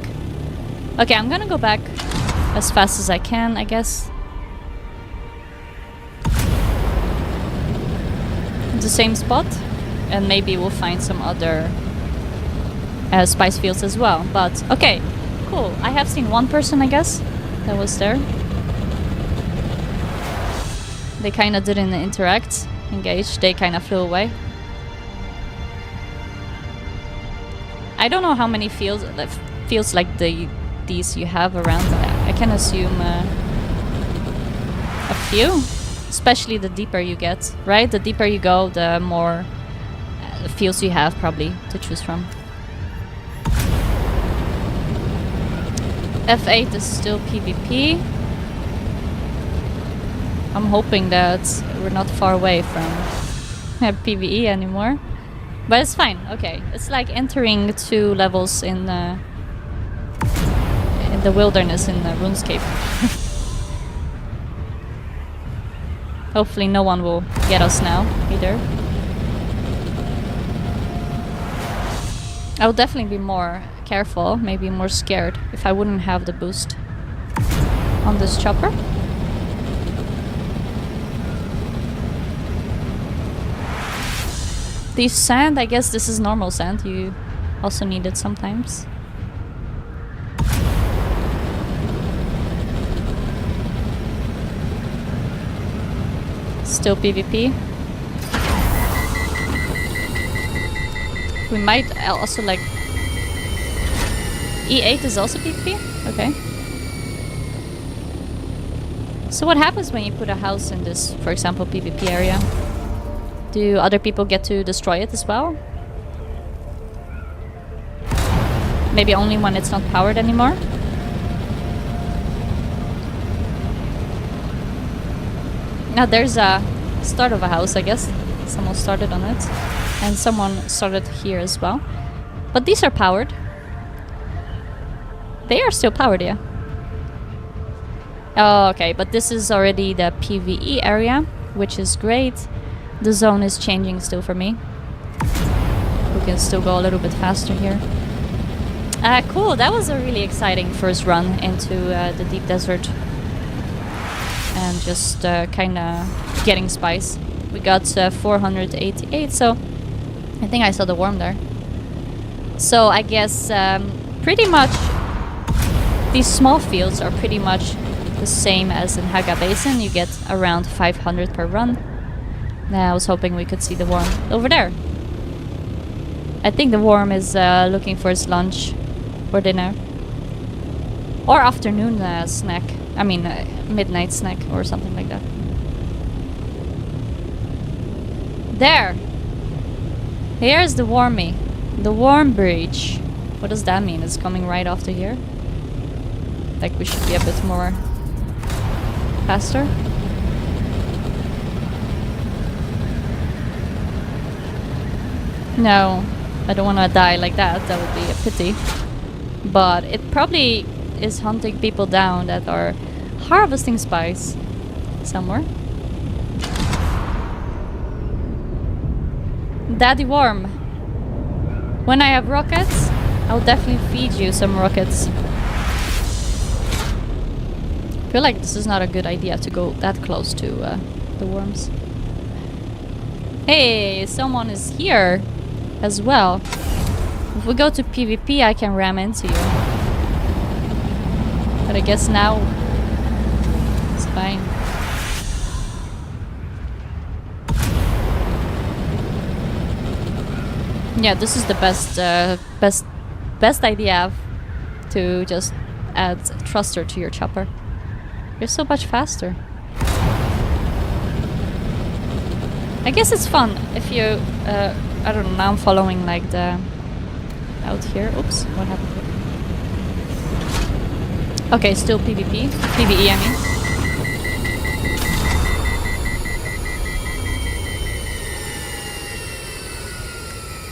Okay, I'm gonna go back as fast as I can, I guess. The same spot. And maybe we'll find some other spice fields as well. But, okay. Cool. I have seen one person, I guess, that was there. They kinda didn't interact, engage. They kinda flew away. I don't know how many fields like these you have around. I can assume a few, especially the deeper you get, right? The deeper you go, the more fields you have probably to choose from. F8 is still PvP. I'm hoping that we're not far away from PvE anymore. But it's fine, okay. It's like entering 2 levels in the wilderness in RuneScape. Hopefully no one will get us now, either. I would definitely be more careful, maybe more scared, if I wouldn't have the boost on this chopper. The sand, I guess this is normal sand. You also need it sometimes. Still PvP. We might also like... E8 is also PvP? Okay. So what happens when you put a house in this, for example, PvP area? Do other people get to destroy it as well? Maybe only when it's not powered anymore? Now there's a start of a house, I guess. Someone started on it. And someone started here as well. But these are powered. They are still powered, yeah. Oh, okay, but this is already the PvE area, which is great. The zone is changing still for me. We can still go a little bit faster here. Cool, that was a really exciting first run into the deep desert. And just kinda getting spice. We got 488, so I think I saw the worm there. So I guess pretty much these small fields are pretty much the same as in Haga Basin. You get around 500 per run. Now I was hoping we could see the worm over there. I think the worm is looking for his lunch or dinner. Or afternoon snack. I mean midnight snack or something like that. There! Here's the wormy. The worm breach. What does that mean? It's coming right after here? Like we should be a bit more faster. No, I don't want to die like that. That would be a pity. But it probably is hunting people down that are harvesting spice somewhere. Daddy worm. When I have rockets, I'll definitely feed you some rockets. I feel like this is not a good idea to go that close to the worms. Hey, someone is here as well. If we go to PvP, I can ram into you. But I guess now it's fine. Yeah, this is the best idea to just add thruster to your chopper. You're so much faster. I guess it's fun if you, I don't know, now I'm following like the, out here, oops, what happened here? Okay, still PvP, PvE I mean.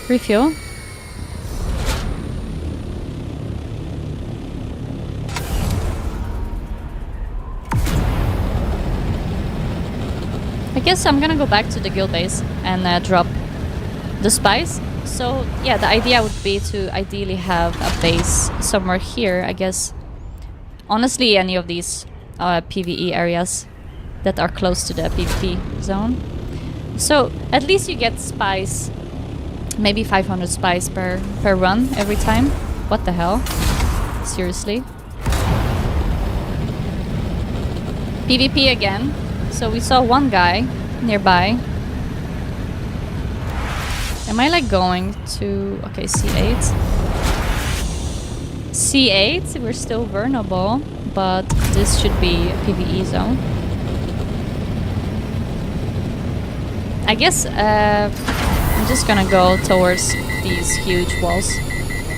Refuel. I guess I'm gonna go back to the guild base and drop the spice. So yeah, the idea would be to ideally have a base somewhere here, I guess. Honestly, any of these PvE areas that are close to the PvP zone. So at least you get spice, maybe 500 spice per run every time. What the hell? Seriously? PvP again. So we saw one guy nearby. Am I like going to... Okay, C8. C8, we're still vulnerable, but this should be a PvE zone. I guess I'm just gonna go towards these huge walls.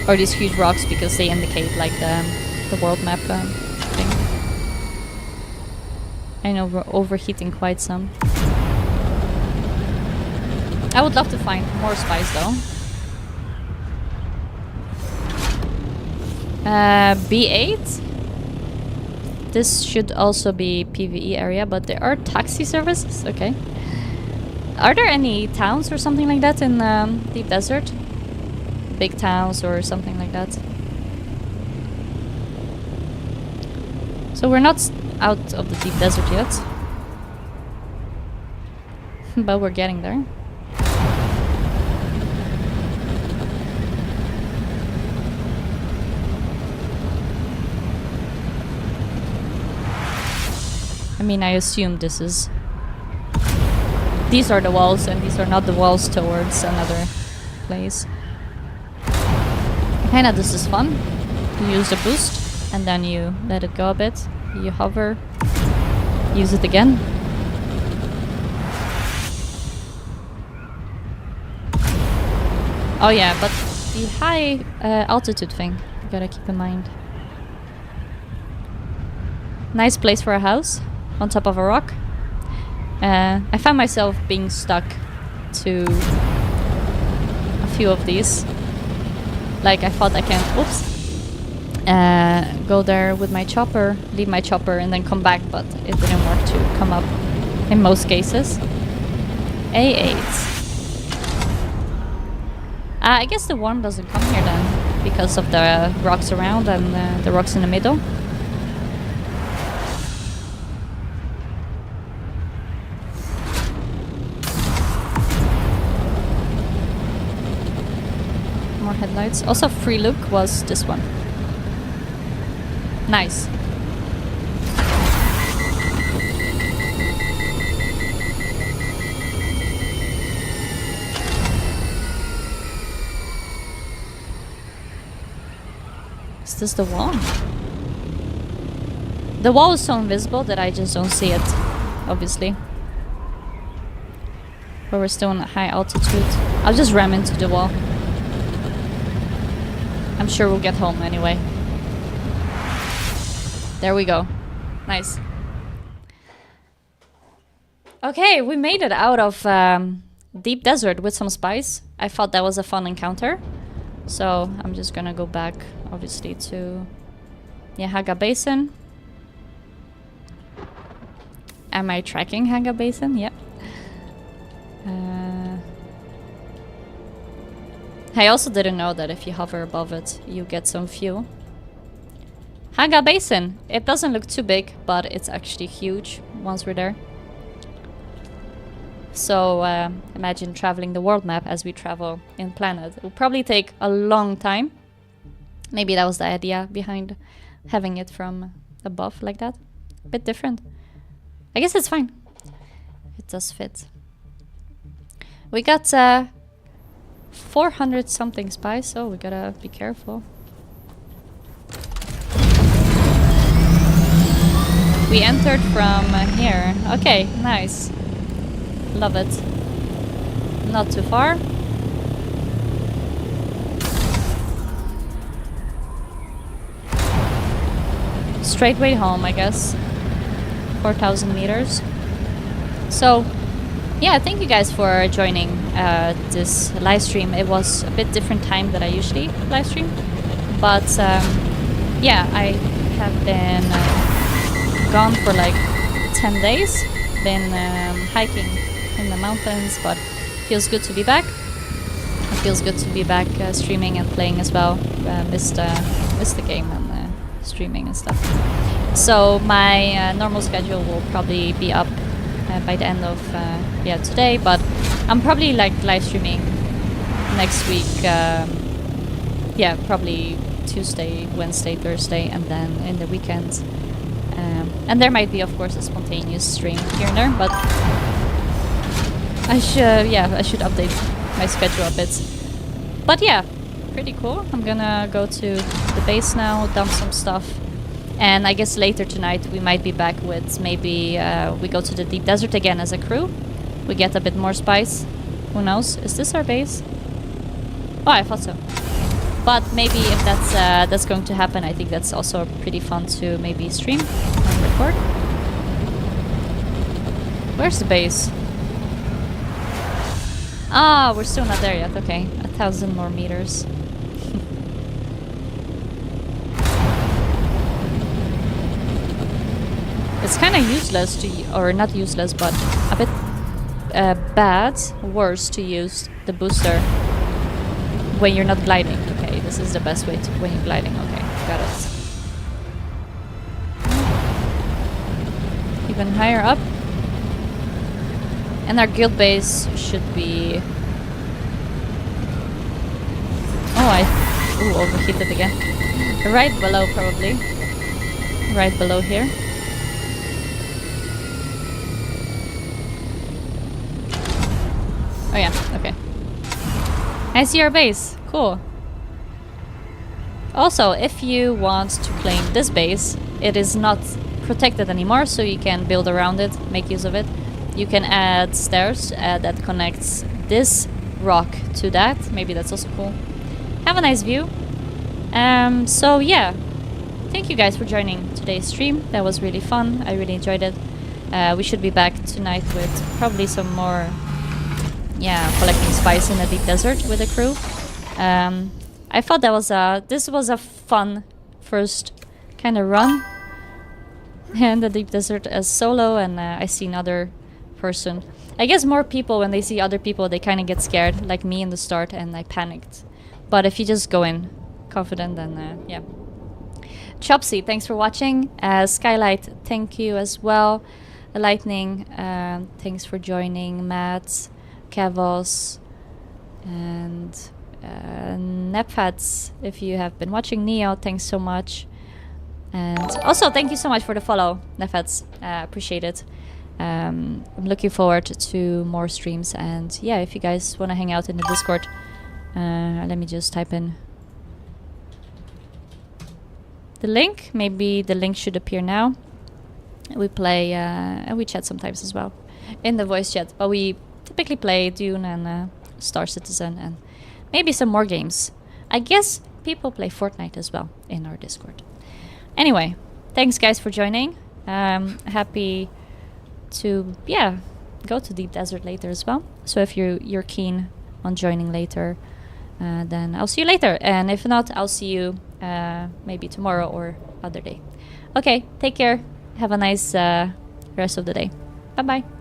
Or these huge rocks because they indicate like the world map thing. I know we're overheating quite some. I would love to find more spice though. B8. This should also be PvE area, but there are taxi services. Okay. Are there any towns or something like that in deep desert? Big towns or something like that? So we're not out of the deep desert yet. But we're getting there. I mean, I assume this is... These are the walls and these are not the walls towards another place. Kinda, this is fun. You use the boost and then you let it go a bit. You hover use it again. Oh yeah, but the high altitude thing, you gotta keep in mind. Nice place for a house, on top of a rock. I found myself being stuck to a few of these. Like I thought I can, go there with my chopper, leave my chopper and then come back, but it didn't work to come up in most cases. A8. I guess the worm doesn't come here then, because of the rocks around and the rocks in the middle. More headlights. Also free look was this one. Nice. Is this the wall? The wall is so invisible that I just don't see it, obviously. But we're still on a high altitude. I'll just ram into the wall. I'm sure we'll get home anyway. There we go. Nice. Okay, we made it out of deep desert with some spice. I thought that was a fun encounter. So I'm just gonna go back, obviously, to Haga Basin. Am I tracking Haga Basin? Yep. I also didn't know that if you hover above it, you get some fuel. Haga Basin. It doesn't look too big, but it's actually huge once we're there. So imagine traveling the world map as we travel in planet. It will probably take a long time. Maybe that was the idea behind having it from above like that. A bit different. I guess it's fine. It does fit. We got 400 something spice, so we gotta be careful. We entered from here. Okay, nice. Love it. Not too far. Straight way home, I guess. 4,000 meters. So, yeah, thank you guys for joining this live stream. It was a bit different time than I usually live stream. But, yeah, I have been gone for like 10 days. Been hiking in the mountains, but feels good to be back. It feels good to be back streaming and playing as well. Missed the game and streaming and stuff. So my normal schedule will probably be up by the end of today, but I'm probably like live streaming next week. Probably Tuesday, Wednesday, Thursday, and then in the weekends. And there might be, of course, a spontaneous stream here and there, but I should update my schedule a bit. But yeah, pretty cool. I'm gonna go to the base now, dump some stuff, and I guess later tonight we might be back with maybe we go to the deep desert again as a crew. We get a bit more spice. Who knows? Is this our base? Oh, I thought so. But maybe if that's going to happen, I think that's also pretty fun to maybe stream and record. Where's the base? Ah, we're still not there yet. Okay, 1,000 more meters. It's kind of useless to, or not useless, but a bit worse to use the booster when you're not gliding. Okay, this is the best way to when you're gliding. Okay, got it. Even higher up. And our guild base should be... Oh, overheated again. Right below, probably. Right below here. Oh yeah, okay. I see our base. Cool. Also, if you want to claim this base, it is not protected anymore, so you can build around it, make use of it. You can add stairs that connects this rock to that. Maybe that's also cool. Have a nice view. So yeah, thank you guys for joining today's stream. That was really fun. I really enjoyed it. We should be back tonight with probably some more, collecting spice in the deep desert with the crew. I thought this was a fun first kind of run in the deep desert as solo, and I see another person. I guess more people, when they see other people, they kind of get scared, like me in the start, and I panicked. But if you just go in confident, then yeah. Chopsy, thanks for watching. Skylight, thank you as well. Lightning, thanks for joining. Matt, Kavos, and Nepfats, if you have been watching. Neo, thanks so much. And also, thank you so much for the follow, Nepfats. Appreciate it. I'm looking forward to more streams. And yeah, if you guys want to hang out in the Discord, let me just type in the link. Maybe the link should appear now. We play and we chat sometimes as well in the voice chat, but we typically play Dune and Star Citizen and maybe some more games. I guess people play Fortnite as well in our Discord. Anyway, thanks guys for joining. Happy to go to Deep Desert later as well. So if you're keen on joining later, then I'll see you later. And if not, I'll see you maybe tomorrow or other day. Okay, take care. Have a nice rest of the day. Bye bye.